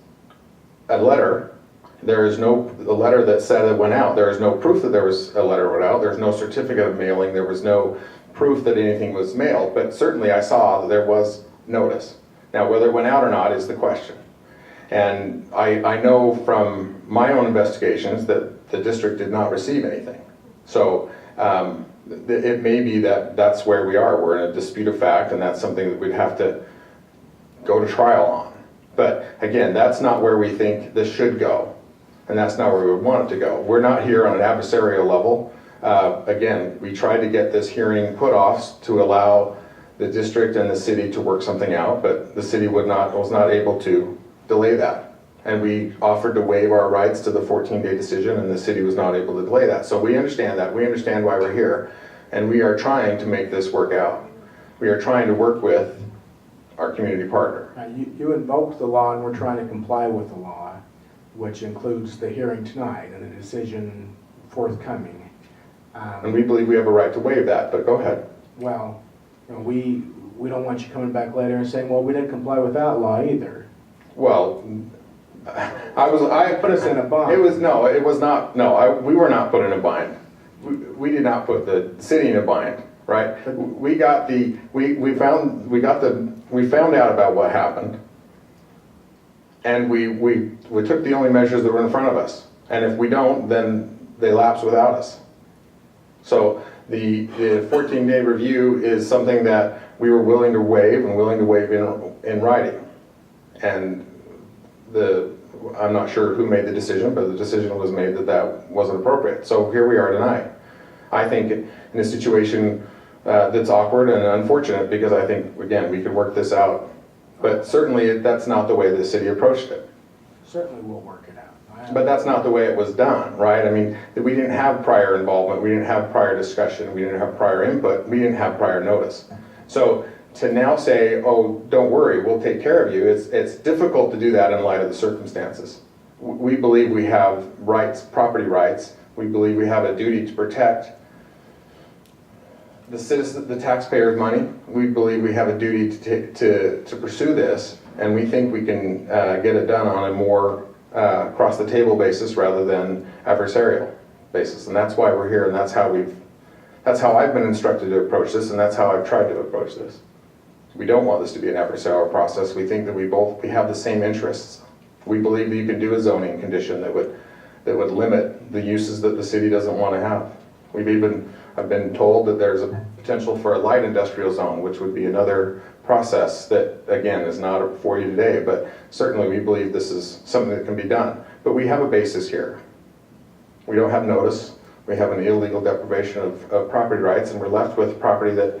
a letter. There is no letter that said it went out. There is no proof that there was a letter went out. There's no certificate of mailing. There was no proof that anything was mailed. But certainly I saw that there was notice. Now, whether it went out or not is the question. And I know from my own investigations that the district did not receive anything. So it may be that that's where we are. We're in a dispute of fact, and that's something that we'd have to go to trial on. But again, that's not where we think this should go. And that's not where we would want it to go. We're not here on an adversarial level. Again, we tried to get this hearing put off to allow the district and the city to work something out, but the city was not able to delay that. And we offered to waive our rights to the 14-day decision, and the city was not able to delay that. So we understand that. We understand why we're here. And we are trying to make this work out. We are trying to work with our community partner. You invoked the law, and we're trying to comply with the law, which includes the hearing tonight and the decision forthcoming. And we believe we have a right to waive that, but go ahead. Well, you know, we don't want you coming back later and saying, well, we didn't comply with that law either. Well, I put us in a bind. It was not. No, we were not put in a bind. We did not put the city in a bind, right? We found out about what happened, and we took the only measures that were in front of us. And if we don't, then they lapse without us. So the 14-day review is something that we were willing to waive and willing to waive in writing. And I'm not sure who made the decision, but the decision was made that that wasn't appropriate. So here we are tonight. I think in a situation that's awkward and unfortunate, because I think, again, we could work this out. But certainly that's not the way the city approached it. Certainly we'll work it out. But that's not the way it was done, right? I mean, we didn't have prior involvement, we didn't have prior discussion, we didn't have prior input, we didn't have prior notice. So to now say, oh, don't worry, we'll take care of you, it's difficult to do that in light of the circumstances. We believe we have rights, property rights. We believe we have a duty to protect the citizen, the taxpayers' money. We believe we have a duty to pursue this, and we think we can get it done on a more across the table basis rather than adversarial basis. And that's why we're here, and that's how I've been instructed to approach this, and that's how I've tried to approach this. We don't want this to be an adversarial process. We think that we have the same interests. We believe that you can do a zoning condition that would limit the uses that the city doesn't want to have. I've been told that there's a potential for a light industrial zone, which would be another process that, again, is not before you today, but certainly we believe this is something that can be done. But we have a basis here. We don't have notice. We have an illegal deprivation of property rights, and we're left with property that,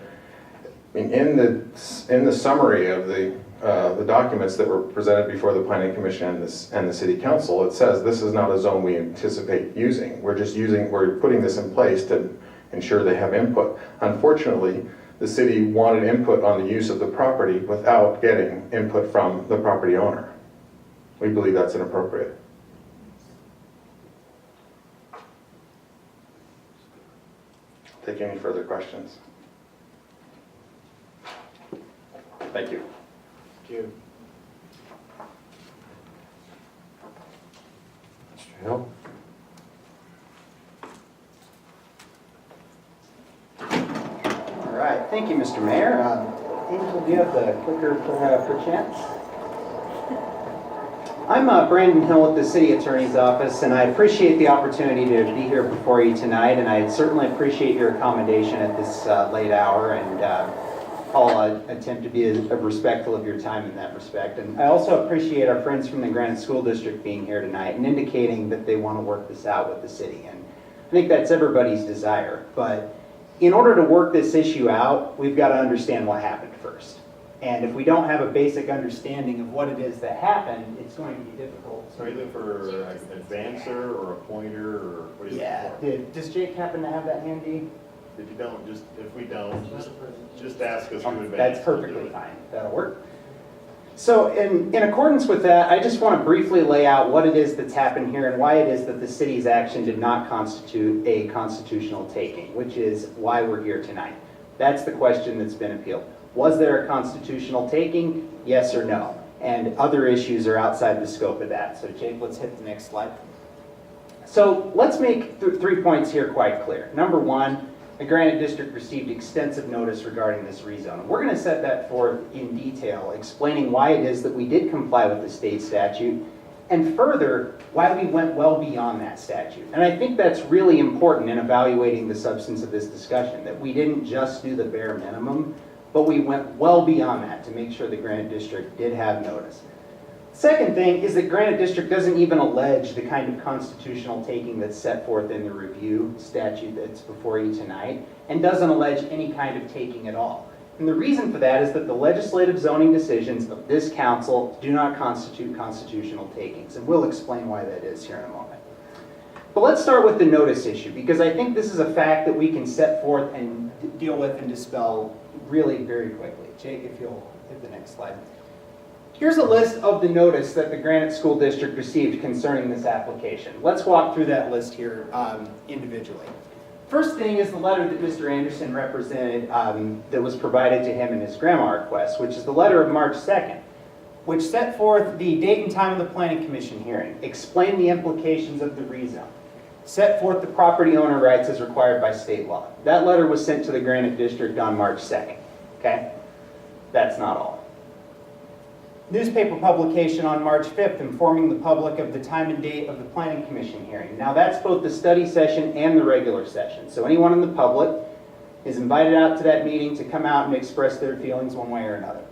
I mean, in the summary of the documents that were presented before the Planning Commission and the City Council, it says this is not a zone we anticipate using. We're putting this in place to ensure they have input. Unfortunately, the city wanted input on the use of the property without getting input from the property owner. We believe that's inappropriate. Take any further questions? Thank you. Thank you. Mr. Hill? All right, thank you, Mr. Mayor. Angel, do you have the clicker perchance? I'm Brandon Hill with the City Attorney's Office, and I appreciate the opportunity to be here before you tonight, and I certainly appreciate your accommodation at this late hour, and I'll attempt to be respectful of your time in that respect. And I also appreciate our friends from the Granite School District being here tonight and indicating that they want to work this out with the city, and I think that's everybody's desire. But in order to work this issue out, we've got to understand what happened first. And if we don't have a basic understanding of what it is that happened, it's going to be difficult. So are you looking for an advancer or a pointer, or what are you looking for? Does Jake happen to have that handy? If you don't, if we don't, just ask us who advanced. That's perfectly fine. That'll work. So in accordance with that, I just want to briefly lay out what it is that's happened here and why it is that the city's action did not constitute a constitutional taking, which is why we're here tonight. That's the question that's been appealed. Was there a constitutional taking? Yes or no? And other issues are outside the scope of that. So Jake, let's hit the next slide. So let's make 3 points here quite clear. Number one, the Granite District received extensive notice regarding this rezone. We're going to set that forth in detail, explaining why it is that we did comply with the state statute, and further, why we went well beyond that statute. And I think that's really important in evaluating the substance of this discussion, that we didn't just do the bare minimum, but we went well beyond that to make sure the Granite District did have notice. Second thing is that Granite District doesn't even allege the kind of constitutional taking that's set forth in the review statute that's before you tonight, and doesn't allege any kind of taking at all. And the reason for that is that the legislative zoning decisions of this council do not constitute constitutional takings, and we'll explain why that is here in a moment. But let's start with the notice issue, because I think this is a fact that we can set forth and deal with and dispel really very quickly. Jake, if you'll hit the next slide. Here's a list of the notice that the Granite School District received concerning this application. Let's walk through that list here individually. First thing is the letter that Mr. Anderson represented that was provided to him in his grandma request, which is the letter of March 2nd, which set forth the date and time of the Planning Commission hearing, explained the implications of the rezone, set forth the property owner rights as required by state law. That letter was sent to the Granite District on March 2nd, okay? That's not all. Newspaper publication on March 5th informing the public of the time and date of the Planning Commission hearing. Now that's both the study session and the regular session. So anyone in the public is invited out to that meeting to come out and express their feelings one way or another.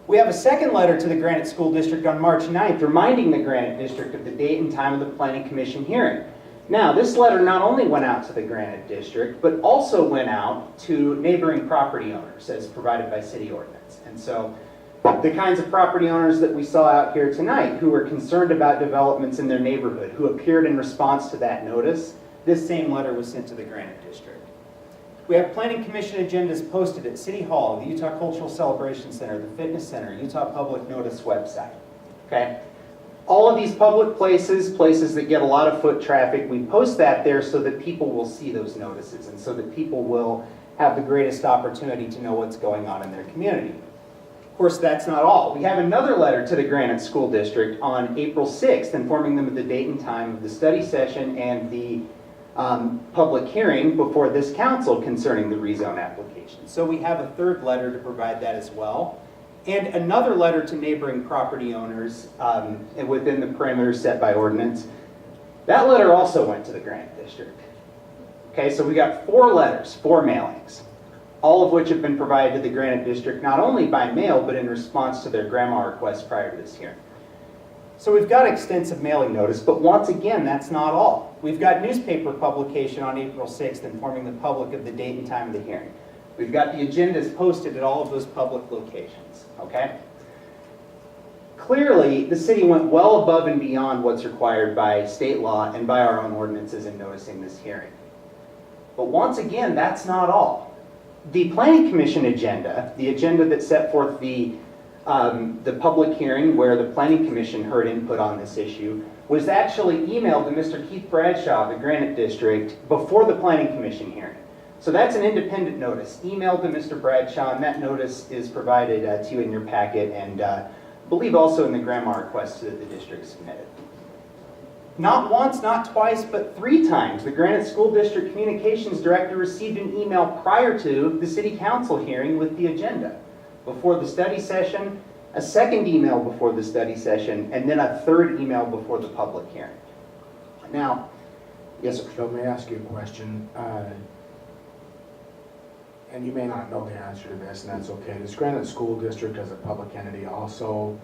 We have a second letter to the Granite School District on March 9th reminding the Granite District of the date and time of the Planning Commission hearing. Now, this letter not only went out to the Granite District, but also went out to neighboring property owners as provided by city ordinance. And so the kinds of property owners that we saw out here tonight who were concerned about developments in their neighborhood, who appeared in response to that notice, this same letter was sent to the Granite District. We have Planning Commission agendas posted at City Hall, the Utah Cultural Celebration Center, the Fitness Center, Utah Public Notice website. Okay? All of these public places, places that get a lot of foot traffic, we post that there so that people will see those notices and so that people will have the greatest opportunity to know what's going on in their community. Of course, that's not all. We have another letter to the Granite School District on April 6th informing them of the date and time of the study session and the public hearing before this council concerning the rezone application. So we have a third letter to provide that as well. And another letter to neighboring property owners within the perimeters set by ordinance. That letter also went to the Granite District. Okay, so we got 4 letters, 4 mailings, all of which have been provided to the Granite District, not only by mail, but in response to their grandma request prior to this hearing. So we've got extensive mailing notice, but once again, that's not all. We've got newspaper publication on April 6th informing the public of the date and time of the hearing. We've got the agendas posted at all of those public locations, okay? Clearly, the city went well above and beyond what's required by state law and by our own ordinances in noticing this hearing. But once again, that's not all. The Planning Commission agenda, the agenda that set forth the public hearing where the Planning Commission heard input on this issue, was actually emailed to Mr. Keith Bradshaw of the Granite District before the Planning Commission hearing. So that's an independent notice, emailed to Mr. Bradshaw, and that notice is provided to you in your packet and I believe also in the grandma request that the district submitted. Not once, not twice, but 3 times, the Granite School District Communications Director received an email prior to the City Council hearing with the agenda. Before the study session, a second email before the study session, and then a third email before the public hearing. Now, yes, sir. So may I ask you a question? And you may not know the answer to this, and that's okay. Does Granite School District as a public entity also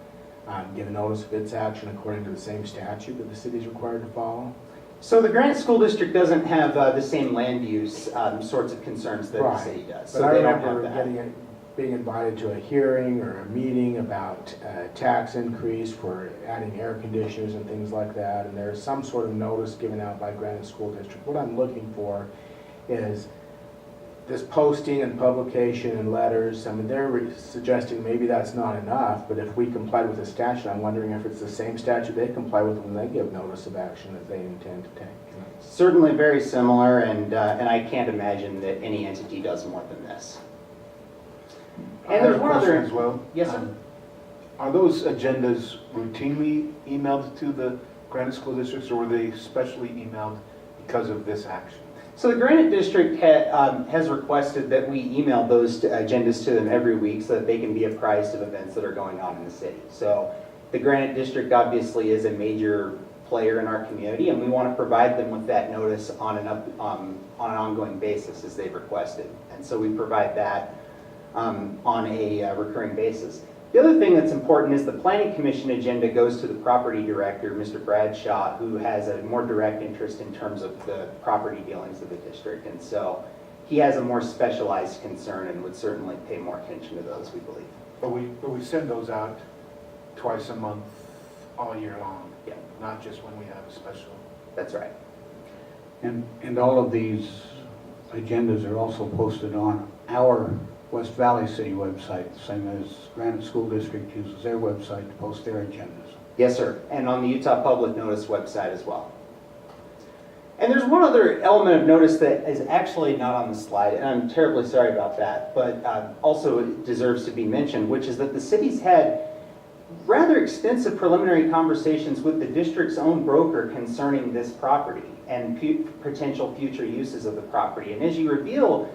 give a notice of its action according to the same statute that the city is required to follow? So the Granite School District doesn't have the same land use sorts of concerns that the city does. So But I they don't remember have that. being invited to a hearing or a meeting about tax increase for adding air conditioners and things like that, and there's some sort of notice given out by Granite School District. What I'm looking for is this posting and publication and letters. I mean, they're suggesting maybe that's not enough, but if we complied with the statute, I'm wondering if it's the same statute they comply with when they give notice of action that they intend to take. Certainly very similar, and I can't imagine that any entity does more than this. And there's one other as well. Yes, sir. Are those agendas routinely emailed to the Granite School Districts, or were they specially emailed because of this action? So the Granite District has requested that we email those agendas to them every week so that they can be apprised of events that are going on in the city. So the Granite District obviously is a major player in our community, and we want to provide them with that notice on an ongoing basis as they've requested. And so we provide that on a recurring basis. The other thing that's important is the Planning Commission agenda goes to the property director, Mr. Bradshaw, who has a more direct interest in terms of the property dealings of the district. And so he has a more specialized concern and would certainly pay more attention to those, we believe. But we send those out twice a month, all year long. Yeah. Not just when we have a special. That's right. And all of these agendas are also posted on our West Valley City website, same as Granite School District uses their website to post their agendas. Yes, sir, and on the Utah Public Notice website as well. And there's one other element of notice that is actually not on the slide, and I'm terribly sorry about that, but also deserves to be mentioned, which is that the city's had rather extensive preliminary conversations with the district's own broker concerning this property and potential future uses of the property. And as you review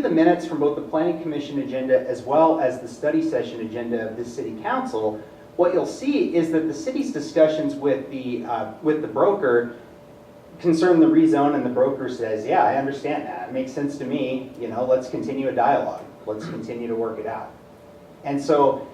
the minutes from both the Planning Commission agenda as well as the study session agenda of this city council, what you'll see is that the city's discussions with the broker concern the rezone, and the broker says, yeah, I understand that. It makes sense to me. You know, let's continue a dialogue. Let's continue to work it out. And so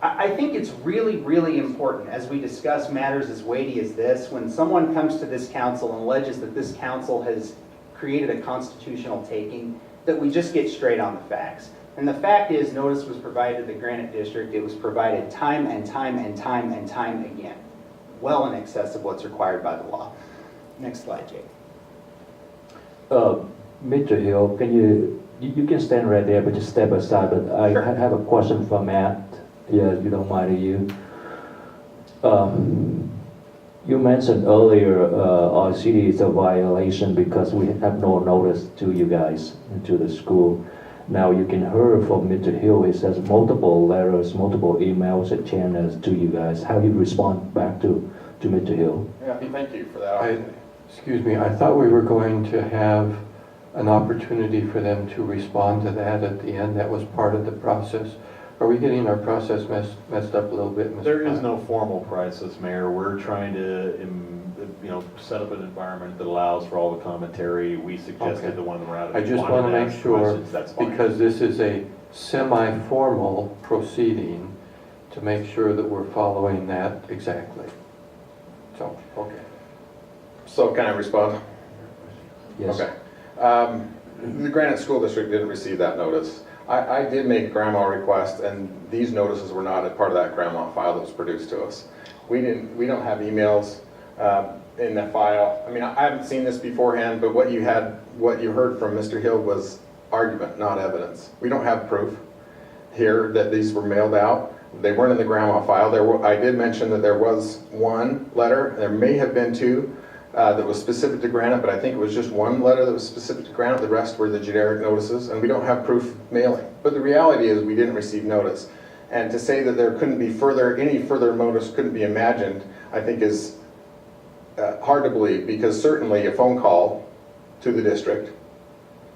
I think it's really, really important as we discuss matters as weighty as this, when someone comes to this council and alleges that this council has created a constitutional taking, that we just get straight on the facts. And the fact is, notice was provided to the Granite District. It was provided time and time and time and time again, well in excess of what's required by the law. Next slide, Jake. Mr. Hill, you can stand right there, but just step aside. But I have a question for Matt. Yeah, if you don't mind, you mentioned earlier our city is a violation because we have no notice to you guys and to the school. Now you can hear from Mr. Hill, he says multiple letters, multiple emails and channels to you guys. How do you respond back to Mr. Hill? Yeah, thank you for that. Excuse me, I thought we were going to have an opportunity for them to respond to that at the end. That was part of the process. Are we getting our process messed up a little bit, Mr. There is no formal process, Mayor. We're trying to, set up an environment that allows for all the commentary. We suggested the one route. I just want to make sure, because this is a semi-formal proceeding, to make sure that we're following that exactly. So, okay. So can I respond? Yes. Okay. The Granite School District didn't receive that notice. I did make a grandma request, and these notices were not a part of that grandma file that was produced to us. We don't have emails in that file. I mean, I haven't seen this beforehand, but what you heard from Mr. Hill was argument, not evidence. We don't have proof here that these were mailed out. They weren't in the grandma file. I did mention that there was one letter. There may have been two that was specific to Granite, but I think it was just one letter that was specific to Granite. The rest were the generic notices, and we don't have proof mailing. But the reality is we didn't receive notice. And to say that there couldn't be any further notice couldn't be imagined, I think is hard to believe, because certainly a phone call to the district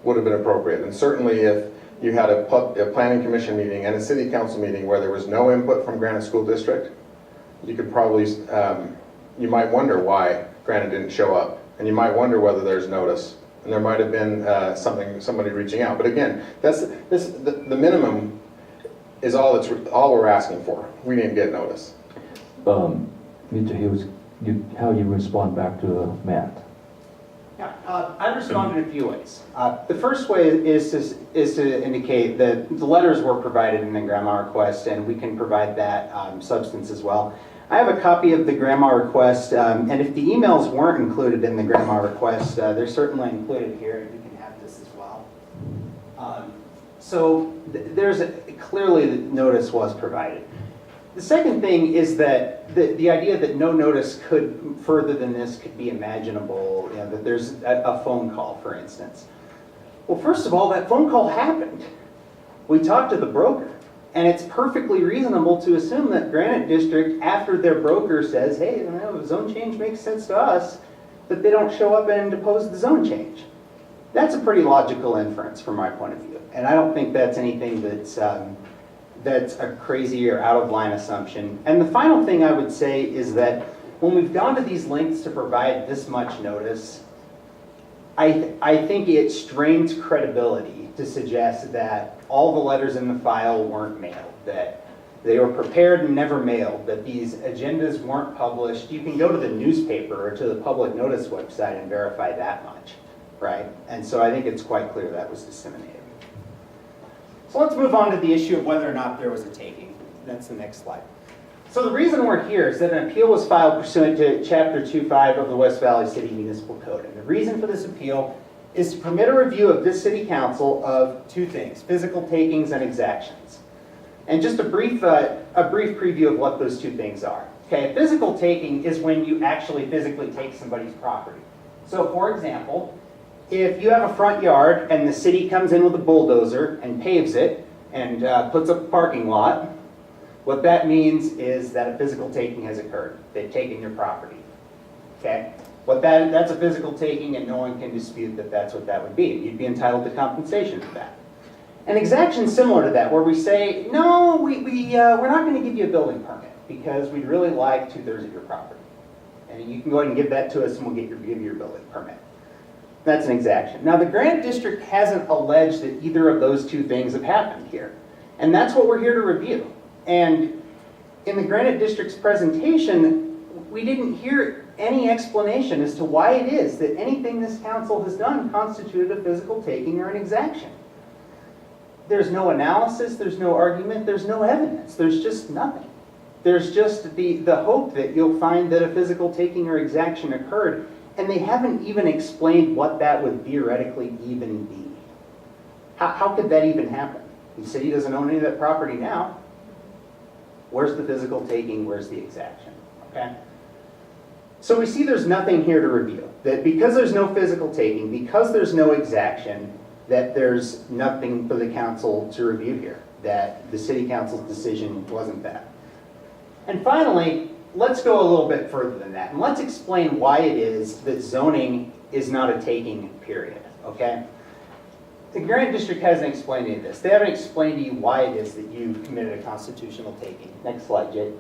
would have been appropriate. And certainly if you had a planning commission meeting and a city council meeting where there was no input from Granite School District, you could probably, you might wonder why Granite didn't show up. And you might wonder whether there's notice. And there might have been somebody reaching out. But again, the minimum is all we're asking for. We didn't get notice. Mr. Hughes, how you respond back to Matt? Yeah, I respond in a few ways. The first way is to indicate that the letters were provided in the grandma request, and we can provide that substance as well. I have a copy of the grandma request, and if the emails weren't included in the grandma request, they're certainly included here, and you can have this as well. So clearly the notice was provided. The second thing is that the idea that no notice could, further than this, could be imaginable, that there's a phone call, for instance. Well, first of all, that phone call happened. We talked to the broker, and it's perfectly reasonable to assume that Granite District, after their broker says, hey, the zone change makes sense to us, that they don't show up and depose the zone change. That's a pretty logical inference from my point of view, and I don't think that's anything that's a crazy or out of line assumption. And the final thing I would say is that when we've gone to these lengths to provide this much notice, I think it strains credibility to suggest that all the letters in the file weren't mailed, that they were prepared and never mailed, that these agendas weren't published. You can go to the newspaper or to the public notice website and verify that much, right? And so I think it's quite clear that was disseminated. So let's move on to the issue of whether or not there was a taking. That's the next slide. So the reason we're here is that an appeal was filed pursuant to Chapter 2.5 of the West Valley City Municipal Code. And the reason for this appeal is to permit a review of this city council of two things, physical takings and exactions. And just a brief preview of what those two things are. Okay, a physical taking is when you actually physically take somebody's property. So for example, if you have a front yard and the city comes in with a bulldozer and paves it and puts up a parking lot, what that means is that a physical taking has occurred. They've taken your property. Okay? That's a physical taking, and no one can dispute that that's what that would be. You'd be entitled to compensation for that. An exaction is similar to that, where we say, no, we're not going to give you a building permit because we'd really like 2/3 of your property. And you can go ahead and give that to us and we'll give you your building permit. That's an exaction. Now the Granite District hasn't alleged that either of those two things have happened here. And that's what we're here to review. And in the Granite District's presentation, we didn't hear any explanation as to why it is that anything this council has done constituted a physical taking or an exaction. There's no analysis, there's no argument, there's no evidence, there's just nothing. There's just the hope that you'll find that a physical taking or exaction occurred, and they haven't even explained what that would theoretically even be. How could that even happen? The city doesn't own any of that property now. Where's the physical taking? Where's the exaction? Okay? So we see there's nothing here to review. That because there's no physical taking, because there's no exaction, that there's nothing for the council to review here. That the city council's decision wasn't that. And finally, let's go a little bit further than that. And let's explain why it is that zoning is not a taking, period. Okay? The Granite District hasn't explained any of this. They haven't explained to you why it is that you committed a constitutional taking. Next slide, Jake.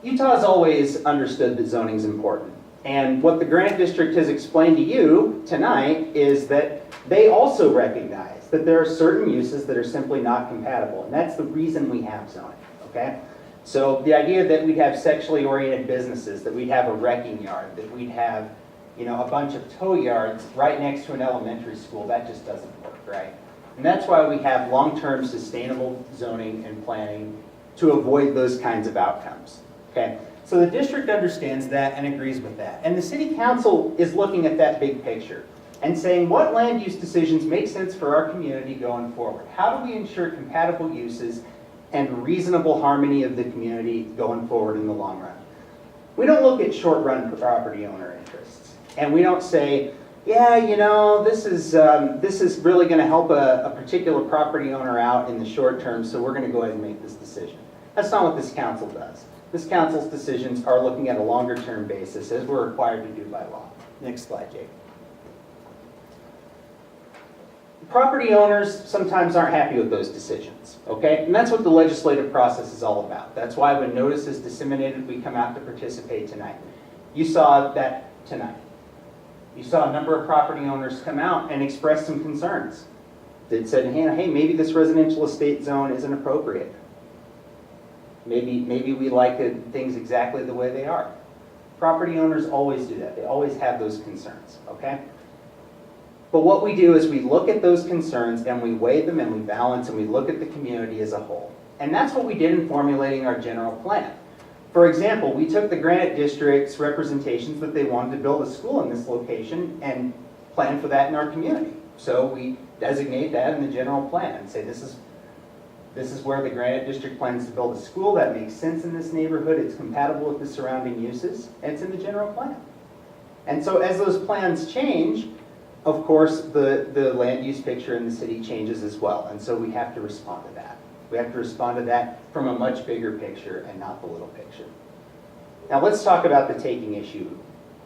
Utah has always understood that zoning is important. And what the Granite District has explained to you tonight is that they also recognize that there are certain uses that are simply not compatible. And that's the reason we have zoning. Okay? So the idea that we'd have sexually oriented businesses, that we'd have a wrecking yard, that we'd have a bunch of tow yards right next to an elementary school, that just doesn't work, right? And that's why we have long-term sustainable zoning and planning to avoid those kinds of outcomes, okay? So the district understands that and agrees with that. And the city council is looking at that big picture and saying, what land use decisions make sense for our community going forward? How do we ensure compatible uses and reasonable harmony of the community going forward in the long run? We don't look at short-run property owner interests. And we don't say, yeah, this is really going to help a particular property owner out in the short term, so we're going to go ahead and make this decision. That's not what this council does. This council's decisions are looking at a longer-term basis, as we're required to do by law. Next slide, Jake. Property owners sometimes aren't happy with those decisions, okay? And that's what the legislative process is all about. That's why when notice is disseminated, we come out to participate tonight. You saw that tonight. You saw a number of property owners come out and express some concerns that said, hey, maybe this residential estate zone isn't appropriate. Maybe we like things exactly the way they are. Property owners always do that. They always have those concerns, okay? But what we do is we look at those concerns and we weigh them and we balance and we look at the community as a whole. And that's what we did in formulating our general plan. For example, we took the Granite District's representations that they wanted to build a school in this location and plan for that in our community. So we designate that in the general plan and say this is where the Granite District plans to build a school that makes sense in this neighborhood, it's compatible with the surrounding uses, and it's in the general plan. And so as those plans change, of course, the land use picture in the city changes as well, and so we have to respond to that. We have to respond to that from a much bigger picture and not the little picture. Now let's talk about the taking issue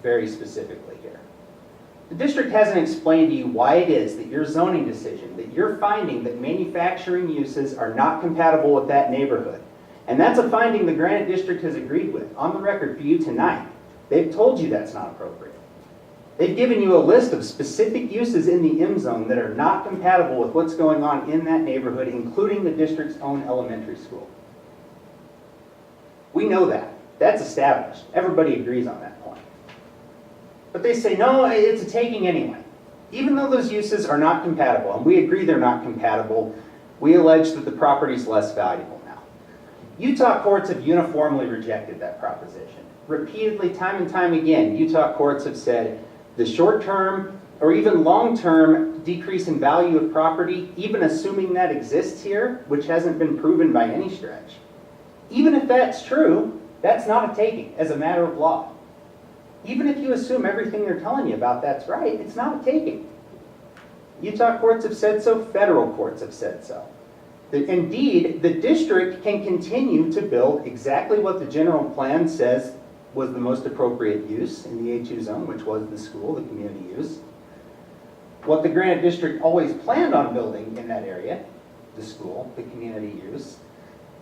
very specifically here. The district hasn't explained to you why it is that your zoning decision, that you're finding that manufacturing uses are not compatible with that neighborhood. And that's a finding the Granite District has agreed with. On the record for you tonight, they've told you that's not appropriate. They've given you a list of specific uses in the M zone that are not compatible with what's going on in that neighborhood, including the district's own elementary school. We know that. That's established. Everybody agrees on that point. But they say, no, it's a taking anyway. Even though those uses are not compatible, and we agree they're not compatible, we allege that the property is less valuable now. Utah courts have uniformly rejected that proposition. Repeatedly, time and time again, Utah courts have said, The short-term or even long-term decrease in value of property, even assuming that exists here, which hasn't been proven by any stretch, even if that's true, that's not a taking as a matter of law. Even if you assume everything they're telling you about that's right, it's not a taking. Utah courts have said so, federal courts have said so. Indeed, the district can continue to build exactly what the general plan says was the most appropriate use in the A2 zone, which was the school, the community use. What the Granite District always planned on building in that area, the school, the community use,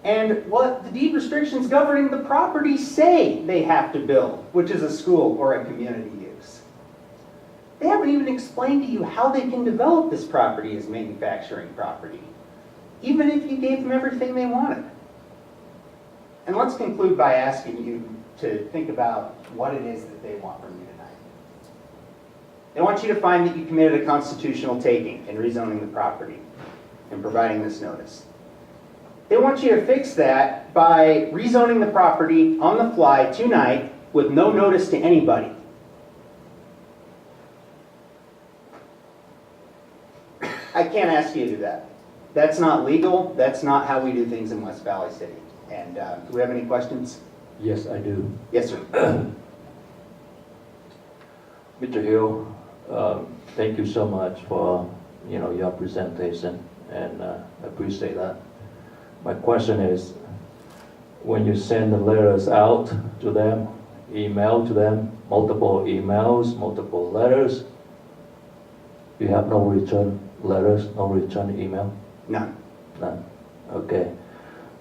and what the deed restrictions governing the property say they have to build, which is a school or a community use. They haven't even explained to you how they can develop this property as manufacturing property, even if you gave them everything they wanted. And let's conclude by asking you to think about what it is that they want from you tonight. They want you to find that you committed a constitutional taking in rezoning the property and providing this notice. They want you to fix that by rezoning the property on the fly tonight with no notice to anybody. I can't ask you to do that. That's not legal. That's not how we do things in West Valley City. And do we have any questions? Yes, I do. Yes, sir. Mr. Hill, thank you so much for your presentation, and I appreciate that. My question is, when you send the letters out to them, email to them, multiple emails, multiple letters, you have no return letters, no return email? None. None. Okay.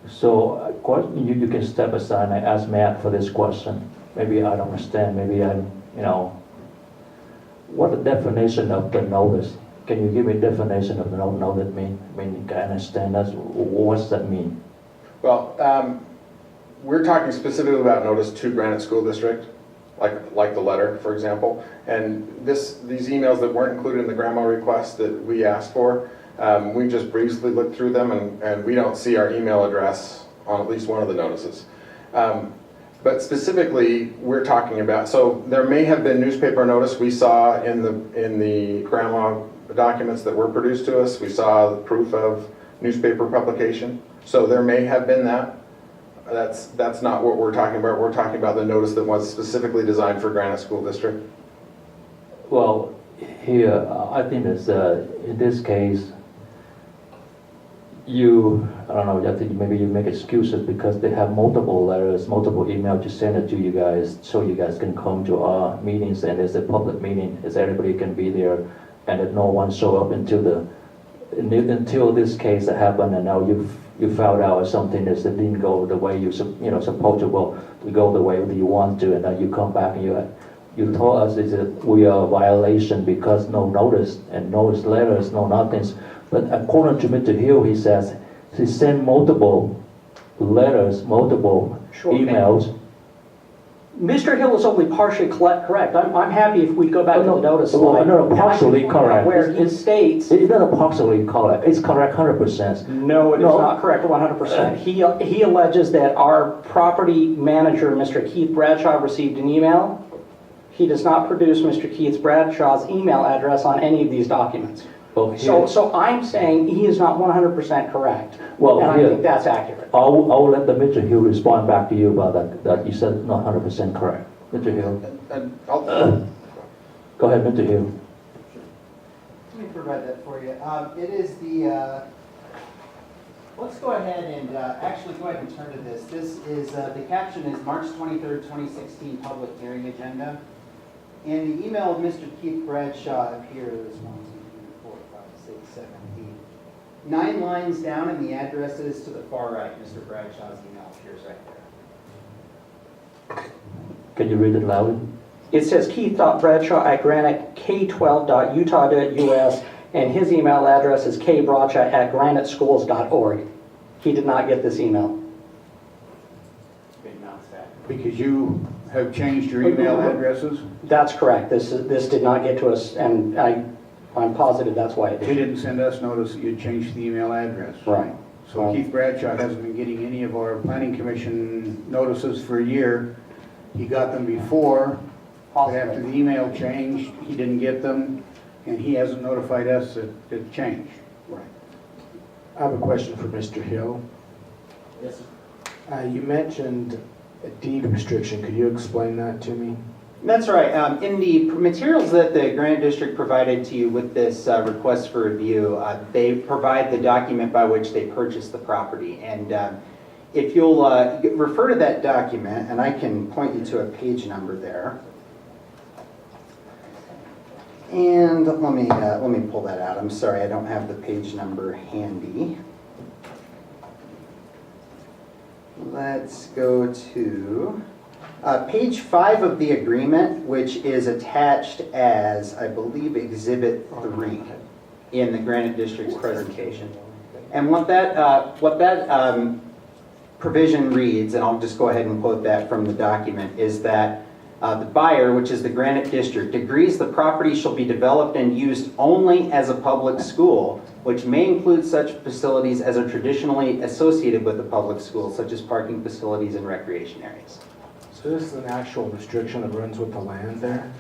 So you can step aside and I ask Matt for this question. Maybe I don't understand. Maybe what the definition of the notice? Can you give me a definition of the notice mean? I mean, can I understand that? What's that mean? Well, we're talking specifically about notice to Granite School District, like the letter, for example. And these emails that weren't included in the grandma request that we asked for, we just briefly looked through them, and we don't see our email address on at least one of the notices. But specifically, we're talking about, so there may have been newspaper notice we saw in the grandma documents that were produced to us. We saw the proof of newspaper publication. So there may have been that. That's not what we're talking about. We're talking about the notice that was specifically designed for Granite School District. Well, here, I think it's, in this case, I don't know, I think maybe you make excuses because they have multiple letters, multiple emails to send it to you guys, so you guys can come to our meetings, and it's a public meeting, as everybody can be there, and that no one show up until this case happened, and now you found out something that didn't go the way you supposed to go the way you want to, and then you come back and you told us that we are a violation because no notice and no letters, no nothings. But according to Mr. Hill, he says he sent multiple letters, multiple emails. Mr. Hill is only partially correct. I'm happy if we go back to the notice slide. No, partially correct. Where he states... It's not partially correct. It's correct 100%. No, it is not correct 100%. He alleges that our property manager, Mr. Keith Bradshaw, received an email. He does not produce Mr. Keith Bradshaw's email address on any of these documents. So I'm saying he is not 100% correct. Well, and I think that's accurate. I'll let the Mr. Hill respond back to you about that you said not 100% correct. Mr. Hill. Go ahead, Mr. Hill. Let me provide that for you. It is the, let's go ahead and actually go ahead and turn to this. This is, the caption is March 23rd, 2016 public hearing agenda. And the email of Mr. Keith Bradshaw appears 1, 2, 3, 4, 5, 6, 7, 8. 9 lines down, and the address is to the far right. Mr. Bradshaw's email appears right there. Can you read it loudly? It says keith.bradshaw@granite.k12.utah.us, and his email address is kbradshaw@graniteschools.org. He did not get this email. Because you have changed your email addresses? That's correct. This did not get to us, and I'm positive that's why it did. You didn't send us notice that you changed the email address. Right. So Keith Bradshaw hasn't been getting any of our planning commission notices for a year. He got them before, But after the email changed, he didn't get them, and he hasn't notified us that it changed. Right. I have a question for Mr. Hill. Yes, You mentioned a deed restriction. Could you explain that to me? That's right. In the materials that the Granite District provided to you with this request for review, they provide the document by which they purchased the property. And if you'll refer to that document, and I can point you to a page number there. And let me pull that out. I'm sorry, I don't have the page number handy. Let's go to page 5 of the agreement, which is attached as, I believe, Exhibit 3 in the Granite District's presentation. And what that provision reads, and I'll just go ahead and quote that from the document, is that the buyer, which is the Granite District, agrees the property shall be developed and used only as a public school, which may include such facilities as are traditionally associated with a public school, such as parking facilities and recreation areas. So this is an actual restriction that runs with the land there?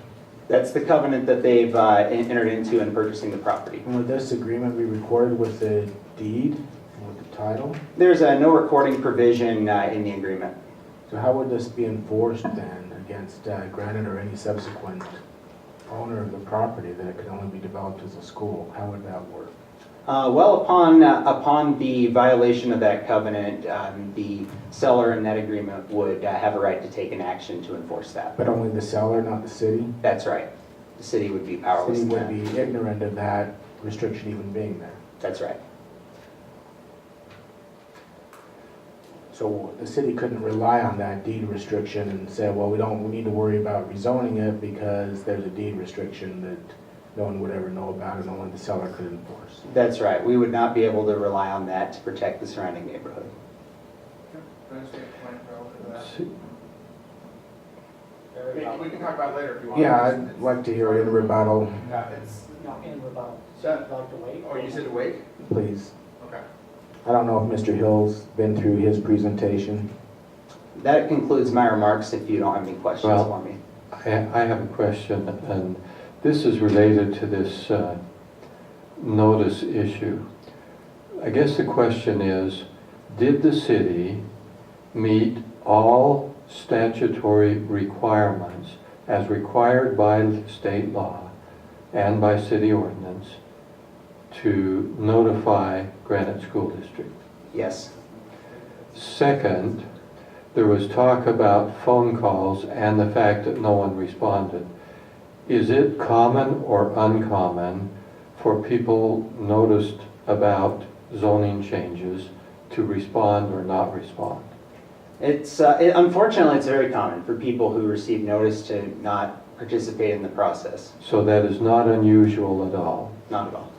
That's the covenant that they've entered into in purchasing the property. And would this agreement be recorded with the deed, with the title? There's no recording provision in the agreement. So how would this be enforced then against Granite or any subsequent owner of the property that it could only be developed as a school? How would that work? Well, upon the violation of that covenant, the seller in that agreement would have a right to take an action to enforce that. But only the seller, not the city? That's right. The city would be The powerless. city in would that. be ignorant of that restriction even being there. That's right. So the city couldn't rely on that deed restriction and say, well, we need to worry about rezoning it because there's a deed restriction that no one would ever know about and only the seller could enforce. That's right. We would not be able to rely on that to protect the surrounding neighborhood. We can talk about it later if you want. Yeah, I'd like to hear it in rebuttal, It's, Not in rebuttal. Shut- Like to wait? oh, you said to wait? please. Okay. I don't know if Mr. Hill's been through his presentation. That concludes my remarks if you don't have any questions Well, for me. I have a question, and this is related to this notice issue. I guess the question is, did the city meet all statutory requirements as required by state law and by city ordinance to notify Granite School District? Yes. Second, there was talk about phone calls and the fact that no one responded. Is it common or uncommon for people noticed about zoning changes to respond or not respond? Unfortunately, it's very common for people who receive notice to not participate in the process. So that is not unusual at all. Not at all.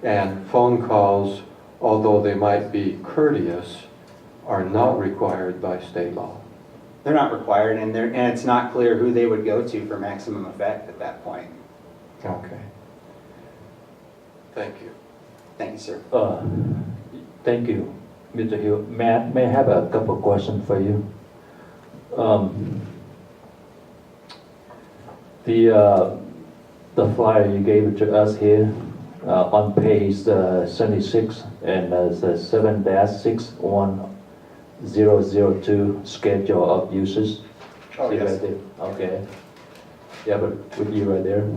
And phone calls, although they might be courteous, are not required by state law. They're not required, and it's not clear who they would go to for maximum effect at that point. Okay. Thank you. Thank you, sir. Thank you, Mr. Hill. May I have a couple of questions for you? The flyer you gave to us here on page 76 and the 7-61002 schedule of uses. Oh, See yes. right there? Okay. Yeah, but with you right there.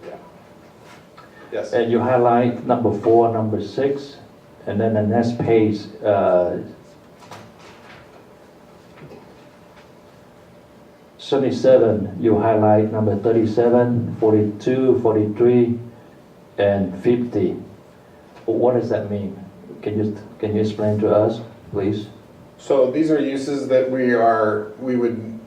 Yeah. Yes. And you highlight number 4, number 6, and then the next page, 77, you highlight number 37, 42, 43, and 50. What does that mean? Can you explain to us, please? So these are uses that we would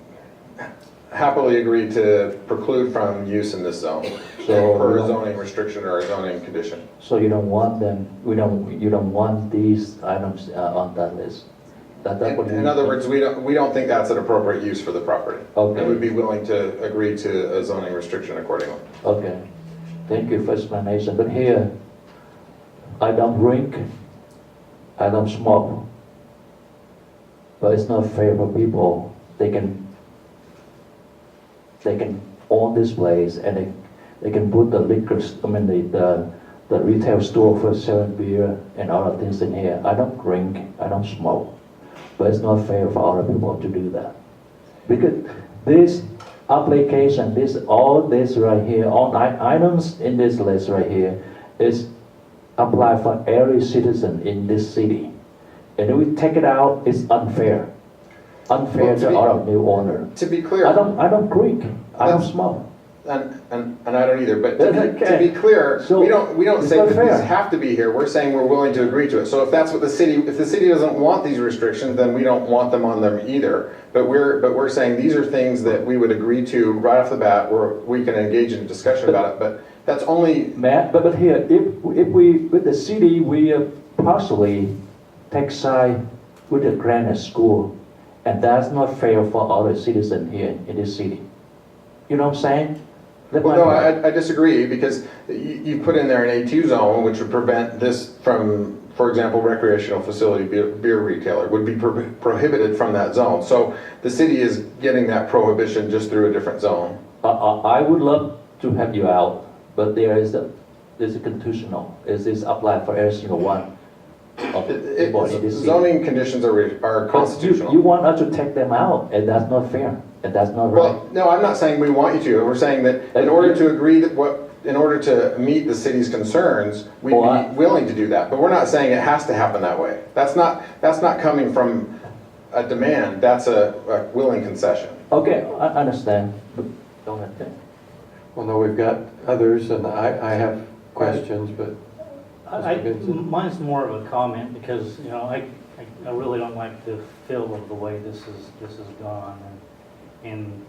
happily agree to preclude from use in this zone. So for a zoning restriction or a zoning condition. So you don't want them, you don't want these items on that list? In other words, we don't think that's an appropriate use for the property. Okay. And we'd be willing to agree to a zoning restriction accordingly. Okay, thank you for explanation. But here, I don't drink, I don't smoke. But it's not fair for people. They can they can own this place and they can put the liquor, the retail store for selling beer and other things in here. I don't drink, I don't smoke, but it's not fair for other people to do that. Because this application, all this right here, all items in this list right here is applied for every citizen in this city. And if we take it out, it's unfair. Unfair to our new owner. To be clear. I don't drink, I don't smoke. And I don't either, but to be clear, So, we don't it's say not that fair. these have to be here, we're saying we're willing to agree to it. So if that's what if the city doesn't want these restrictions, then we don't want them on them either. But we're saying these are things that we would agree to right off the bat, where we can engage in a discussion about it, but that's only. Matt, but here, if we, with the city, we partially take side with the Granite School, and that's not fair for other citizens here in this city. You know what I'm saying? Well, no, I disagree, because you put in there an A2 zone, which would prevent this from, for example, recreational facility beer retailer would be prohibited from that zone. So the city is getting that prohibition just through a different zone. I would love to have you out, but there's a constitutional. Is this applied for every single one of the people in this city? Zoning conditions are constitutional. You want us to take them out, and that's not fair, and that's not right. Well, no, I'm not saying we want you to. We're saying that in order to agree in order to meet the city's concerns, we'd be willing to do that. But we're not saying it has to happen that way. That's not coming from a demand. That's a willing concession. Okay, I understand. But don't have to. Well, no, we've got others, and I have questions, but Mine's more of a comment, because, you know, I really don't like the feel of the way this has gone, and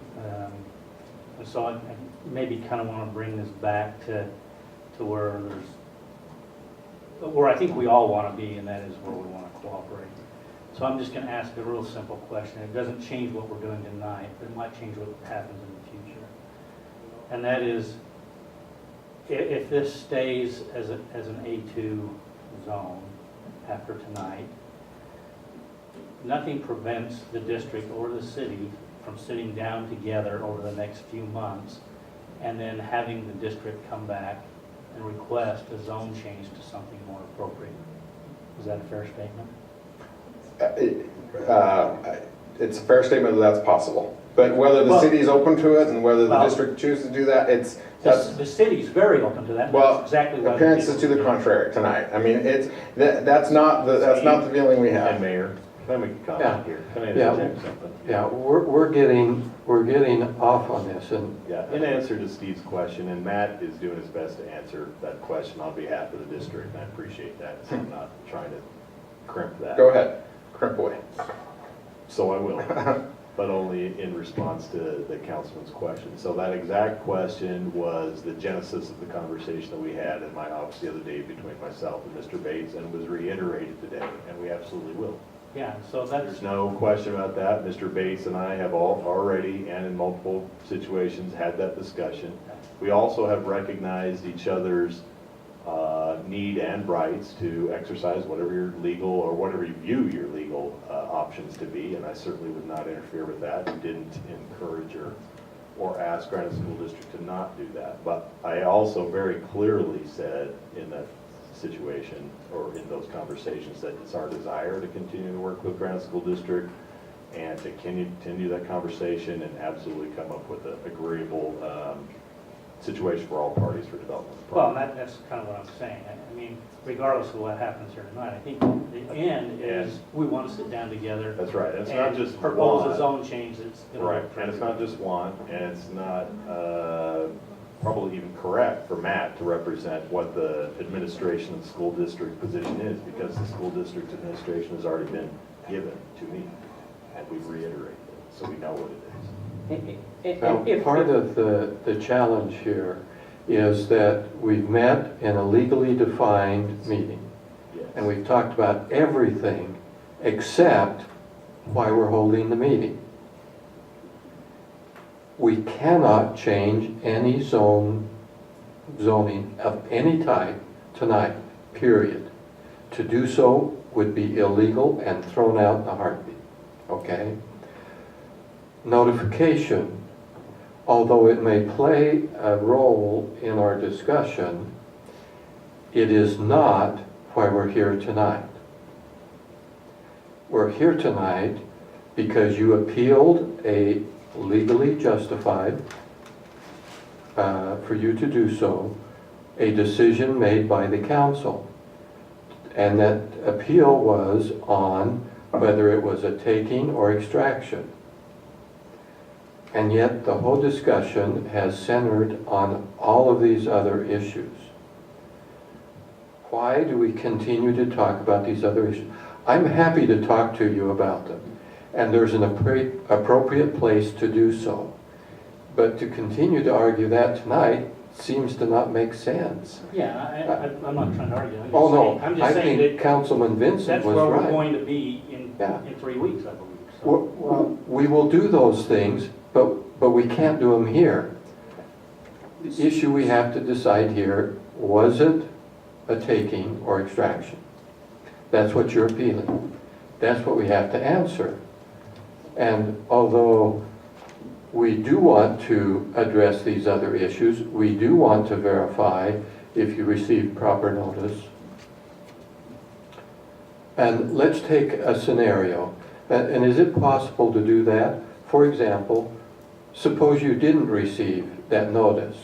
so I maybe kind of want to bring this back to where I think we all want to be, and that is where we want to cooperate. So I'm just going to ask a real simple question. It doesn't change what we're doing tonight, but it might change what happens in the future. And that is, if this stays as an A2 zone after tonight, nothing prevents the district or the city from sitting down together over the next few months and then having the district come back and request a zone change to something more appropriate. Is that a fair statement? It's a fair statement that that's possible. But whether the city is open to it and whether the district chooses to do that, the city's very open to that. Well, That's exactly what appearances to the contrary tonight. I mean, that's not the feeling we have. And Mayor, can I make a comment here? Can I interject something? Yeah, we're getting off on this, and Yeah, in answer to Steve's question, and Matt is doing his best to answer that question on behalf of the district, and I appreciate that, so I'm not trying to crimp that. Go ahead, crimp away. So I will, but only in response to the councilman's question. So that exact question was the genesis of the conversation that we had in my office the other day between myself and Mr. Bates, and was reiterated today, and we absolutely will. Yeah, so that's... There's no question about that. Mr. Bates and I have all already, and in multiple situations, had that discussion. We also have recognized each other's need and rights to exercise whatever your legal, or whatever you view your legal options to be, and I certainly would not interfere with that. Didn't encourage or ask Granite School District to not do that. But I also very clearly said in that situation, or in those conversations, that it's our desire to continue to work with Granite School District and to continue that conversation and absolutely come up with an agreeable situation for all parties for development. Well, that's kind of what I'm saying. I mean, regardless of what happens here tonight, I think the end is we want to sit down together. That's right. It's not just propose one. a zone change that's going to Right, work for and it's everybody. not just one, and it's not probably even correct for Matt to represent what the administration of the school district position is, because the school district administration has already been given to me, and we've reiterated it, so we know what it is. now, part of the challenge here is that we've met in a legally defined meeting, and we've talked about everything except why we're holding the meeting. We cannot change any zoning of any type tonight, period. To do so would be illegal and thrown out in a heartbeat, okay? Notification. although it may play a role in our discussion, it is not why we're here tonight. We're here tonight because you appealed a legally justified, for you to do so, a decision made by the council. And that appeal was on whether it was a taking or extraction. And yet the whole discussion has centered on all of these other issues. Why do we continue to talk about these other issues? I'm happy to talk to you about them, and there's an appropriate place to do so. But to continue to argue that tonight seems to not make sense. Yeah, I'm not trying to argue. I'm just I saying think that Councilman Vincent that's was where right. we're going to be in 3 weeks, I believe. So. We will do those things, but we can't do them here. The issue we have to decide here, was it a taking or extraction? That's what you're appealing. That's what we have to answer. And although we do want to address these other issues, we do want to verify if you received proper notice. And let's take a scenario. And is it possible to do that? For example, suppose you didn't receive that notice.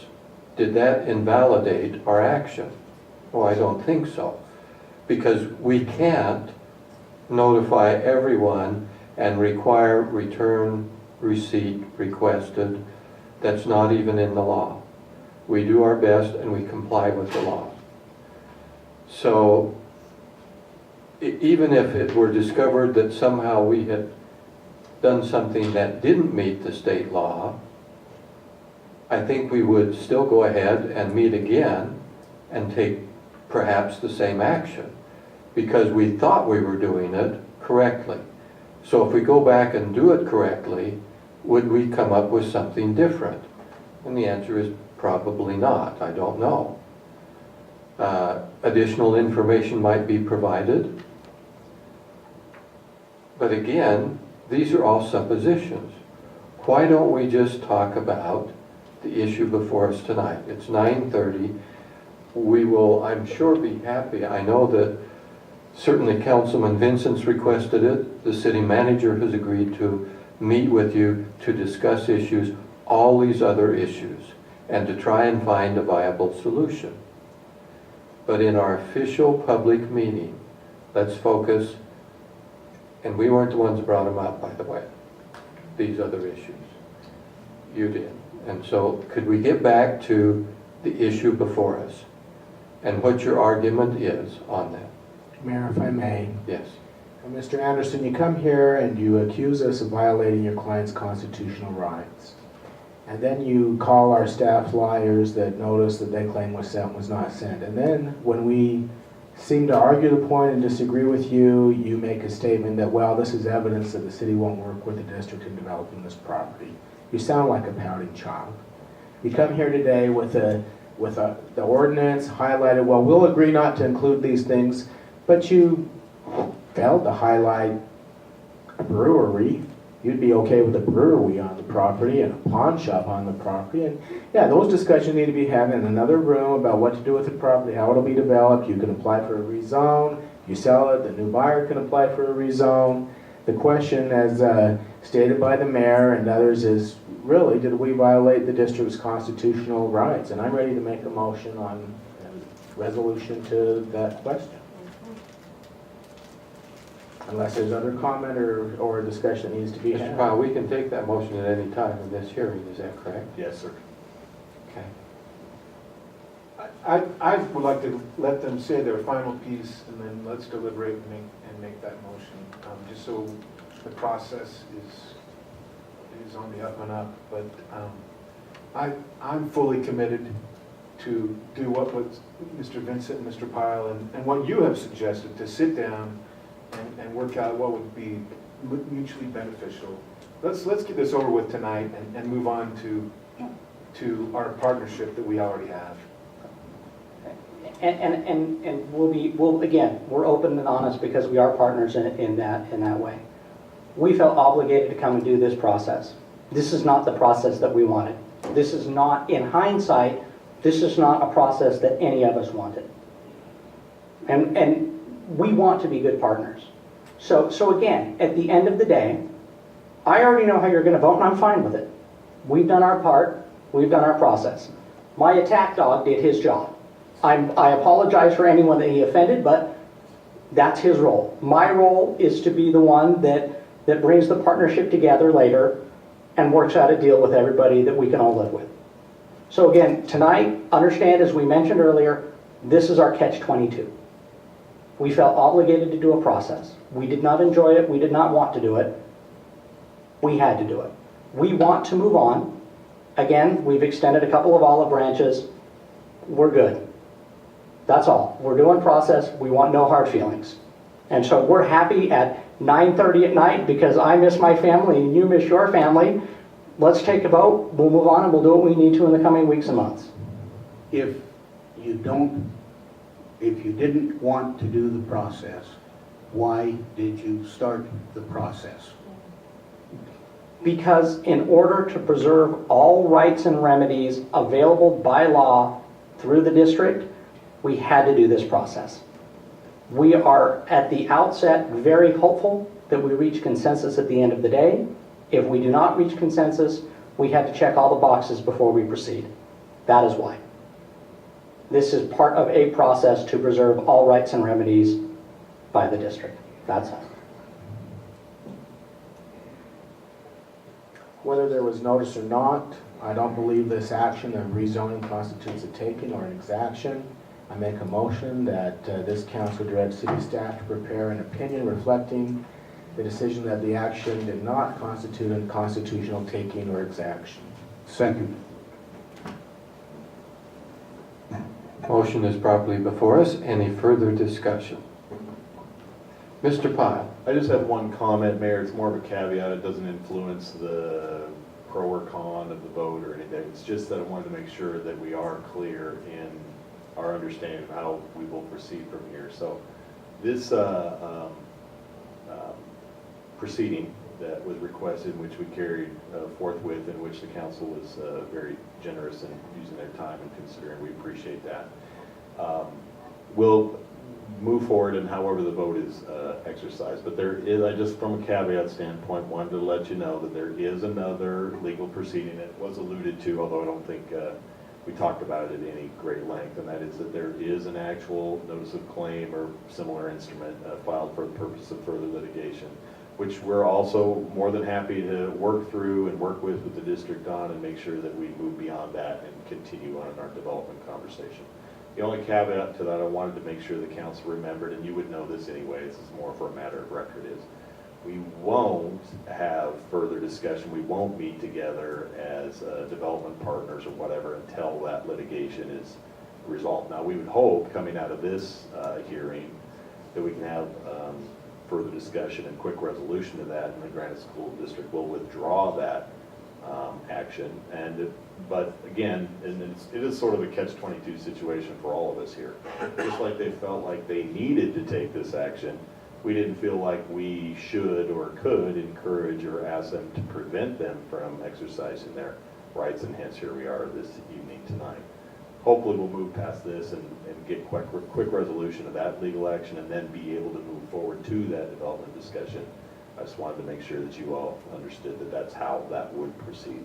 Did that invalidate our action? Well, I don't think so. Because we can't notify everyone and require return receipt requested. That's not even in the law. We do our best and we comply with the law. So even if it were discovered that somehow we had done something that didn't meet the state law, I think we would still go ahead and meet again and take perhaps the same action because we thought we were doing it correctly. So if we go back and do it correctly, would we come up with something different? And the answer is probably not. I don't know. Additional information might be provided. But again, these are all suppositions. Why don't we just talk about the issue before us tonight? It's 9:30. We will, I'm sure, be happy. I know that certainly Councilman Vincent's requested it. The city manager has agreed to meet with you to discuss issues, all these other issues, and to try and find a viable solution. But in our official public meeting, let's focus, and we weren't the ones that brought them up, by the way, these other issues. You did. And so could we get back to the issue before us and what your argument is on that? Mayor, if I may. Yes. Mr. Anderson, you come here and you accuse us of violating your client's constitutional rights. And then you call our staff liars that notice that they claim was sent was not sent. And then when we seem to argue the point and disagree with you, you make a statement that, well, this is evidence that the city won't work with the district in developing this property. You sound like a pouting child. You come here today with the ordinance highlighted, well, we'll agree not to include these things, but you failed to highlight a brewery. You'd be okay with a brewery on the property and a pawn shop on the property. And yeah, those discussions need to be had in another room about what to do with the property, how it'll be developed. You can apply for a rezone. You sell it, the new buyer can apply for a rezone. The question, as stated by the mayor and others, is really, did we violate the district's constitutional rights? And I'm ready to make a motion on a resolution to that question. Unless there's other comment or discussion that needs to be had. Mr. Powell, we can take that motion at any time in this hearing, is that correct? Yes, sir. Okay. I would like to let them say their final piece, and then let's deliberate and make that motion, just so the process is on the up and up. But I'm fully committed to do what Mr. Vincent and Mr. Pyle and what you have suggested, to sit down and work out what would be mutually beneficial. Let's get this over with tonight and move on to our partnership that we already have. And we're open and honest because we are partners in that way. We felt obligated to come and do this process. This is not the process that we wanted. This is not, in hindsight, this is not a process that any of us wanted. And we want to be good partners. So again, at the end of the day, I already know how you're going to vote, and I'm fine with it. We've done our part. We've done our process. My attack dog did his job. I apologize for anyone that he offended, but that's his role. My role is to be the one that brings the partnership together later and works out a deal with everybody that we can all live with. So again, tonight, understand, as we mentioned earlier, this is our catch-22. We felt obligated to do a process. We did not enjoy it. We did not want to do it. We had to do it. We want to move on. Again, we've extended a couple of olive branches. We're good. That's all. We're doing process. We want no hard feelings. And so we're happy at 9:30 at night because I miss my family and you miss your family. Let's take a vote. We'll move on and we'll do what we need to in the coming weeks and months. If you didn't want to do the process, why did you start the process? Because in order to preserve all rights and remedies available by law through the district, we had to do this process. We are at the outset very hopeful that we reach consensus at the end of the day. If we do not reach consensus, we had to check all the boxes before we proceed. That is why. This is part of a process to preserve all rights and remedies by the district. That's all. Whether there was notice or not, I don't believe this action of rezoning constitutes a taking or an exaction. I make a motion that this council direct city staff to prepare an opinion reflecting the decision that the action did not constitute a constitutional taking or exaction. Second. Motion is properly before us. Any further discussion? Mr. Pyle. I just have one comment, Mayor. It's more of a caveat. It doesn't influence the pro or con of the vote or anything. It's just that I wanted to make sure that we are clear in our understanding of how we will proceed from here. So this proceeding that was requested, which we carried forthwith, in which the council was very generous in using their time and considering. We appreciate that. We'll move forward in however the vote is exercised. But there is, I just from a caveat standpoint, wanted to let you know that there is another legal proceeding that was alluded to, although I don't think we talked about it at any great length, and that is that there is an actual notice of claim or similar instrument filed for the purpose of further litigation, which we're also more than happy to work through and work with the district on and make sure that we move beyond that and continue on in our development conversation. The only caveat to that I wanted to make sure the council remembered, and you would know this anyway, this is more for a matter of record, is we won't have further discussion. We won't meet together as development partners or whatever until that litigation is resolved. Now, we would hope coming out of this hearing that we can have further discussion and quick resolution to that, and the Granite School District will withdraw that action. But again, it is sort of a catch-22 situation for all of us here. Just like they felt like they needed to take this action, we didn't feel like we should or could encourage or ask them to prevent them from exercising their rights, and hence here we are this evening tonight. Hopefully we'll move past this and get quick resolution of that legal action and then be able to move forward to that development discussion. I just wanted to make sure that you all understood that that's how that would proceed.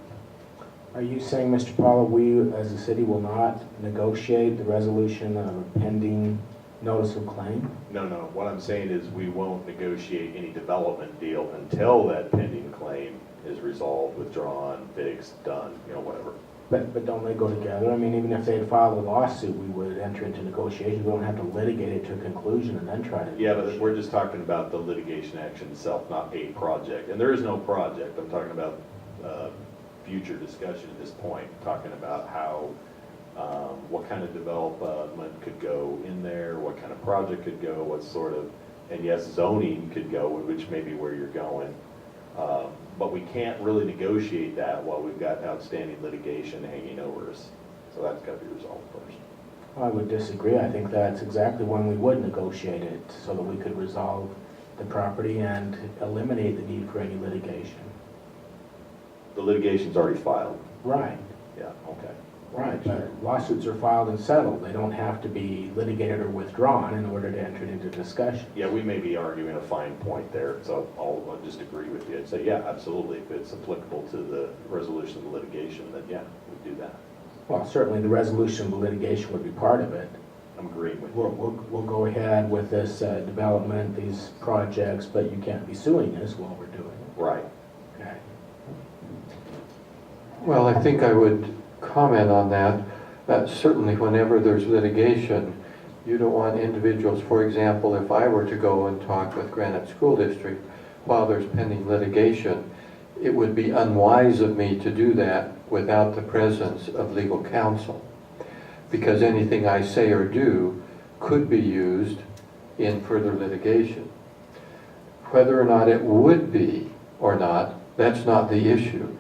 Are you saying, Mr. Paula, we as a city will not negotiate the resolution of a pending notice of claim? No. What I'm saying is we won't negotiate any development deal until that pending claim is resolved, withdrawn, fixed, done, whatever. But don't they go together? I mean, even if they had filed a lawsuit, we would enter into negotiations. We don't have to litigate it to a conclusion and then try to Yeah, but we're just talking about the litigation action itself, not a project. And there is no project. I'm talking about future discussion at this point, talking about how, what kind of development could go in there, what kind of project could go, what sort of, and yes, zoning could go, which may be where you're going. But we can't really negotiate that while we've got outstanding litigation hanging over us. So that's got to be resolved first. I would disagree. I think that's exactly when we would negotiate it, so that we could resolve the property and eliminate the need for any litigation. The litigation's already filed. Right. Yeah, okay. Right, but lawsuits are filed and settled. They don't have to be litigated or withdrawn in order to enter into discussion. Yeah, we may be arguing a fine point there, so I'll just agree with you and say, yeah, absolutely. If it's applicable to the resolution of the litigation, then yeah, we do that. Well, certainly the resolution of the litigation would be part of it. I'm agreeing with you. We'll go ahead with this development, these projects, but you can't be suing us while we're doing it. Right. Okay. Well, I think I would comment on that. Certainly whenever there's litigation, you don't want individuals, for example, if I were to go and talk with Granite School District while there's pending litigation, it would be unwise of me to do that without the presence of legal counsel, because anything I say or do could be used in further litigation. Whether or not it would be or not, that's not the issue.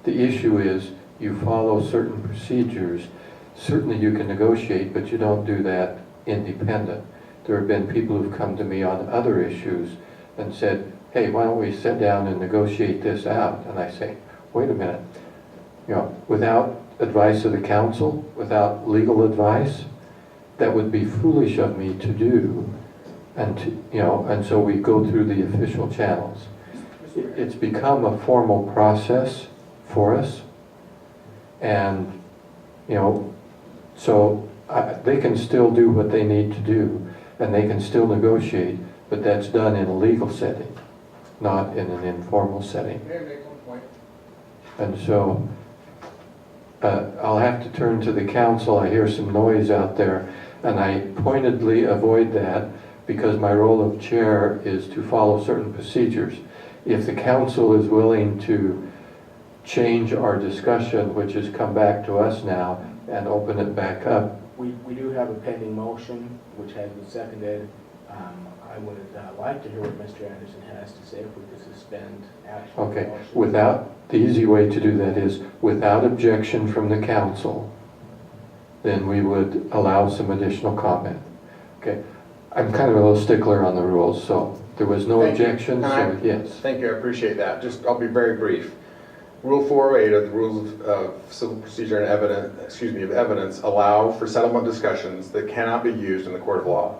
The issue is you follow certain procedures. Certainly you can negotiate, but you don't do that independent. There have been people who've come to me on other issues and said, hey, why don't we sit down and negotiate this out? And I say, wait a minute, without advice of the council, without legal advice, that would be foolish of me to do. And so we go through the official channels. It's become a formal process for us. And, so they can still do what they need to do, and they can still negotiate, but that's done in a legal setting, not in an informal setting. And so I'll have to turn to the council. I hear some noise out there, and I pointedly avoid that because my role of chair is to follow certain procedures. If the council is willing to change our discussion, which has come back to us now, and open it back up. We do have a pending motion, which has been seconded. I would like to hear what Mr. Anderson has to say, if we could suspend action. Okay, the easy way to do that is without objection from the council, then we would allow some additional comment. Okay, I'm kind of a little stickler on the rules, so there was no objection, so yes. Thank you, I appreciate that. I'll be very brief. Rule 408 of the Rules of Civil Procedure and Evidence allow for settlement discussions that cannot be used in the court of law.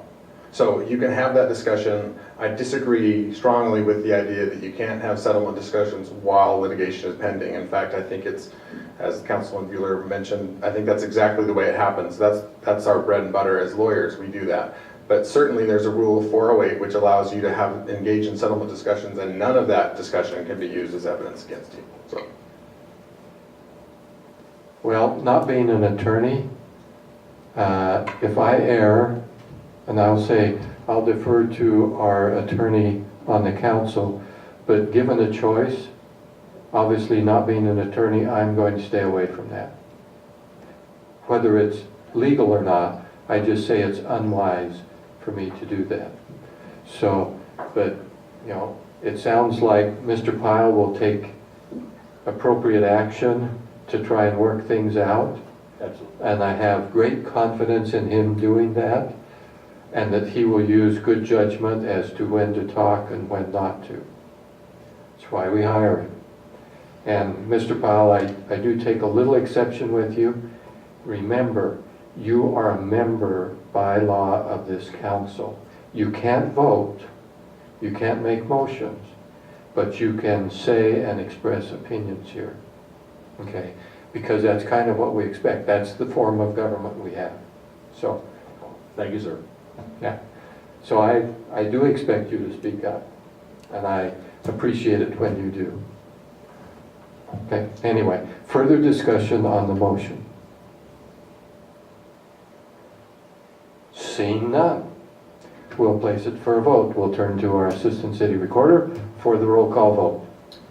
So you can have that discussion. I disagree strongly with the idea that you can't have settlement discussions while litigation is pending. In fact, I think it's, as Councilman Bueller mentioned, I think that's exactly the way it happens. That's our bread and butter as lawyers, we do that. But certainly there's a rule of 408 which allows you to engage in settlement discussions, and none of that discussion can be used as evidence against you. So. Well, not being an attorney, if I err, and I'll say I'll defer to our attorney on the council, but given a choice, obviously not being an attorney, I'm going to stay away from that. Whether it's legal or not, I just say it's unwise for me to do that. So, but, it sounds like Mr. Pyle will take appropriate action to try and work things out. Absolutely. And I have great confidence in him doing that, and that he will use good judgment as to when to talk and when not to. That's why we hire him. And Mr. Powell, I do take a little exception with you. Remember, you are a member by law of this council. You can't vote, you can't make motions, but you can say and express opinions here. Okay, because that's kind of what we expect. That's the form of government we have. So, thank you, sir. Yeah. So I do expect you to speak up, and I appreciate it when you do. Okay, anyway, further discussion on the motion. Seeing none, we'll place it for a vote. We'll turn to our Assistant City Recorder for the roll call vote.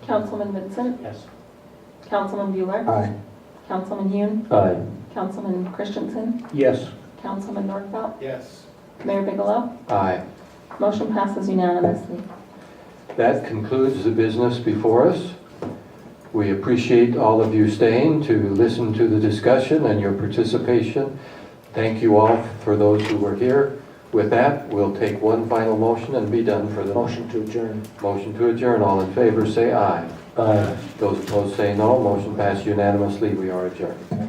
Councilman Vincent? Yes. Councilman Bueller? Aye. Councilman Hune? Aye. Councilman Christensen? Yes. Councilman Nordfeld? Yes. Mayor Bigelow? Aye. Motion passes unanimously. That concludes the business before us. We appreciate all of you staying to listen to the discussion and your participation. Thank you all for those who were here. With that, we'll take one final motion and be done for the Motion to adjourn. Motion to adjourn. All in favor, say aye. Those opposed say no. Motion passed unanimously. We are adjourned.